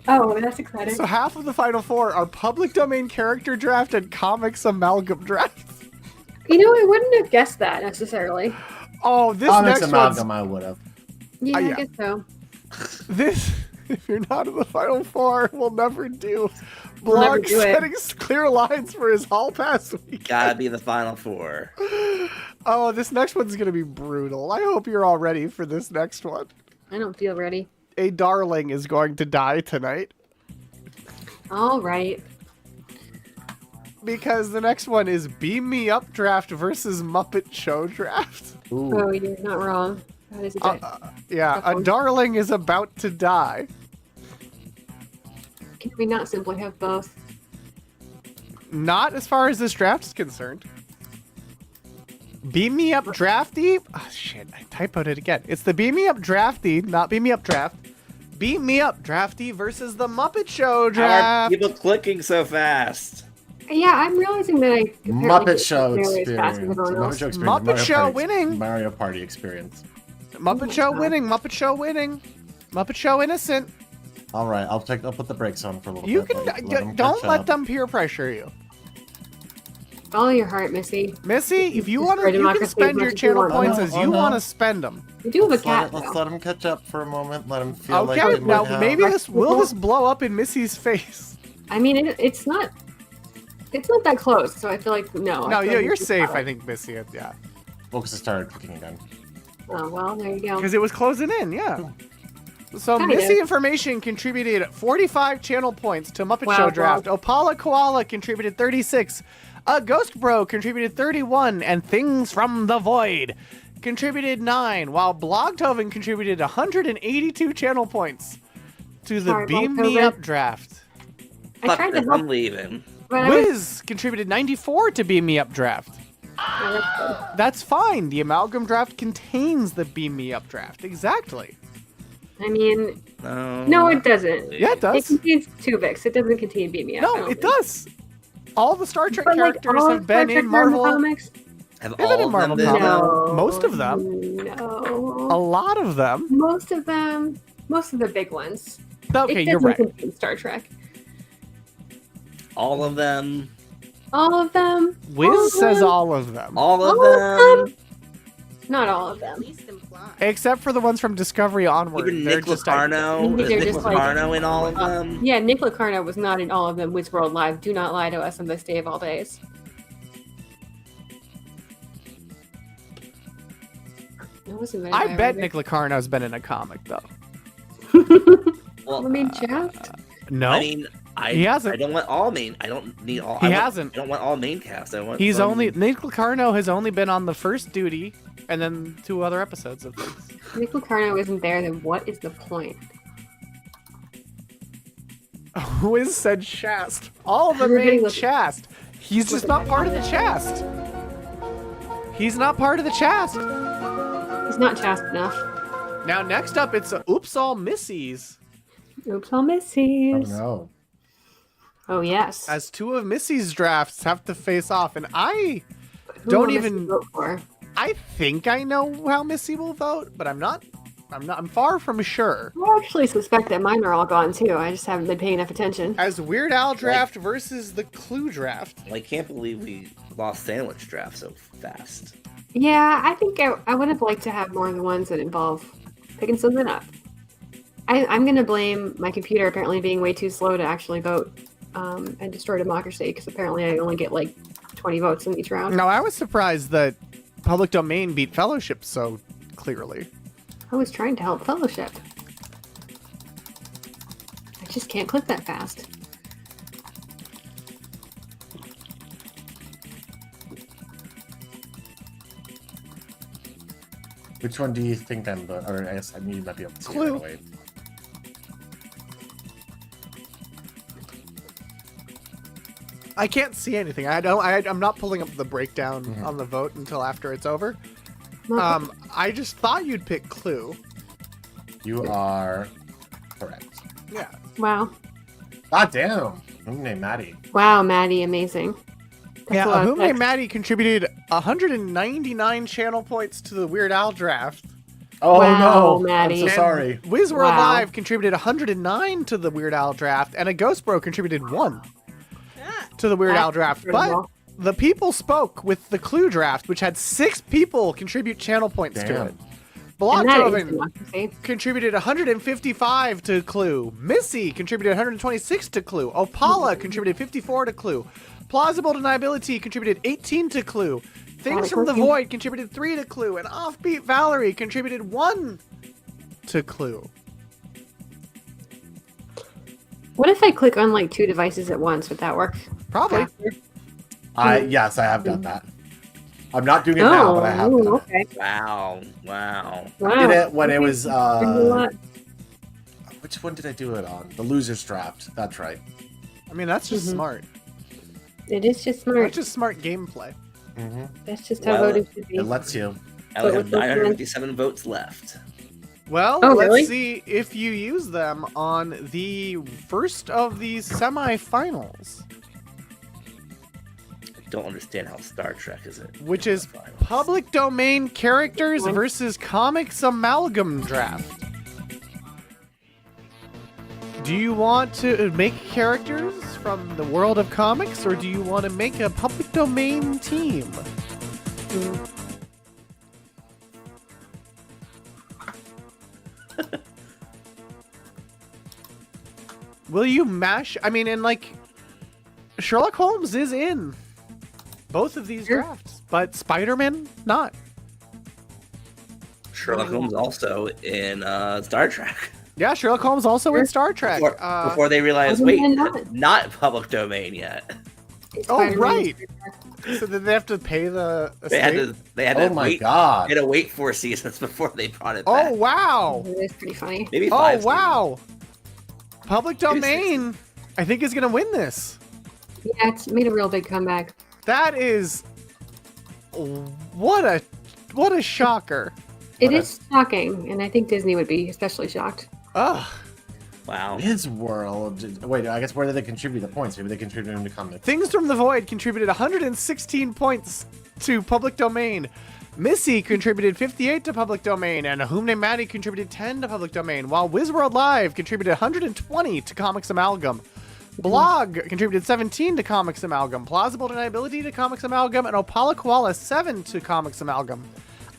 S4: Oh, that's exciting.
S2: So half of the final four are public domain character draft and comics amalgam draft.
S4: You know, I wouldn't have guessed that necessarily.
S2: Oh, this
S3: Comics
S2: next
S3: amalgam,
S2: one's
S3: I would have.
S4: Yeah,
S2: yeah.
S4: I guess so.
S2: this. If you're not in the final four, we'll never do.
S4: We'll never
S2: Blog
S4: do it.
S2: setting clear lines for his hall pass week.
S6: Gotta be the final four.
S2: Oh, this next one's gonna be brutal. I hope you're all ready for this next one.
S4: I don't feel ready.
S2: A darling is going to die tonight
S4: All right.
S2: because the next one is Beam Me Up draft versus Muppet Show draft.
S3: Ooh.
S4: Oh, you're not wrong. That is a bit.
S2: Yeah, a darling is about to die.
S4: Can we not simply have both?
S2: Not as far as this draft is concerned. Beam Me Up drafty. Oh, shit, I typoed it again. It's the Beam Me Up drafty, not Beam Me Up draft. Beam Me Up drafty versus the Muppet Show
S6: How are
S2: draft.
S6: people clicking so fast?
S4: Yeah, I'm realizing that I apparently
S3: Muppet
S4: didn't
S3: Show
S4: nearly as fast as
S3: experience.
S4: everyone
S3: Muppet
S4: else.
S3: Show experience.
S2: Muppet
S3: Mario
S2: Show
S3: Party
S2: winning.
S3: Mario Party experience.
S2: Muppet Show winning. Muppet Show winning. Muppet Show innocent.
S3: All right, I'll put the brakes on for a little
S2: You
S3: bit.
S2: can
S3: let them
S2: don't
S3: catch
S2: let
S3: up.
S2: them peer pressure you.
S4: Follow your heart, Missy.
S2: Missy, if you
S4: Just
S2: want
S4: for
S2: to, you can
S4: democracy as
S2: spend
S4: much
S2: your
S4: as you
S2: channel
S4: want.
S2: points
S3: Oh,
S2: as
S3: no,
S2: you
S3: oh, no.
S2: want to spend them.
S4: You do have a
S3: Let's
S4: cat,
S3: let's
S4: though.
S3: let them catch up for a moment. Let them feel like
S2: Okay,
S3: they
S2: now
S3: might have...
S2: maybe this will this blow up in Missy's face.
S4: I mean, it's not that close, so I feel like no. I
S2: No,
S4: feel like
S2: you're
S4: it's just
S2: safe.
S4: fine.
S2: I think Missy. Yeah,
S3: Focus has started clicking again.
S4: Oh well, there you go.
S2: because it was closing in. Yeah. So
S4: Kinda.
S2: Missy Information contributed 45 channel points to Muppet
S4: Wow,
S2: Show
S4: wow.
S2: draft. Opala Koala contributed 36. Ghost Bro contributed 31, and Things from the Void contributed 9, while Blogtoven contributed 182 channel points to the
S4: Sorry,
S2: Beam Me
S4: Blogtoven.
S2: Up draft.
S4: I
S6: Fuck
S4: tried to
S6: this,
S4: help,
S6: I'm leaving.
S4: but I was,
S2: Wiz contributed 94 to Beam Me Up draft.
S4: yeah, that's good.
S2: That's fine. The Amalgam draft contains the Beam Me Up draft. Exactly.
S4: I mean,
S6: No,
S4: no, it doesn't.
S2: Yeah, it
S4: It
S2: does.
S4: contains Tuvix. It doesn't contain Beat Me Up. I
S2: No,
S4: don't
S2: it
S4: think.
S2: does. All the Star Trek
S4: But like
S2: characters
S4: all
S2: have
S4: of Star
S2: been
S4: Trek
S2: in Marvel.
S4: comics.
S6: Have
S2: They've been
S6: all
S2: in
S6: of them
S2: Marvel
S6: been?
S2: comics.
S4: No,
S2: Most of them.
S4: No.
S2: A lot of them.
S4: Most of them. Most of the big ones.
S2: Okay,
S4: it
S2: you're
S4: doesn't
S2: right.
S4: contain Star Trek.
S6: All of them.
S4: All of them.
S2: Wiz
S4: all of
S2: says
S4: them,
S2: all of them.
S6: All of
S4: All of
S6: them.
S4: Not all of
S5: At
S4: them.
S5: least imply.
S2: Except for the ones from Discovery onward.
S6: Even
S2: They're
S6: Nick
S2: just
S6: Locarno.
S4: They're
S6: Is Nick
S4: just like-
S6: Locarno in all of them?
S4: Yeah, Nick Locarno was not in all of them. Wizworld Live. Do not lie to us on this day of all days. That wasn't very
S2: I
S4: bad
S2: bet
S4: either.
S2: Nick Locarno's been in a comic though.
S6: Well,
S4: I mean, Shaft.
S2: No,
S6: I mean,
S2: He hasn't.
S6: I don't want all main. I don't need all.
S2: He
S6: I want-
S2: hasn't.
S6: I don't want all main cast. I want.
S2: he's
S6: some-
S2: only Nick Locarno has only been on the first duty, and then 2 other episodes of things.
S4: Nick Locarno isn't there, then what is the point?
S2: Wiz said Shast. All of them
S4: We're getting
S2: made
S4: the-
S2: Shast. He's just not part of the Chast. He's not part of the Chast.
S4: He's not chast enough.
S2: Now next up, it's Oops All Missies.
S4: Oops, all
S3: Oh
S4: missies.
S3: no.
S4: Oh, yes.
S2: As 2 of Missy's drafts have to face off, and I
S4: Who
S2: don't
S4: will Missy
S2: even-
S4: vote for?
S2: I think I know how Missy will vote, but I'm far from sure.
S4: I actually suspect that mine are all gone too. I just haven't been paying enough attention.
S2: As Weird Al draft versus the Clue draft.
S6: I can't believe we lost sandwich draft so fast.
S4: Yeah, I think I would have liked to have more of the ones that involve picking something up. I'm going to blame my computer apparently being way too slow to actually vote and destroy democracy, because apparently I only get like 20 votes in each round.
S2: Now, I was surprised that Public Domain beat Fellowship so clearly.
S4: I was trying to help Fellowship. I just can't click that fast.
S3: Which one do you think I'm? Or I guess I mean you might be able to see it
S2: Clue.
S3: right away.
S2: I can't see anything. I'm not pulling up the breakdown on the vote until after it's over. I just thought you'd pick Clue.
S3: You are correct.
S2: Yeah.
S4: Wow.
S3: God damn. Who named Maddie?
S4: Wow, Maddie, amazing. That's
S2: Yeah,
S4: a lot of
S2: Ahume
S4: text.
S2: Maddie contributed 199 channel points to the Weird Al draft.
S3: Oh
S4: Wow,
S3: no.
S4: Maddie.
S3: I'm so sorry.
S2: WizWorld
S4: Wow.
S2: Live contributed 109 to the Weird Al draft, and a Ghost Bro contributed 1 to the Weird Al
S4: That's
S2: draft. But
S4: incredible.
S2: the people spoke with the Clue draft, which had 6 people contribute channel points to
S3: Damn.
S2: it.
S4: And that is
S2: Blockjoven
S4: democracy.
S2: contributed 155 to Clue. Missy contributed 126 to Clue. Opala contributed 54 to Clue. Plausible Deniability contributed 18 to Clue. Things from the Void contributed 3 to Clue. And Offbeat Valerie contributed 1 to Clue.
S4: What if I click on like 2 devices at once? Would that work?
S2: Probably.
S4: faster?
S3: Yes, I have done that. I'm not doing it now, but I have
S4: ooh,
S3: done it.
S4: okay.
S6: Wow.
S3: I
S4: Wow.
S3: did it when it
S4: Okay.
S3: was
S4: There's a lot.
S3: which one did I do it on? The losers draft. That's right.
S2: I mean, that's just
S4: Mhm.
S2: smart.
S4: It is just smart.
S2: That's just smart gameplay.
S3: Mm-hmm.
S4: That's just how
S6: Well,
S4: voting should be.
S3: It lets you.
S6: I only
S4: But
S6: have
S4: with this one-
S6: 957 votes left.
S2: Well,
S4: Oh,
S2: let's
S4: really?
S2: see if you use them on the first of these semifinals,
S6: I don't understand how Star Trek is it.
S2: which is
S6: Finals.
S2: Public Domain Characters
S4: One.
S2: versus Comics Amalgam Draft. Do you want to make characters from the world of comics, or do you want to make a public domain team? Will you mash? I mean, and like, Sherlock Holmes is in both of these
S4: Sure.
S2: drafts, but Spider-Man not.
S6: Sherlock Holmes also in Star Trek.
S2: Yeah, Sherlock Holmes also in
S4: Sure.
S2: Star Trek.
S6: Before they realized, wait,
S4: Spider-Man
S6: not public domain yet.
S2: Oh,
S4: Spider-Man.
S2: right. So did they have to pay the
S6: They had
S2: estate?
S6: to. They had
S3: Oh
S6: to
S3: my
S6: wait.
S3: god.
S6: They had to wait 4 seasons before they brought it
S2: Oh
S6: back.
S2: wow!
S4: It is pretty funny.
S6: Maybe
S2: Oh
S6: 5
S2: wow! Public
S6: Maybe
S2: domain, I think, is gonna win this.
S4: Yeah, it's made a real big comeback.
S2: That is what a shocker.
S4: It
S3: What a-
S4: is shocking, and I think Disney would be especially shocked.
S2: Ugh.
S6: Wow.
S3: His world. Wait, I guess where did they contribute the points? Maybe they contributed them to comics.
S2: Things from the Void contributed 116 points to public domain. Missy contributed 58 to public domain, and Ahumne Maddie contributed 10 to public domain, while WizWorld Live contributed 120 to Comics Amalgam. Blog contributed 17 to Comics Amalgam, Plausible Deniability to Comics Amalgam, and Opala Koala 7 to Comics Amalgam.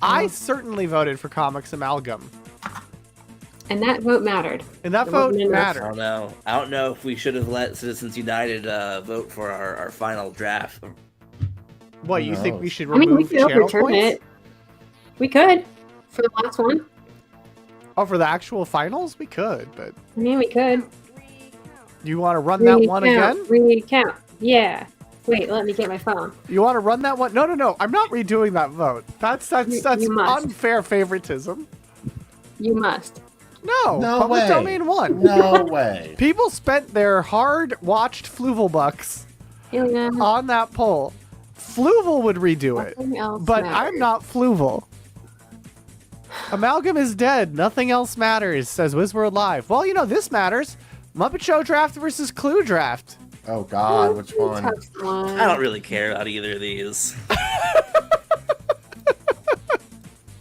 S2: I certainly voted for Comics Amalgam,
S4: And that vote mattered.
S2: and that
S4: It
S2: vote
S4: wasn't enough.
S6: I
S2: mattered.
S6: don't know. I don't know if we should have let Citizens United vote for our final draft.
S2: What, you think
S3: knows?
S2: we should
S4: I mean, we
S2: remove
S4: could
S2: channel
S4: overturn
S2: points?
S4: it. We could for the last one.
S2: Oh, for the actual finals, we could, but
S4: I mean, we could.
S2: you want to run that one again?
S4: Recount. Yeah. Wait, let me get my phone.
S2: You want to run that one? No. I'm not redoing that vote. That's
S4: You must.
S2: unfair favoritism.
S4: You must.
S2: No,
S3: No
S2: public
S3: way.
S2: domain won.
S3: No way.
S2: People spent their hard-watched Fluval bucks
S4: Helium.
S2: on that poll. Fluval would redo it,
S4: Nothing else
S2: but
S4: matters.
S2: I'm not Fluval. Amalgam is dead. Nothing else matters, says Wizworld Live. Well, you know, this matters. Muppet Show Draft versus Clue Draft.
S3: Oh God, which one?
S4: Tough one.
S6: I don't really care about either of these.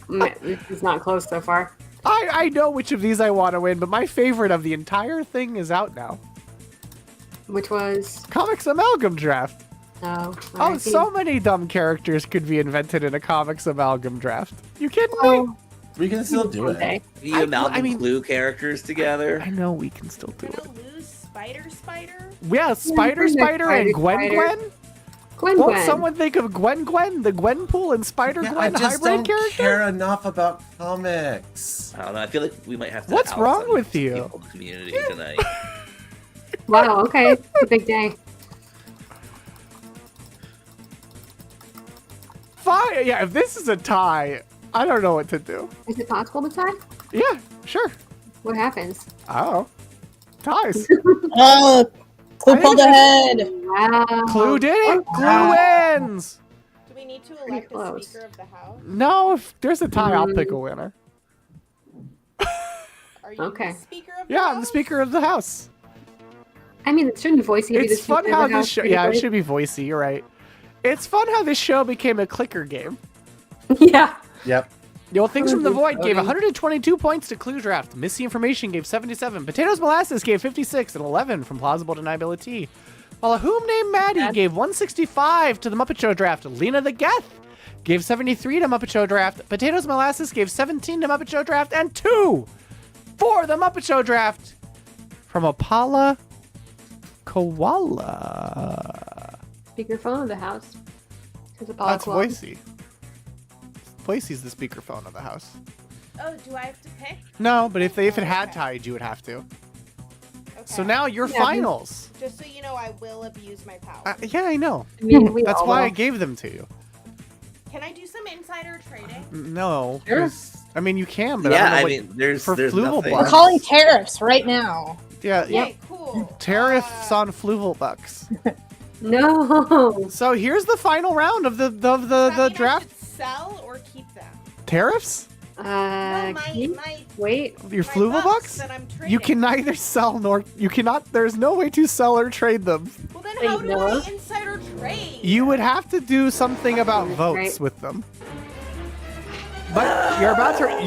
S4: This is not close so far.
S2: I know which of these I want to win, but my favorite of the entire thing is out now.
S4: Which was
S2: Comics Amalgam Draft.
S4: no.
S2: Oh, so many dumb characters could be invented in a Comics Amalgam Draft. You kidding me?
S4: Oh,
S3: We can still do it.
S4: okay.
S6: You amalgam
S2: I mean-
S6: Clue characters together.
S2: I know we can still do
S5: We're
S2: it.
S5: gonna lose Spider.
S2: Yeah, Spider
S4: bring back
S2: Spider and
S4: Spider
S2: Gwen
S4: Spider.
S2: Gwen?
S4: Gwen
S2: Won't
S4: Gwen.
S2: someone think of Gwen Gwen, the Gwenpool and Spider
S3: Yeah, I
S2: Gwen
S3: just
S2: hybrid
S3: don't
S2: character?
S3: care enough about comics.
S6: I don't know. I feel like we might have to.
S2: What's
S6: out
S2: wrong
S6: some
S2: with you?
S6: people in the community tonight.
S4: Wow. Okay. It's a big day.
S2: Fine. Yeah, if this is a tie, I don't know what to do.
S4: Is it possible to tie?
S2: Yeah, sure.
S4: What happens?
S2: Oh. Ties.
S8: Oh, Clue pulled ahead.
S4: Wow.
S2: Clue did it. Clue wins.
S5: Do we need to
S4: Pretty
S5: elect a
S4: close.
S5: Speaker of the House?
S2: No, if there's a tie, I'll pick a winner.
S5: Are you
S4: Okay.
S5: the Speaker of the
S2: Yeah,
S5: House?
S2: I'm the Speaker of the House.
S4: I mean, shouldn't Voicey be the
S2: It's fun
S4: Speaker of
S2: how
S4: the
S2: this
S4: House
S2: show.
S4: pretty
S2: Yeah, it
S4: quick?
S2: should be Voicey. You're right. It's fun how this show became a clicker game.
S4: Yeah.
S3: Yep.
S2: Yo, Things from the Void gave
S4: Voting.
S2: 122 points to Clue Draft. Missy Information gave 77. Potatoes Molasses gave 56 and 11 from Plausible Deniability. While a Whom Named Maddie
S4: Bad.
S2: gave 165 to the Muppet Show Draft. Lena the Geth gave 73 to Muppet Show Draft. Potatoes Molasses gave 17 to Muppet Show Draft and 2 for the Muppet Show Draft from Apala Koala.
S4: Speakerphone of the house. It's Apollo
S2: That's
S4: Koala.
S2: Voicey. Voicey's the speakerphone of the house.
S5: Oh, do I have to pick?
S2: No, but if it had
S5: Okay.
S2: tied, you would have to.
S5: Okay.
S2: So now your
S4: Yeah.
S2: finals.
S5: Just so you know, I will abuse my power.
S2: Yeah, I know.
S4: I mean, we
S2: That's
S4: all
S2: why I
S4: will.
S2: gave them to you.
S5: Can I do some insider trading?
S2: No.
S4: Sure.
S2: 'cause- I mean, you can, but
S6: yeah,
S2: I don't know
S6: I
S2: what,
S6: mean, there's
S2: for
S6: nothing.
S2: Fluval
S8: We're
S2: Bucks.
S8: calling tariffs right now.
S2: yeah,
S5: Okay, cool.
S2: tariffs on Fluval Bucks.
S4: No.
S2: So here's the final round of the
S5: Does that mean I
S2: draft.
S5: should sell or keep them?
S2: Tariffs?
S5: No,
S4: My wait.
S2: Your
S5: my
S2: Fluval Bucks?
S5: that I'm trading.
S2: You can neither sell nor you cannot. There's no way to sell or trade them.
S5: Well, then
S4: Wait,
S5: how do
S4: no.
S5: I insider trade?
S2: You would have to do something about votes
S4: Right.
S2: with them. But you're about to.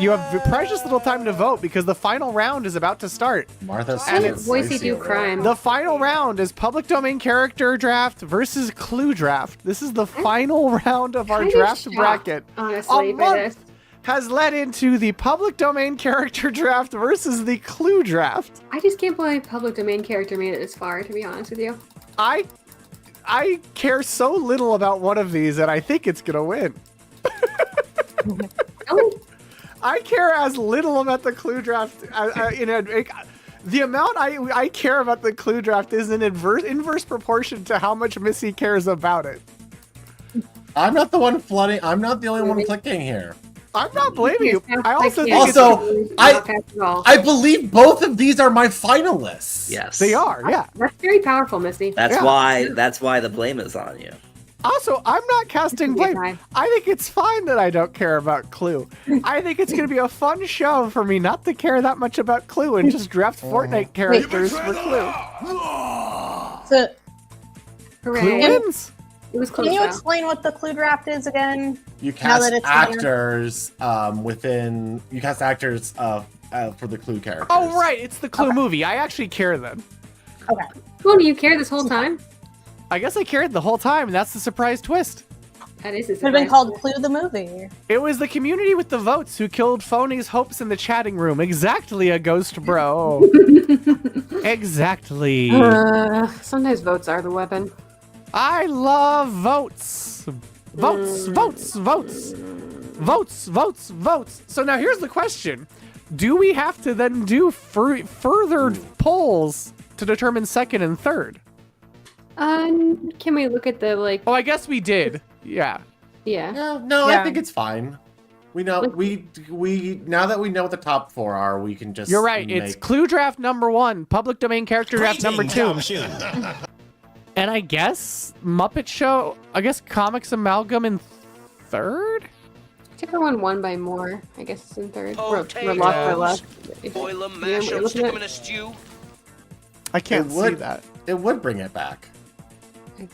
S2: You have precious little time to vote because the final round is about to start.
S3: Martha
S5: How
S3: said
S5: did
S4: Voicey do crime?
S2: The final round is public domain character draft versus Clue draft. This is the final round of our
S4: Kinda
S2: draft
S4: shocked,
S2: bracket.
S4: Honestly,
S2: A
S4: by
S2: month
S4: this.
S2: has led into the public domain character draft versus the Clue draft.
S4: I just can't believe public domain character made it this far, to be honest with you.
S2: I care so little about one of these, and I think it's gonna win.
S4: Really?
S2: I care as little about the Clue draft. The amount I care about the Clue draft is in inverse proportion to how much Missy cares about it.
S3: I'm not the one flooding. I'm not the only one clicking here.
S2: I'm not blaming you. I also think
S3: Also,
S2: it's,
S3: I believe both of these are my finalists.
S6: Yes,
S2: they are. Yeah.
S4: That's very powerful, Misty.
S6: That's
S2: Yeah.
S6: why. That's why the blame is on you.
S2: Also, I'm not casting blame.
S4: Fine.
S2: I think it's fine that I don't care about Clue. I think it's going to be a fun show for me not to care that much about Clue and just draft Fortnite characters for Clue.
S8: So,
S2: Clue
S4: Hooray.
S2: wins.
S4: It was close
S8: can you
S4: though.
S8: explain what the Clue draft is again?
S3: You
S8: Now
S3: cast
S8: that it's
S3: actors within. You cast actors for the Clue characters.
S2: Oh, right. It's the Clue movie. I actually care then.
S8: Okay.
S4: Well, do you care this whole time?
S2: I guess I cared the whole time, and that's the surprise twist.
S4: That is a
S8: It would have been
S4: surprise.
S8: called Clue the movie.
S2: It was the community with the votes who killed Phony's hopes in the chatting room. Exactly, a ghost bro. Exactly.
S4: Sometimes votes are the weapon.
S2: I love votes. Votes, votes, votes. Votes, votes, votes. So now here's the question. do we have to then do further polls to determine second and third?
S4: Can we look at the like?
S2: Oh, I guess we did. Yeah.
S4: Yeah.
S3: No, I
S8: Yeah.
S3: think it's fine. We know we now that we know what the top 4 are, we can just.
S2: You're right. It's Clue Draft number 1, Public Domain Character Draft number 2. And I guess Muppet Show, I guess Comics Amalgam in third?
S4: Whichever one won by more, I guess it's in third.
S7: Potatoes.
S4: We're lost by less.
S7: Boil 'em,
S4: Yeah,
S7: mash
S4: we're
S7: 'em,
S4: looking
S7: stick 'em
S4: at-
S7: in a stew.
S2: I can't
S3: It
S2: see
S3: would-
S2: that.
S3: It would bring it back.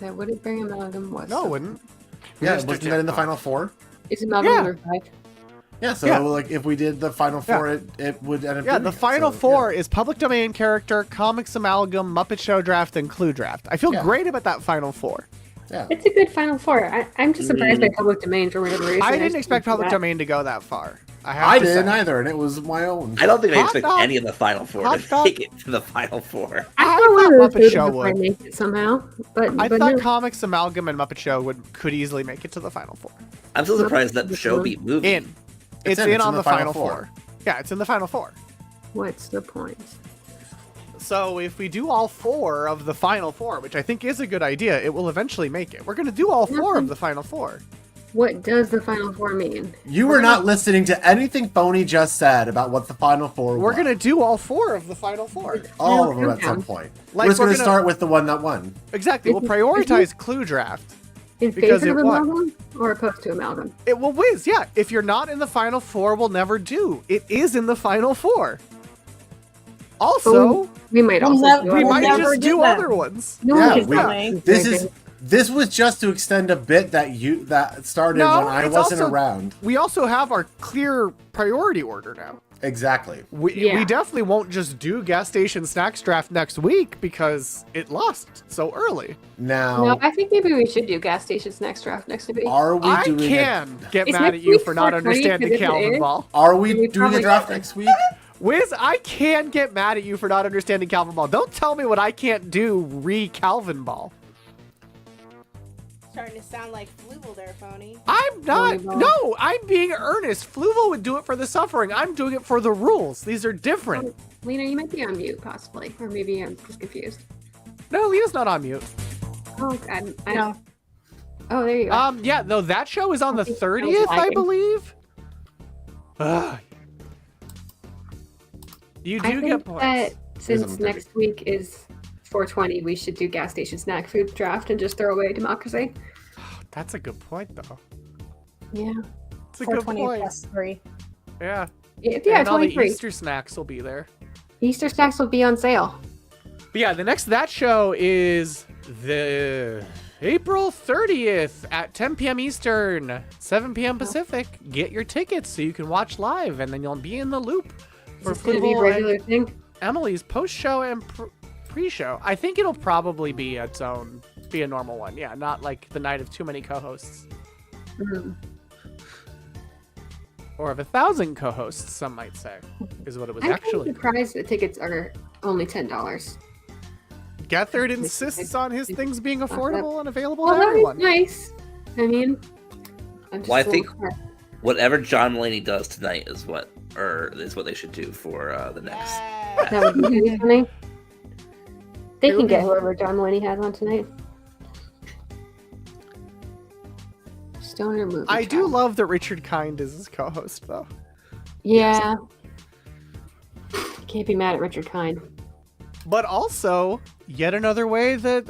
S4: That wouldn't bring Amalgam was.
S2: No, it wouldn't.
S3: Yeah,
S2: Mr.
S3: wasn't that in the
S2: Jackpot.
S3: final 4?
S4: Is Amalgam
S2: Yeah.
S4: number 5?
S3: Yeah, so
S2: Yeah.
S3: like if we did the final 4, it would end up.
S2: Yeah,
S3: doing
S2: the
S3: it,
S2: final
S3: so,
S2: 4 is Public Domain Character, Comics Amalgam, Muppet Show Draft, and Clue Draft. I feel
S3: Yeah.
S2: great about that final 4.
S3: Yeah.
S4: It's a good final 4. I'm just surprised by public domain for whatever reason.
S2: I
S4: just
S2: didn't expect
S4: didn't see
S2: Public
S4: that.
S2: Domain to go that far.
S3: I
S2: to
S3: didn't
S2: say.
S3: either, and it was my own.
S6: I don't think I
S2: Hot
S6: expect
S2: dog.
S6: any of the final 4
S2: Hot
S6: to
S2: dog.
S6: make it to the final 4.
S4: I
S2: I
S4: thought one
S2: thought
S4: of
S2: Muppet
S4: those
S2: Show
S4: would
S2: would.
S4: make it somehow, but
S2: I
S4: but
S2: thought
S4: no.
S2: Comics Amalgam and Muppet Show could easily make it to the final 4.
S6: I'm still surprised that the show beat movie.
S2: In. It's
S3: in.
S2: in
S3: It's
S2: on
S3: in
S2: the
S3: the
S2: final
S3: final
S2: 4. Yeah, it's in the final 4.
S4: What's the point?
S2: So if we do all 4 of the final 4, which I think is a good idea, it will eventually make it. We're going to do all 4 of the final 4.
S4: What does the final 4 mean?
S3: You were not listening to anything Phony just said about what the final 4
S2: We're
S3: was.
S2: going to do all 4 of the final 4.
S3: all of them
S4: No,
S3: at some
S4: countdown.
S3: point.
S2: Like,
S3: we're just
S2: we're
S3: going to
S2: gonna-
S3: start with the one that won.
S2: Exactly. We'll
S4: Is it-
S2: prioritize Clue Draft.
S4: In
S2: Because
S4: favor
S2: it
S4: of
S2: won.
S4: amalgam or opposed to amalgam?
S2: It will whiz, yeah. If you're not in the final 4, we'll never do. It is in the final 4. Also,
S4: We might
S8: We'll
S4: also
S8: nev-
S4: do
S2: we
S8: we'll
S2: might
S8: never
S2: just
S8: do
S2: do
S8: that.
S2: other ones.
S4: No
S3: Yeah,
S4: one can
S3: we-
S4: tell
S8: we-
S4: me.
S3: This was just to extend a bit that started
S2: No,
S3: when I
S2: it's
S3: wasn't
S2: also-
S3: around.
S2: We also have our clear priority order now.
S3: Exactly.
S2: We
S4: Yeah.
S2: definitely won't just do Gas Station Snacks Draft next week because it lost so early.
S3: Now,
S4: No, I think maybe we should do gas station's next draft next week.
S3: are we
S2: I
S3: doing
S2: can get
S4: Is
S2: mad
S4: next
S2: at you
S4: week
S2: for not
S4: 420?
S2: understanding
S4: Because if it
S2: Calvin
S4: is-
S2: Ball.
S3: Are we
S4: We
S3: doing
S4: probably
S3: a draft
S4: should.
S3: next week?
S2: Wiz, I can get mad at you for not understanding Calvin Ball. Don't tell me what I can't do Calvin Ball.
S5: Starting to sound like Fluval there, Phony.
S2: I'm not.
S4: Volleyball.
S2: No, I'm being earnest. Fluval would do it for the suffering. I'm doing it for the rules. These are different.
S4: Lena, you might be on mute, possibly. Or maybe I'm just confused.
S2: No, Lena's not on mute.
S4: Oh, I
S8: No.
S4: Oh, there you go.
S2: Yeah, no, that show is on the
S4: I think
S2: 30th,
S4: I
S2: I
S4: was
S2: believe. Ugh. You
S4: I
S2: do
S4: think
S2: get points.
S4: that since
S3: on the
S4: next week is 420, we should do gas station snack food draft and just throw away democracy.
S2: That's a good point, though.
S4: Yeah.
S2: It's a good
S8: 420
S2: point.
S8: plus 3.
S2: Yeah.
S4: Yeah,
S2: And all the
S4: 23.
S2: Easter snacks will be there.
S4: Easter snacks will be on sale.
S2: But yeah, the next That Show is the April 30th at 10 p.m. Eastern, 7 p.m. Pacific. Get your tickets so you can watch live, and then you'll be in the loop for
S4: Is this going to be a
S2: Fluval
S4: regular
S2: and
S4: thing?
S2: Emily's post-show and pre-show. I think it'll probably be its own, be a normal one. Yeah, not like the night of too many co-hosts.
S4: Mhm.
S2: Or of 1,000 co-hosts, some might say, is what it was
S4: I'm
S2: actually.
S4: surprised the tickets are only $10.
S2: Gethard insists on his things being affordable and available
S4: Well,
S2: to
S4: that is
S2: everyone.
S4: nice. I mean, I'm just
S6: Well, I
S4: a little
S6: think-
S4: surprised.
S6: Whatever John Mulaney does tonight is what they should do for the next.
S5: Yeah.
S4: That would be really funny. They
S2: It
S4: can
S2: would
S4: get
S2: be-
S4: whoever John Mulaney has on tonight. Stoner movie.
S2: I do
S4: time.
S2: love that Richard Kind is his co-host, though.
S4: Yeah. Can't be mad at Richard Kind.
S2: But also, yet another way that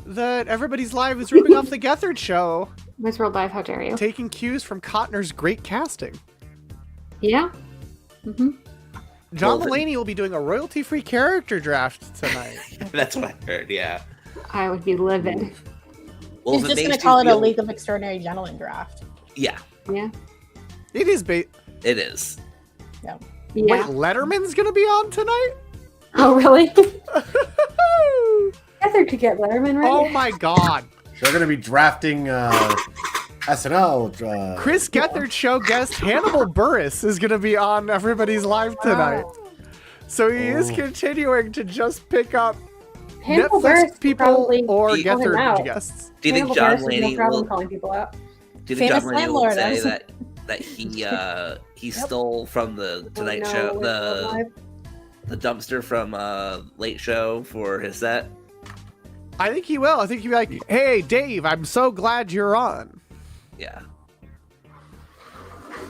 S2: that Everybody's Live is ripping off the Gethard show,
S4: Miss World Live, how dare you?
S2: taking cues from Kotner's great casting.
S4: Yeah. Mm-hmm.
S2: John
S6: Well, then-
S2: Mulaney will be doing a royalty-free character draft tonight.
S6: That's what I heard. Yeah.
S4: I would be livid.
S6: Well,
S8: He's
S6: if it
S8: just going
S6: makes
S8: to call
S6: you
S8: it a
S6: feel-
S8: League of Extraordinary Gentlemen draft.
S6: Yeah,
S4: Yeah.
S2: It is
S6: it is.
S4: Yeah.
S2: Wait, Letterman's gonna be on tonight?
S4: Oh, really? Heather could get Letterman, right?
S2: Oh my god.
S3: They're going to be drafting SNL.
S2: Chris Gethard show guest Hannibal Burris is gonna be on Everybody's Live tonight. So he is
S3: Oh.
S2: continuing to just pick up
S4: Hannibal
S2: Netflix
S4: Buress
S2: people
S4: probably
S2: or
S4: call him
S2: Gethard
S4: out.
S2: guests.
S6: Do you think
S4: Hannibal
S6: John
S4: Buress has no
S6: Mulaney
S4: problem
S6: will?
S4: calling people out.
S6: Do you think John
S8: Famous
S6: Mulaney will
S8: landlord,
S6: say
S8: that's-
S6: that he stole from the Tonight Show, the dumpster from Late Show for his set?
S2: I think he will. I think he'll be like, "Hey, Dave, I'm so glad you're on."
S6: Yeah.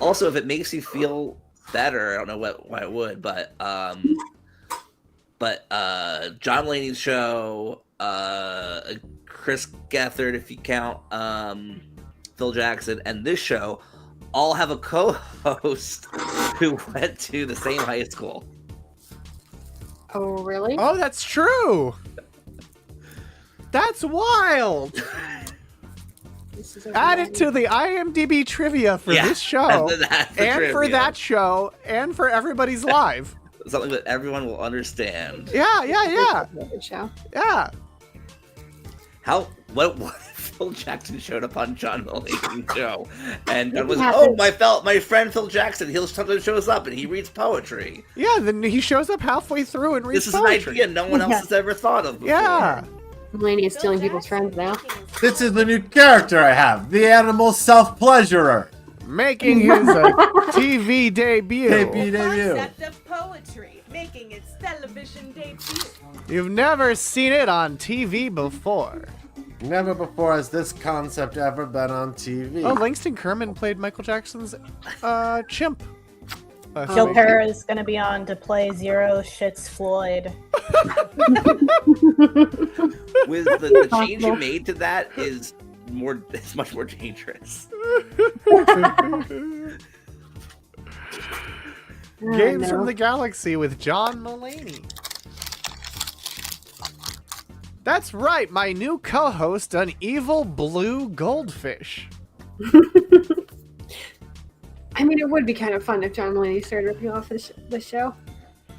S6: Also, if it makes you feel better, I don't know why it would, but John Mulaney's show, Chris Gethard, if you count Phil Jackson, and this show all have a co-host who went to the same high school.
S4: Oh, really?
S2: Oh, that's true. That's wild.
S4: This is
S2: Add it to the IMDb trivia for
S6: Yeah,
S2: this show,
S6: that's the
S2: and for
S6: trivia.
S2: that show, and for Everybody's Live.
S6: Something that everyone will understand.
S2: Yeah.
S4: Good show.
S2: Yeah.
S6: What if Phil Jackson showed up on John Mulaney's show and
S4: It
S6: was,
S4: happens.
S6: my friend Phil Jackson, he sometimes shows up and he reads poetry.
S2: Yeah, then he shows up halfway through and reads
S6: This is
S2: poetry.
S6: an idea no one else has ever thought of before.
S2: Yeah.
S4: Mulaney is stealing people's friends now.
S3: This is the new character I have, the animal self-pleasurer.
S2: Making his TV debut.
S3: Debut.
S5: Concept of poetry, making its television debut.
S2: You've never seen it on TV before.
S3: Never before has this concept ever been on TV.
S2: Oh, Langston Kerman played Michael Jackson's chimp.
S8: Joe Pera is going to be on to play Zero Shits Floyd.
S6: With the change you made to that is much more dangerous.
S2: Games from the Galaxy with John Mulaney. That's right, my new co-host, an evil blue goldfish.
S4: I mean, it would be kind of fun if John Mulaney started ripping off the show.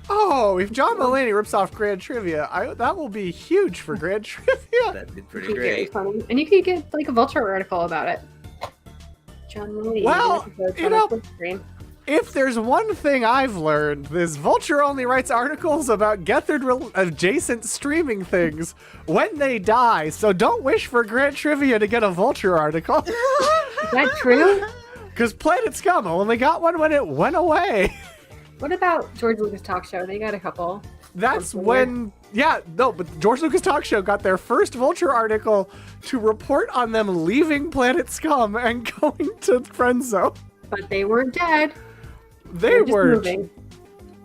S2: Oh, if John Mulaney rips off Grand Trivia, that will be huge for Grand Trivia.
S6: That'd be
S4: It'd
S6: pretty
S4: be very
S6: great.
S4: funny. And you could get like a Vulture article about it. John Mulaney.
S2: Well,
S4: episodes
S2: you
S4: on
S2: know-
S4: a flip screen.
S2: If there's one thing I've learned, this Vulture only writes articles about Gethard adjacent streaming things when they die, so don't wish for Grand Trivia to get a Vulture article.
S4: Is that true?
S2: Because Planet Scum only got one when it went away.
S4: What about George Lucas Talk Show? They got a couple.
S2: That's
S4: Something
S2: when, but George Lucas Talk Show got their first Vulture article to report on them leaving Planet Scum and going to Friendzone.
S4: But they weren't dead.
S2: They
S4: They're just
S2: weren't.
S4: moving.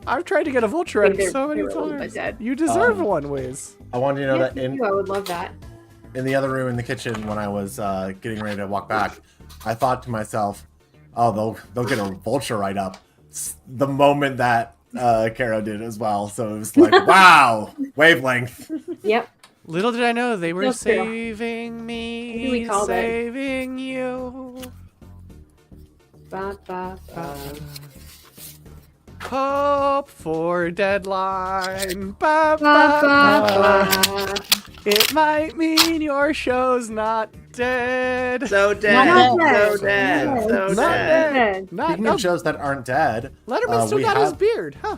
S2: I've tried to get a Vulture
S4: I
S2: out
S4: think
S2: of so
S4: they
S2: many
S4: were a little bit
S2: times.
S4: dead.
S2: You deserve one, Wiz.
S3: I wanted you to know
S4: Yes,
S3: that
S4: me too. I would love that.
S3: in the other room in the kitchen when I was getting ready to walk back, I thought to myself, "Oh, they'll get a Vulture write up." The moment that Caro did as well, so it was like, "Wow, wavelength."
S4: Yep.
S2: Little did I know they were
S4: Yes, Caro.
S2: saving
S4: What do we
S2: me,
S4: call that?
S2: saving you.
S4: Ba, ba, ba.
S2: Hope for deadline. Ba,
S4: Ba,
S2: ba,
S4: ba,
S2: ba.
S4: ba.
S2: It might mean your show's not dead.
S6: So
S4: Not
S6: dead,
S4: dead.
S6: so dead,
S4: Yes.
S6: so
S2: Not
S6: dead.
S4: Dead.
S2: Not,
S3: Speaking
S2: no,
S3: of shows that aren't dead,
S2: Letterman still
S3: we
S2: got his
S3: have-
S2: beard, huh?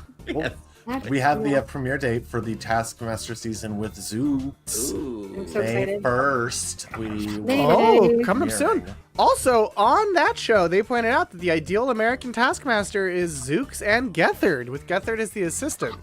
S3: we have the premiere date for the Taskmaster season with Zooks.
S6: Ooh.
S4: I'm so
S3: May
S4: excited.
S3: 1st. We
S4: May
S3: will
S2: Oh,
S4: Yay.
S2: coming up soon.
S3: premiering.
S2: Also, on that show, they pointed out that the ideal American Taskmaster is Zooks and Gethard, with Gethard as the assistant.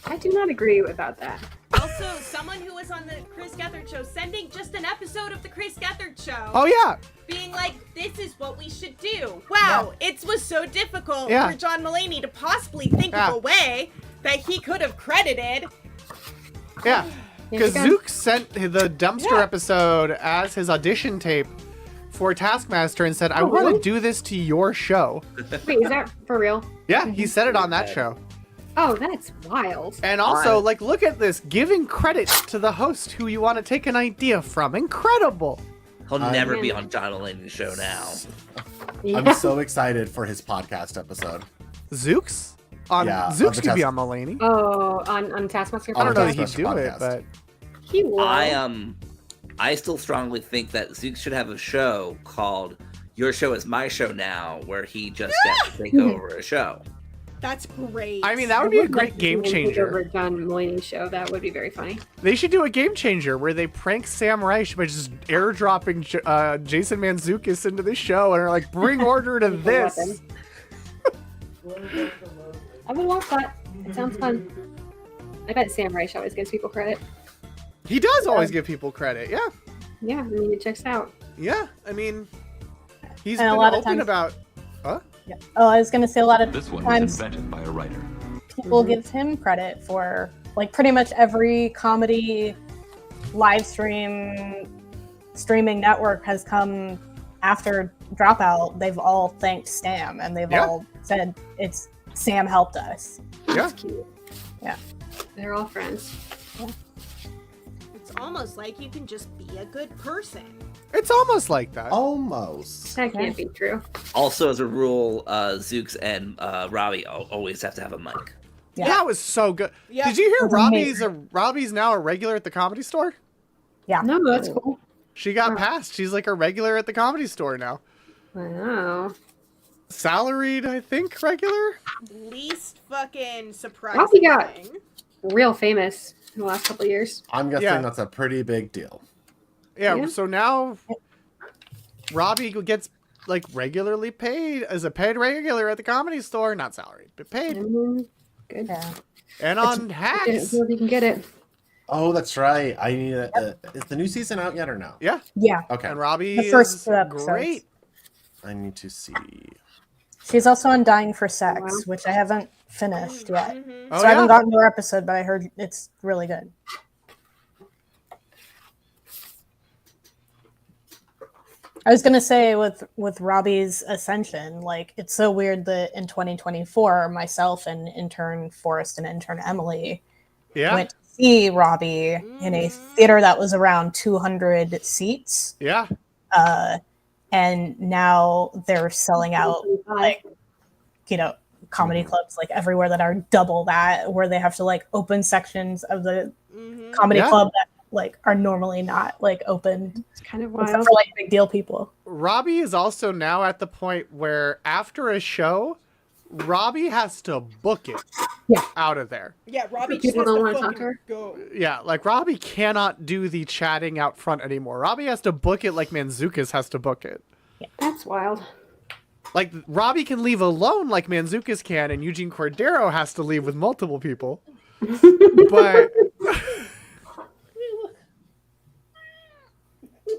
S4: I do not agree about that.
S5: Also, someone who was on the Chris Gethard show sending just an episode of the Chris Gethard show,
S2: Oh, yeah.
S5: being like, "This is what we should do." Wow, it was so difficult
S2: Yeah.
S5: for John Mulaney to possibly think
S2: Yeah.
S5: of a way that he could have credited.
S2: Yeah. Because
S4: Yeah,
S2: Zook sent the dumpster
S5: Yeah.
S2: episode as his audition tape for Taskmaster and said, I
S4: Oh,
S2: want
S4: really?
S2: to do this to your show.
S4: Wait, is that for real?
S2: Yeah, he said it on that show.
S4: Oh, that's wild.
S2: And also, like, look at this, giving credit to the host who you want to take an idea from. Incredible.
S6: He'll never be on John Mulaney's show now.
S3: I'm so excited for his podcast episode.
S2: Zooks?
S3: Yeah, on
S2: Zooks
S3: the
S2: could be
S3: Task-
S2: on Mulaney.
S4: Oh, on Taskmaster.
S2: I don't know that
S3: Taskmaster
S2: he'd do it,
S3: podcast.
S2: but
S4: He will.
S6: I still strongly think that Zook should have a show called Your Show Is My Show Now, where he just gets to take over a show.
S5: That's great.
S2: I mean, that would be a
S4: would
S2: great
S4: like to
S2: game
S4: see him take over
S2: changer.
S4: John Mulaney's show. That would be very funny.
S2: They should do a game changer where they prank Sam Reich by just airdropping Jason Mantzoukas into the show and are like, bring order to this.
S4: Weapon. I would watch that. It sounds fun. I bet Sam Rice always gives people credit.
S2: He does always give people credit. Yeah.
S4: Yeah, I mean, it checks out.
S2: Yeah. I mean, he's
S8: And a
S2: been
S8: lot of
S2: open
S8: times-
S2: about. Huh?
S8: Yeah. Oh, I was gonna say a lot of
S7: This one was
S8: times
S7: invented by a writer.
S8: people give him credit for like pretty much every comedy live streaming network has come after Dropout. They've all thanked Sam and they've
S2: Yeah.
S8: all said it's Sam helped us.
S2: Yeah.
S4: That's cute.
S8: Yeah.
S4: They're all friends.
S5: It's almost like you can just be a good person.
S2: It's almost like that.
S3: Almost.
S4: That can't be true.
S6: Also, as a rule, Zooks and Robbie always have to have a mic.
S8: Yeah.
S2: That was so good.
S5: Yeah.
S2: Did you hear
S8: That's
S2: Robbie's now a regular at the Comedy Store?
S8: Yeah.
S4: No, that's cool.
S2: She got passed. She's like a regular at the Comedy Store now.
S4: Wow.
S2: Salaried, I think, regular?
S5: Least fucking surprising
S4: Robbie got-
S5: thing.
S4: Real famous in the last couple of years.
S3: I'm guessing
S2: Yeah.
S3: that's a pretty big deal.
S2: Yeah,
S4: Yeah.
S2: so now Robbie gets like regularly paid as a paid regular at the Comedy Store. Not salaried, but paid.
S4: Good.
S8: Yeah.
S2: And on Hacks.
S4: You can get it.
S3: Oh, that's right. I need is the new season out yet or no?
S2: Yeah,
S8: Yeah.
S3: Okay.
S2: and Robbie
S8: The first
S2: is
S8: two episodes.
S2: great.
S3: I need to see.
S8: She's also on Dying for Sex,
S4: Wow.
S8: which I haven't finished yet.
S5: Mhm.
S2: Oh,
S8: So I haven't
S2: yeah?
S8: gotten to her episode, but I heard it's really good. I was gonna say with Robbie's ascension, like it's so weird that in 2024, myself and intern Forrest and intern Emily
S2: Yeah,
S8: went to see Robbie in a theater that was around 200 seats,
S2: yeah.
S8: and now they're selling out like comedy clubs like everywhere that are double that, where they have to like open sections of the
S5: Mhm.
S8: comedy
S2: Yeah.
S8: club that like are normally not like open
S4: It's kind of
S8: except
S4: wild.
S8: for like big deal people.
S2: Robbie is also now at the point where after a show, Robbie has to book it
S8: Yeah.
S2: out of there.
S5: Yeah, Robbie
S4: People
S5: just has
S4: don't
S5: to
S4: wanna talk
S5: fucking
S4: to her?
S5: go.
S2: Yeah, like Robbie cannot do the chatting out front anymore. Robbie has to book it like Manzukis has to book it.
S4: That's wild.
S2: Like Robbie can leave alone like Manzukis can, and Eugene Cordero has to leave with multiple people. But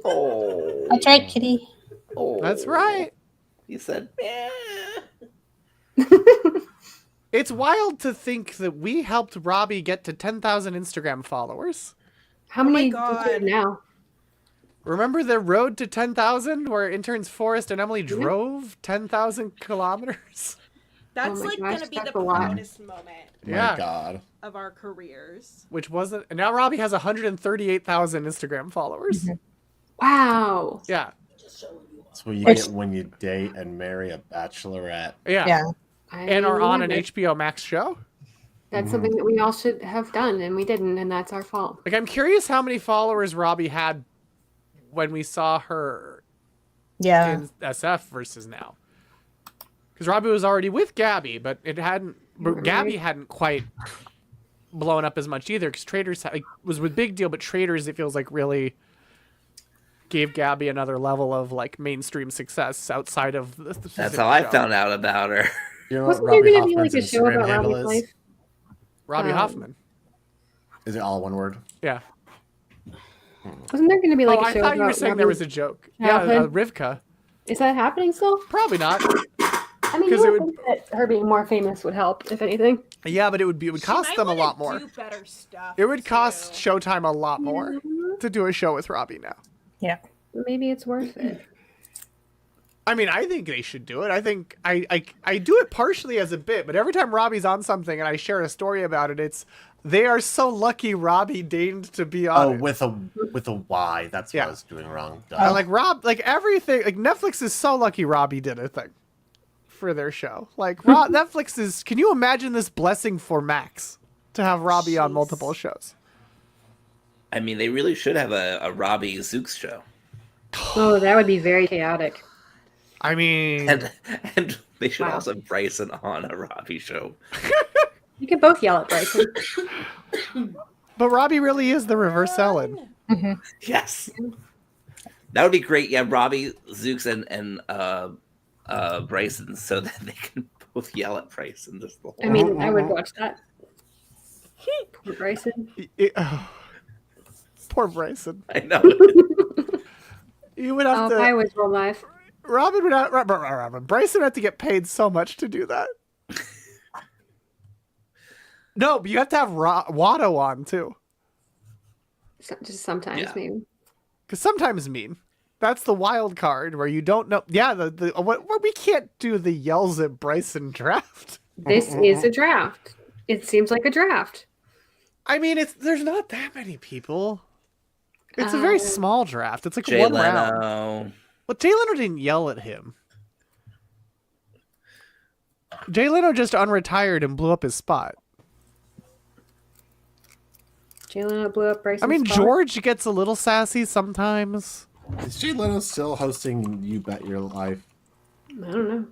S6: Oh,
S8: That's right, Kitty.
S2: that's right.
S6: He said,
S2: It's wild to think that we helped Robbie get to 10,000 Instagram followers.
S4: How many
S5: God.
S4: do you have now?
S2: Remember the road to 10,000 where interns Forrest and Emily drove 10,000 kilometers?
S5: That's
S4: Oh my
S5: like
S4: gosh,
S5: gonna be
S4: that's
S5: the
S4: a lot.
S5: proudest moment
S2: Yeah.
S3: My God.
S5: of our careers.
S2: Which wasn't. And now Robbie has 138,000 Instagram followers.
S4: Wow.
S2: Yeah.
S3: That's what you
S8: Which-
S3: get when you date and marry a bachelorette.
S2: Yeah.
S8: Yeah.
S2: And are on an
S4: love it.
S2: HBO Max show.
S4: That's something that we all should have done, and we didn't, and that's our fault.
S2: Like, I'm curious how many followers Robbie had when we saw her
S8: Yeah.
S2: in SF versus now. Because Robbie was already with Gabby, but it hadn't. But
S4: Right.
S2: Gabby hadn't quite blown up as much either. Because Traders was with Big Deal, but Traders it feels like really gave Gabby another level of like mainstream success outside of the
S6: that's
S2: specific
S6: how I
S2: show.
S6: found out about her.
S3: You know
S4: Wasn't
S3: what
S4: there
S3: Robbie
S4: going to be like
S3: Hoffman's
S4: a show
S3: Instagram
S4: about
S3: handle
S4: Robbie's
S3: is?
S4: life?
S2: Robbie Hoffman.
S3: Is it all one word?
S2: Yeah.
S4: Wasn't there going to be like
S2: Oh,
S4: a
S2: I
S4: show
S2: thought you were
S4: about
S2: saying there was a
S4: Robbie's-
S2: joke. Yeah,
S4: childhood?
S2: Rivka.
S4: Is that happening still?
S2: Probably not.
S4: I mean,
S2: 'Cause
S4: you
S2: it
S4: would
S2: would-
S4: think that her being more famous would help, if anything.
S2: Yeah, but it would cost
S5: She
S2: them a
S5: might
S2: lot
S5: wanna
S2: more.
S5: do better stuff,
S2: It would cost
S5: too.
S2: Showtime a lot more to do a show with Robbie now.
S8: Yeah.
S4: Maybe it's worth it.
S2: I mean, I think they should do it. I think I do it partially as a bit, but every time Robbie's on something and I share a story about it, it's they are so lucky Robbie deigned to be on
S3: Oh,
S2: it.
S3: with a Y. That's what
S2: Yeah.
S3: I was doing wrong. Duh.
S2: And like everything, like Netflix is so lucky Robbie did a thing for their show. Like Netflix is. Can you imagine this blessing for Max to have Robbie on
S5: Jeez.
S2: multiple shows?
S6: I mean, they really should have a Robbie Zooks show,
S4: Oh, that would be very chaotic.
S2: I mean,
S6: and they should
S4: Wow.
S6: also have Bryson on a Robbie show.
S4: You could both yell at Bryson.
S2: but Robbie really is the reverse Ellen.
S6: Yes, that would be great. Yeah, Robbie, Zooks, and Bryson, so that they can both yell at Bryson. Just the whole.
S4: I mean, I would watch that. Poor Bryson.
S2: Poor Bryson.
S6: I know.
S2: You would have
S4: Oh,
S2: to.
S4: I was real live.
S2: Robin would have. Bryson would have to get paid so much to do that. No, but you have to have Watto on too.
S4: Just sometimes,
S6: Yeah.
S4: maybe.
S2: Because sometimes mean. That's the wild card where you don't know. Yeah, what we can't do the yells at Bryson draft.
S4: This is a draft. It seems like a draft.
S2: I mean, there's not that many people. It's a very small draft. It's like
S6: Jay
S2: one
S6: Leno.
S2: round. Well, Jay Leno didn't yell at him. Jay Leno just unretired and blew up his spot.
S4: Jay Leno blew up Bryson's
S2: I mean,
S4: spot.
S2: George gets a little sassy sometimes.
S3: Is Jay Leno still hosting You Bet Your Life?
S4: I don't know.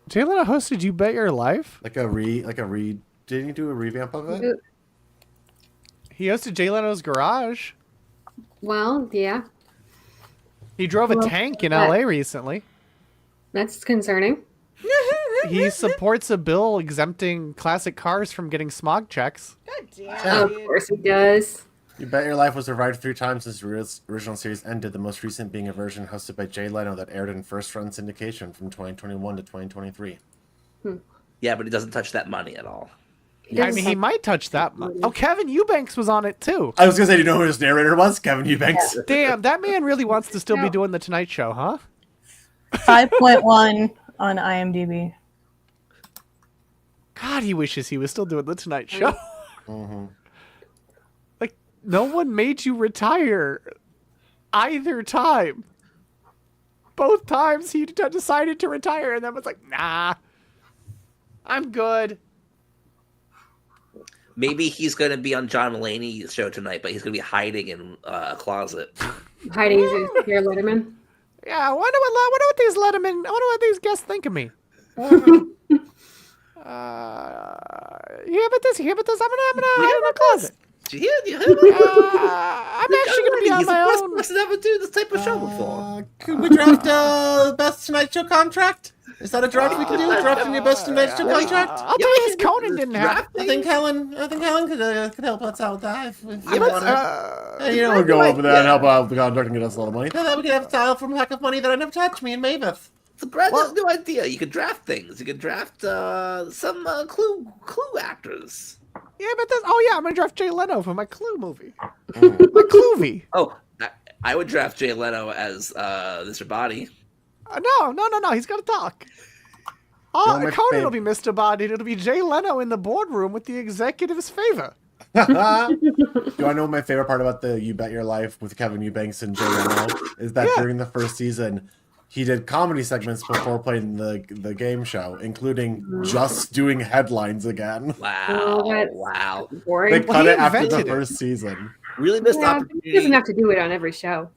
S2: Jay Leno hosted You Bet Your Life?
S3: Didn't he do a revamp of it?
S2: He hosted Jay Leno's Garage.
S4: Well, yeah,
S2: He drove a
S4: Well,
S2: tank in
S4: that-
S2: LA recently.
S4: that's concerning.
S2: He supports a bill exempting classic cars from getting smog checks.
S5: God damn.
S4: Of course he does.
S3: You Bet Your Life was revived 3 times since the original series ended, the most recent being a version hosted by Jay Leno that aired in first-run syndication from 2021 to 2023.
S6: Yeah, but he doesn't touch that money at all.
S4: He
S2: I
S4: does
S2: mean, he
S4: have-
S2: might touch that much. Oh, Kevin Eubanks was on it too.
S3: I was going to say, do you know who his narrator was? Kevin Eubanks.
S2: Damn, that man really wants to still be doing the Tonight Show, huh?
S8: 5.1 on IMDb.
S2: God, he wishes he was still doing the Tonight Show. Like, no one made you retire either time. Both times he decided to retire and then was like, nah, I'm good.
S6: Maybe he's going to be on John Mulaney's show tonight, but he's going to be hiding in a closet.
S4: Hiding his hair Letterman.
S2: Yeah, I wonder what these Letterman, I wonder what these guests think of me. You hear about this? I'm gonna hide in a closet.
S6: Did you hear that?
S2: I'm actually gonna be on
S6: He's
S2: my
S6: the first
S2: own.
S6: person to ever do this type of show before.
S3: Could we draft Best Tonight Show contract? Is that a draft we can do? Drafting your Best Tonight Show contract?
S2: I'll tell you, his Conan didn't have.
S3: I think Helen could help us out with that. If you
S2: Let's,
S3: want you know, we'll go over there and help out with the contract and get us a lot of money. Then we could have Tile from Hack of Money that I never touched, me and Mavis.
S6: It's a brand new idea. You could draft things. You could draft some Clue actors.
S2: Yeah, but this. Oh yeah, I'm gonna draft Jay Leno for my Clue movie. My Cluevie.
S6: Oh, I would draft Jay Leno as Mr. Body.
S2: No. He's got to talk. Oh,
S3: my
S2: Conan will be Mr. Body. It'll be Jay Leno in the boardroom with the executive's favor.
S3: Do I know what my favorite part about the You Bet Your Life with Kevin Eubanks and Jay Leno is that during the first season, he did comedy segments before playing the game show, including just doing headlines again.
S6: Wow.
S4: that's-
S6: Wow.
S4: Boring.
S3: They cut
S2: he
S3: it after the
S2: invented it.
S3: first season.
S6: Really missed
S4: Yeah, he
S6: opportunity.
S4: doesn't have to do it on every show.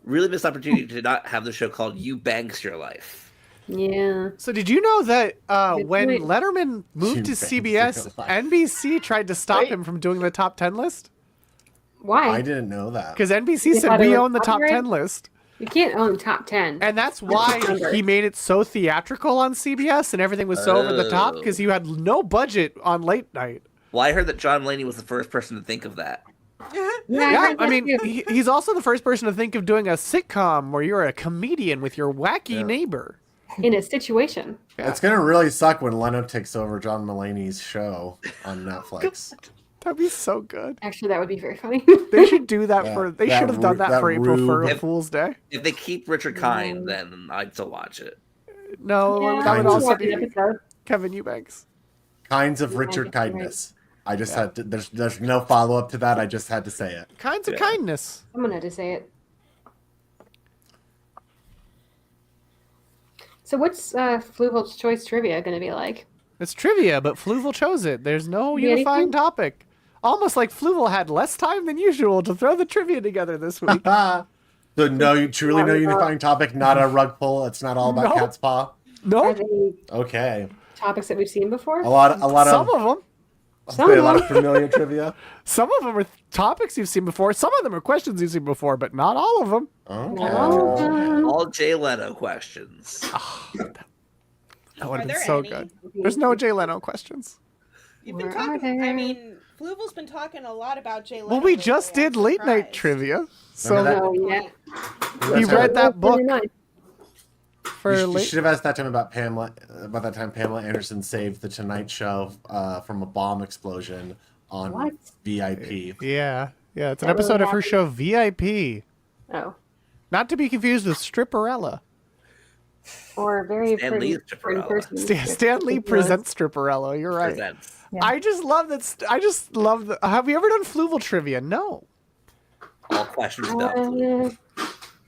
S6: Really missed opportunity to not have the show called You Banks Your Life.
S4: Yeah.
S2: So did you know that
S4: Good
S2: when
S4: point.
S2: Letterman moved to
S3: You bangs
S2: CBS,
S3: your life.
S2: NBC tried to stop him from doing the top 10 list?
S4: Why?
S3: I didn't know that.
S2: Because NBC
S4: They
S2: said
S4: thought it
S2: we
S4: was
S2: own the top
S4: copyright?
S2: 10 list.
S4: You can't own top 10.
S2: And that's why
S4: number.
S2: he made it so theatrical on CBS and everything was so over the top because you had no budget on late night.
S6: Well, I heard that John Mulaney was the first person to think of that.
S2: Yeah,
S4: heard
S2: I
S4: that
S2: mean,
S4: too.
S2: he's also the first person to think of doing a sitcom where you're a comedian with your wacky neighbor.
S4: in a situation.
S3: It's gonna really suck when Leno takes over John Mulaney's show on Netflix.
S2: That'd be so good.
S4: Actually, that would be very funny.
S2: They should do that
S3: Yeah,
S2: for. They
S3: that
S2: should have done that
S3: that
S2: for April
S3: rube.
S2: Fool's Day.
S6: If they keep Richard Kind, then I'd still watch it.
S2: No,
S4: Yeah,
S2: that would
S3: Kinds
S2: also
S3: of-
S2: be
S4: episode.
S2: Kevin Eubanks.
S3: Kinds of Richard Kindness. I just had to. There's no follow up to that. I just had to say it.
S2: Kinds of kindness.
S4: Someone had to say it. So what's Fluval's Choice Trivia going to be like?
S2: It's trivia, but Fluval chose it. There's no
S4: Yeah,
S2: unifying
S4: anything?
S2: topic. Almost like Fluval had less time than usual to throw the trivia together this week.
S3: So no, you truly no
S4: Sorry,
S3: unifying topic. Not a rug pull. It's not all about
S2: No.
S3: cat's paw.
S4: Are
S2: No,
S4: they
S3: Okay,
S4: topics that we've seen before?
S3: a lot
S2: some
S3: of
S2: of them.
S4: Some
S3: a
S4: of
S3: lot
S4: them.
S3: of familiar trivia.
S2: Some of them are topics you've seen before. Some of them are questions you've seen before, but not all of them.
S3: Okay.
S4: No.
S6: All Jay Leno questions.
S2: That would
S5: Are
S2: have been
S5: there
S2: so
S5: any?
S2: good. There's no Jay Leno questions.
S5: You've been
S4: Where are
S5: talking. I
S4: they?
S5: mean, Fluvel's been talking a lot about Jay Leno.
S2: Well, we
S5: lately.
S2: just
S5: I'm
S2: did late night
S5: surprised.
S2: trivia. So
S3: Remember
S4: Oh yeah.
S2: he read that book
S3: You
S2: for
S3: you
S2: late.
S3: should have asked that time about Pamela. About that time, Pamela Anderson saved the Tonight Show from a bomb explosion on
S4: What?
S3: VIP.
S2: Yeah, it's an
S4: That really
S2: episode of her
S4: happened?
S2: show VIP.
S4: Oh.
S2: Not to be confused with Stripperella.
S4: Or a very
S6: Stan
S4: pretty
S6: Lee's Stripperella.
S4: person.
S2: Stan Lee presents Stripperella. You're right.
S6: Presents.
S8: Yeah.
S2: I just love that. Have you ever done Fluval trivia? No.
S6: All questions about Fluvel.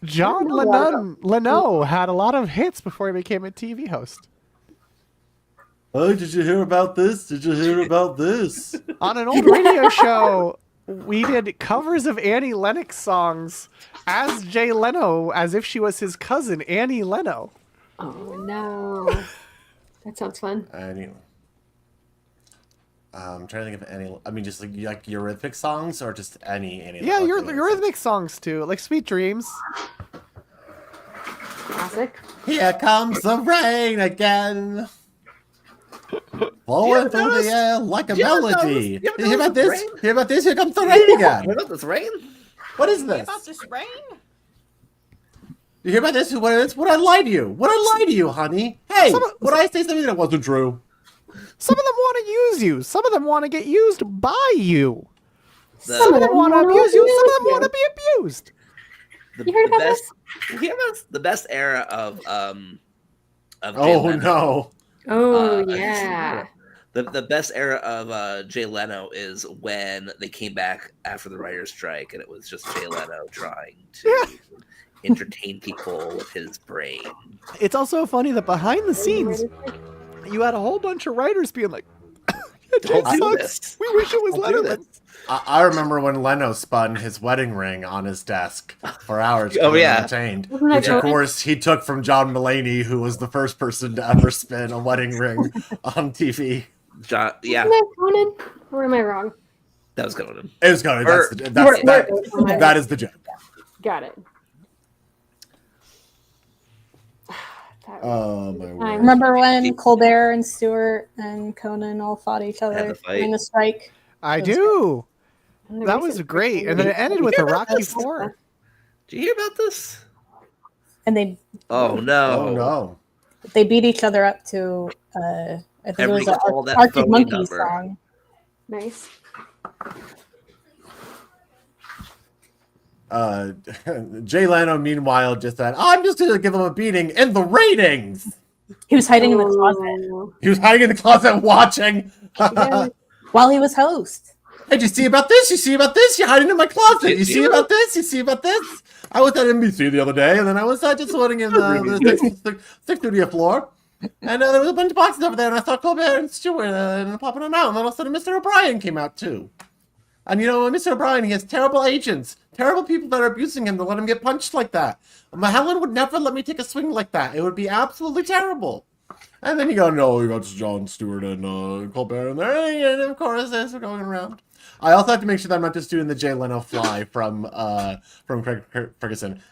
S2: John
S4: I don't know a lot
S2: Leno had a lot of hits before he became a TV host.
S3: Oh, did you hear about this? Did you hear about this?
S2: On an old radio show, we did covers of Annie Lennox songs as Jay Leno, as if she was his cousin, Annie Leno.
S4: Oh no. That sounds fun.
S3: Anyway. I'm trying to think of any. I mean, just like Eurythmic songs, or just any.
S2: Yeah,
S3: like,
S2: your Eurythmic songs too, like Sweet Dreams.
S4: Classic.
S3: Here comes the rain again, flowing through the air like a melody.
S6: you ever
S3: Hear about
S6: noticed the
S3: this?
S6: rain?
S3: Hear about this? Here comes the rain again.
S6: What about this rain?
S3: What is this?
S5: About this rain?
S3: You hear about this? Would I lie to you? Would I lie to you, honey? Hey, would I say something that wasn't true?
S2: Some of them want to use you. Some of them want to get used by you.
S6: The,
S2: Some of them want to
S4: wanna
S2: abuse you. Some of
S4: abuse
S2: them want to be abused.
S6: the,
S4: You heard
S6: the
S4: about
S6: best. You hear about the best era of Jay
S3: Oh
S6: Leno?
S3: no!
S4: Oh
S6: Uh,
S4: yeah.
S6: The best era of Jay Leno is when they came back after the writer's strike, and it was just Jay Leno trying to entertain people with his brain.
S2: It's also funny that behind the scenes, you had a whole bunch of writers being like,
S6: Don't do
S2: sucks.
S6: this.
S2: We wish it was
S6: Don't do
S2: Letterman.
S6: this.
S3: I remember when Leno spun his wedding ring on his desk for hours.
S6: Oh, yeah.
S3: entertained,
S4: Wasn't that
S3: which of
S4: Conan?
S3: course he took from John Mulaney, who was the first person to ever spin a wedding ring on TV.
S6: John, yeah,
S4: Isn't that Conan? Or am I wrong?
S6: that was going.
S3: It was good.
S6: Or-
S3: That is the joke.
S4: Got it. That was-
S3: Oh my word!
S8: Remember when Colbert and Stewart and Conan all fought each
S6: Had
S8: other
S6: the fight.
S8: in the strike?
S2: I
S8: That was
S2: do.
S4: and the
S2: That was
S4: recent
S2: great.
S4: person-
S2: And then it ended with a Rocky
S8: this?
S2: Four.
S6: Did you hear about this?
S8: And they
S6: Oh no!
S3: Oh no!
S8: beat each other up to I think
S6: Everybody
S8: it was
S6: called
S8: an
S6: that
S8: Arctic
S6: phony
S8: Monkeys
S6: number.
S8: song.
S4: Nice.
S3: Jay Leno, meanwhile, just said, "I'm just gonna give him a beating in the ratings."
S8: He was hiding in the closet
S4: Oh,
S3: He was hiding in the closet watching.
S4: yeah.
S8: while he was host.
S3: Hey, did you see about this? You see about this? You're hiding in my closet. You see about this? You see about this? I was at NBC the other day, and then I was just sitting in the sixth studio floor, and there was a bunch of boxes over there, and I saw Colbert and Stewart and popping them out, and then all of a sudden Mr. O'Brien came out too. And you know, Mr. O'Brien, he has terrible agents, terrible people that are abusing him to let him get punched like that. Helen would never let me take a swing like that. It would be absolutely terrible. And then you go, no, you got Jon Stewart and Colbert in there, and of course, as we're going around. I also have to make sure that I'm not just doing the Jay Leno fly from Craig Ferguson.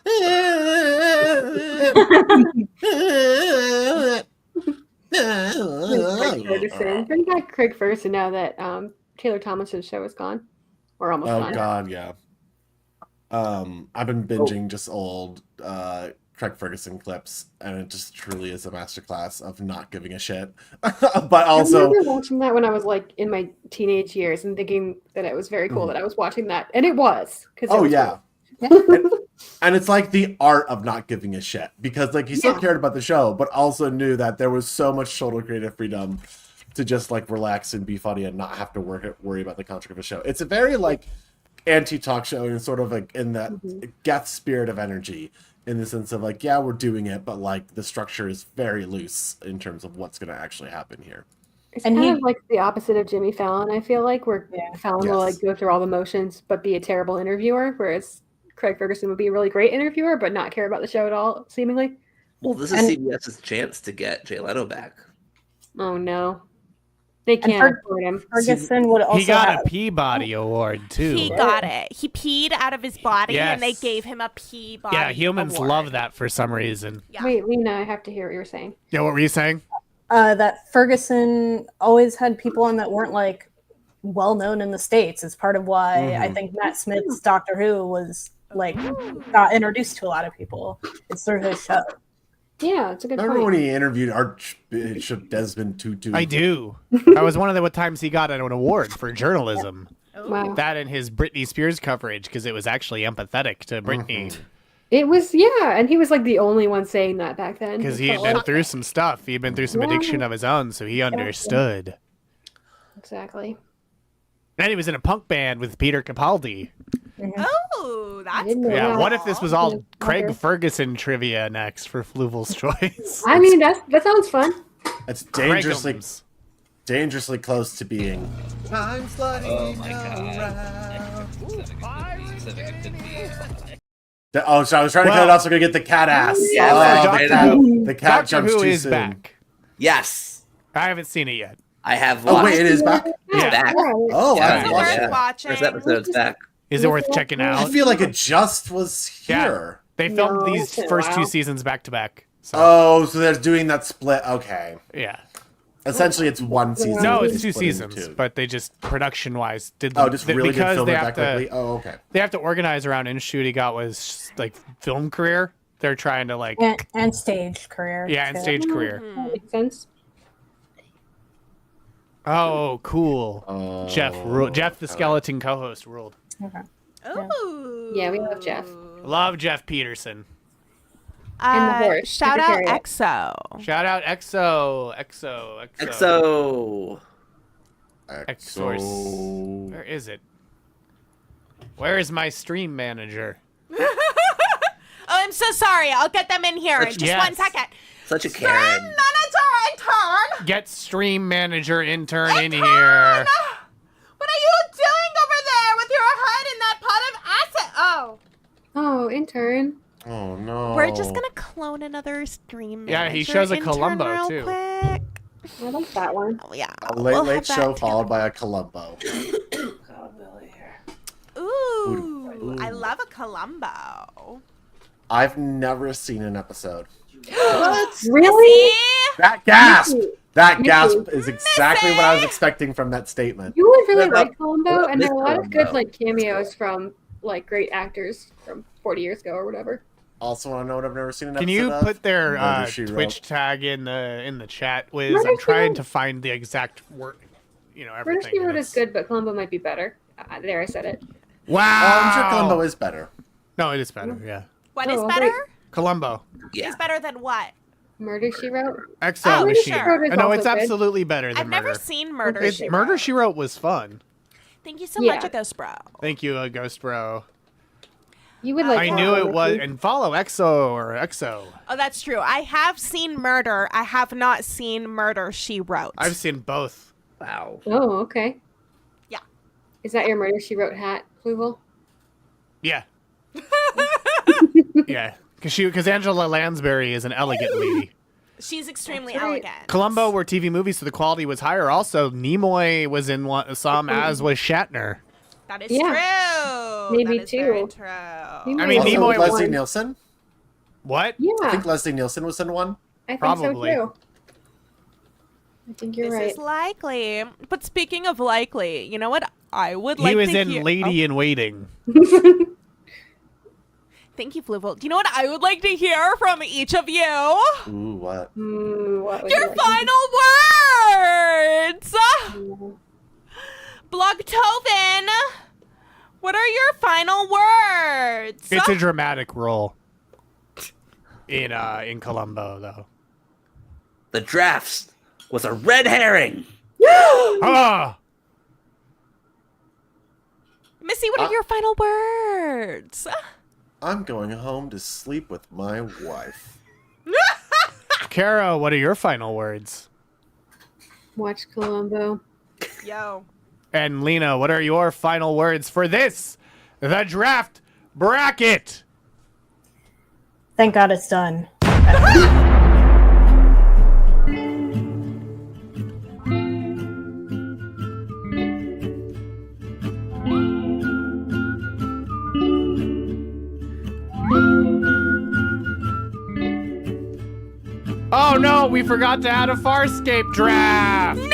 S4: Craig Ferguson. Bring back Craig Ferguson now that Taylor Tomlinson's show is gone. Or almost
S3: Oh
S4: gone.
S3: God, yeah. I've been binging just old Craig Ferguson clips, and it just truly is a masterclass of not giving a shit. But
S4: I
S3: also,
S4: remember watching that when I was like in my teenage years and thinking that it was very cool that I was watching that. And it was.
S3: oh yeah.
S4: Cool.
S3: And it's like the art of not giving a shit, because like he still
S4: Yeah.
S3: cared about the show, but also knew that there was so much total creative freedom to just like relax and be funny and not have to worry about the construct of a show. It's a very like anti-talk show and sort of like in that Geth spirit of energy, in the sense of like, yeah, we're doing it, but like the structure is very loose in terms of what's going to actually happen here.
S4: It's
S8: And
S4: kind
S8: he-
S4: of like the opposite of Jimmy Fallon, I feel like, where
S8: Yeah.
S4: Fallon will
S3: Yes.
S4: like go through all the motions but be a terrible interviewer, whereas Craig Ferguson would be a really great interviewer but not care about the show at all, seemingly.
S6: Well, this is
S8: And-
S6: CBS's chance to get Jay Leno back.
S4: Oh no. They
S8: And
S4: can't afford him.
S8: Ferguson would also
S2: He got
S8: have,
S2: a Peabody Award too.
S5: He got it. He peed out of his body, and they
S2: Yes.
S5: gave him a pee body.
S2: Yeah, humans
S5: award.
S2: love that for some reason.
S5: Yeah.
S4: Wait, Lena, I have to hear what you're saying.
S2: Yeah, what were you saying?
S8: that Ferguson always had people on that weren't like well known in the States. It's part of why I think Matt Smith's Doctor Who was like got introduced to a lot of people. It's through his show.
S4: Yeah, it's a good
S3: Remember
S4: point.
S3: when he interviewed Archbishop Desmond Tutu?
S2: I do. That was one of the times he got an award for journalism.
S4: Wow.
S2: That and his Britney Spears coverage, because it was actually empathetic to Britney.
S4: It was, yeah, and he was like the only one saying that back then.
S2: Because he had been through some stuff. He had been through some addiction of his own, so he understood.
S4: Exactly.
S2: And he was in a punk band with Peter Capaldi.
S5: Oh, that's
S4: didn't know
S5: cool.
S2: Yeah,
S4: that.
S2: what if this was all Craig
S4: Okay.
S2: Ferguson trivia next for Fluval's Choice?
S4: I mean, that sounds fun.
S3: That's dangerously
S2: Craigums.
S3: close to being.
S6: Oh my god.
S3: Oh, so I was trying to cut it off so I could get the cat ass.
S6: Yeah,
S3: Oh,
S6: Doctor
S3: the cat,
S2: Who-
S3: the cat
S2: Doctor
S3: jumps
S2: Who
S3: too
S2: is
S3: soon.
S2: back.
S6: Yes,
S2: I haven't seen it yet.
S6: I have
S3: Oh
S6: watched.
S3: wait, it is back.
S2: Yeah.
S6: back.
S3: Oh,
S6: Yeah,
S3: I
S5: Is
S3: haven't
S5: it
S3: watched
S5: worth
S3: it.
S5: watching?
S6: First episode's back.
S2: Is it worth checking
S3: I
S2: out?
S3: feel like it just was
S2: Yeah.
S3: here.
S2: They filmed
S4: No,
S2: these
S4: it's been a
S2: first two
S4: while.
S2: seasons back to back. So,
S3: Oh, so they're doing that split. Okay,
S2: yeah.
S3: essentially it's one season.
S2: No,
S3: They
S2: it's two
S3: split into
S2: seasons,
S3: two.
S2: but they just production-wise did.
S3: Oh, just really did
S2: because
S3: film
S2: they
S3: it
S2: have
S3: back
S2: to.
S3: quickly. Oh, okay.
S2: They have to organize around Inshoot got was like film career. They're trying to like
S8: And stage career.
S2: yeah, and
S8: too.
S2: stage career.
S4: That makes sense.
S2: Oh, cool. Jeff the
S3: okay.
S2: skeleton co-host ruled.
S5: Ooh.
S4: Yeah, we love Jeff.
S2: Love Jeff Peterson.
S4: And the horse,
S5: Shout out
S4: Secretariat.
S5: EXO.
S2: Shout out EXO.
S6: EXO.
S2: Exorc. Where is it? Where is my stream manager?
S5: Oh, I'm so sorry. I'll get them in here in just
S2: Yes.
S5: 1 second.
S6: Such a
S5: Stream
S6: Karen.
S5: manager intern.
S2: Get stream manager intern in
S5: Intern!
S2: here.
S5: What are you doing over there with your head in that pot of acid? Oh.
S4: Oh, intern.
S3: Oh no.
S5: We're just gonna clone another stream manager.
S2: Yeah, he shows a
S5: intern
S2: Columbo,
S5: real
S2: too.
S5: Quick.
S4: I like that one.
S5: Oh, yeah.
S3: a late
S5: we'll
S3: late
S5: have that
S3: show
S5: too.
S3: followed by a Columbo.
S5: Ooh, I love a Columbo.
S3: I've never seen an episode.
S4: Really?
S5: See?
S3: That gasp! That
S4: Me
S3: gasp
S4: too.
S3: is exactly what I was expecting from that statement.
S4: You would really
S6: What
S4: like
S6: about-
S4: Columbo,
S6: what
S4: and there are a
S6: about
S4: lot of good
S6: Columbo?
S4: like cameos from like great actors from 40 years ago or whatever.
S3: Also, want to know what I've never seen an
S2: Can
S3: episode
S2: you
S3: of?
S2: put their
S3: Murder, She
S2: Twitch
S3: Wrote.
S2: tag in the chat, Wiz?
S4: Murder,
S2: I'm
S4: She
S2: trying
S4: Wrote.
S2: to find the exact word. You know,
S4: Murder,
S2: everything.
S4: She
S2: and
S4: Wrote is
S2: it's-
S4: good, but Columbo might be better. There, I said it.
S2: Wow.
S3: I'm sure Columbo is better.
S2: No, it is better. Yeah.
S5: What is
S4: Oh,
S5: better?
S4: wait.
S2: Columbo.
S6: Yeah.
S5: Is better than what?
S4: Murder, She Wrote.
S2: Excel
S5: Oh,
S2: machine.
S5: sure.
S4: Murder is
S2: No,
S4: also
S2: it's
S4: good.
S2: absolutely better than
S5: I've never
S2: Murder.
S5: seen Murder,
S2: It's-
S5: She
S2: Murder
S5: Wrote.
S2: She Wrote was fun.
S5: Thank you so
S4: Yeah.
S5: much, Ghost Bro.
S2: Thank you, Ghost Bro.
S4: You would like.
S2: I knew it was. And follow EXO or EXO.
S5: Oh, that's true. I have seen Murder. I have not seen Murder, She Wrote.
S2: I've seen both.
S6: Wow.
S4: Oh, okay.
S5: Yeah.
S4: Is that your Murder, She Wrote hat, Pluval?
S2: Yeah. Yeah. Because Angela Lansbury is an elegant lady.
S5: She's extremely
S4: That's right.
S5: elegant.
S2: Columbo were TV movies, so the quality was higher. Also, Nimoy was in some, as was Shatner.
S5: That is
S4: Yeah.
S5: true.
S4: Maybe
S5: That is very
S4: two.
S5: true.
S4: Nimoy
S2: I mean,
S3: Also,
S2: Nimoy
S3: Leslie
S4: one.
S3: Nielsen.
S2: What?
S4: Yeah,
S3: I think Leslie Nielsen was in one.
S4: I think
S2: Probably.
S4: so too. I think you're
S5: This
S4: right.
S5: is likely. But speaking of likely, you know what? I would
S2: He
S5: like
S2: was
S5: to
S2: in
S5: hear.
S2: Lady in Waiting.
S5: Thank you, Fluval. Do you know what I would like to hear from each of you?
S3: Ooh, what?
S4: What would
S5: Your
S4: you like?
S5: final words! Blogtoven! What are your final words?
S2: It's a dramatic role in Columbo, though.
S6: The drafts was a red herring.
S2: Ah!
S5: Missy, what are your final words?
S3: I'm going home to sleep with my wife.
S2: Kara, what are your final words?
S4: Watch Columbo.
S5: Yo.
S2: And Lena, what are your final words for this, the draft bracket?
S8: Thank God it's done.
S2: Oh no, we forgot to add a Farscape draft.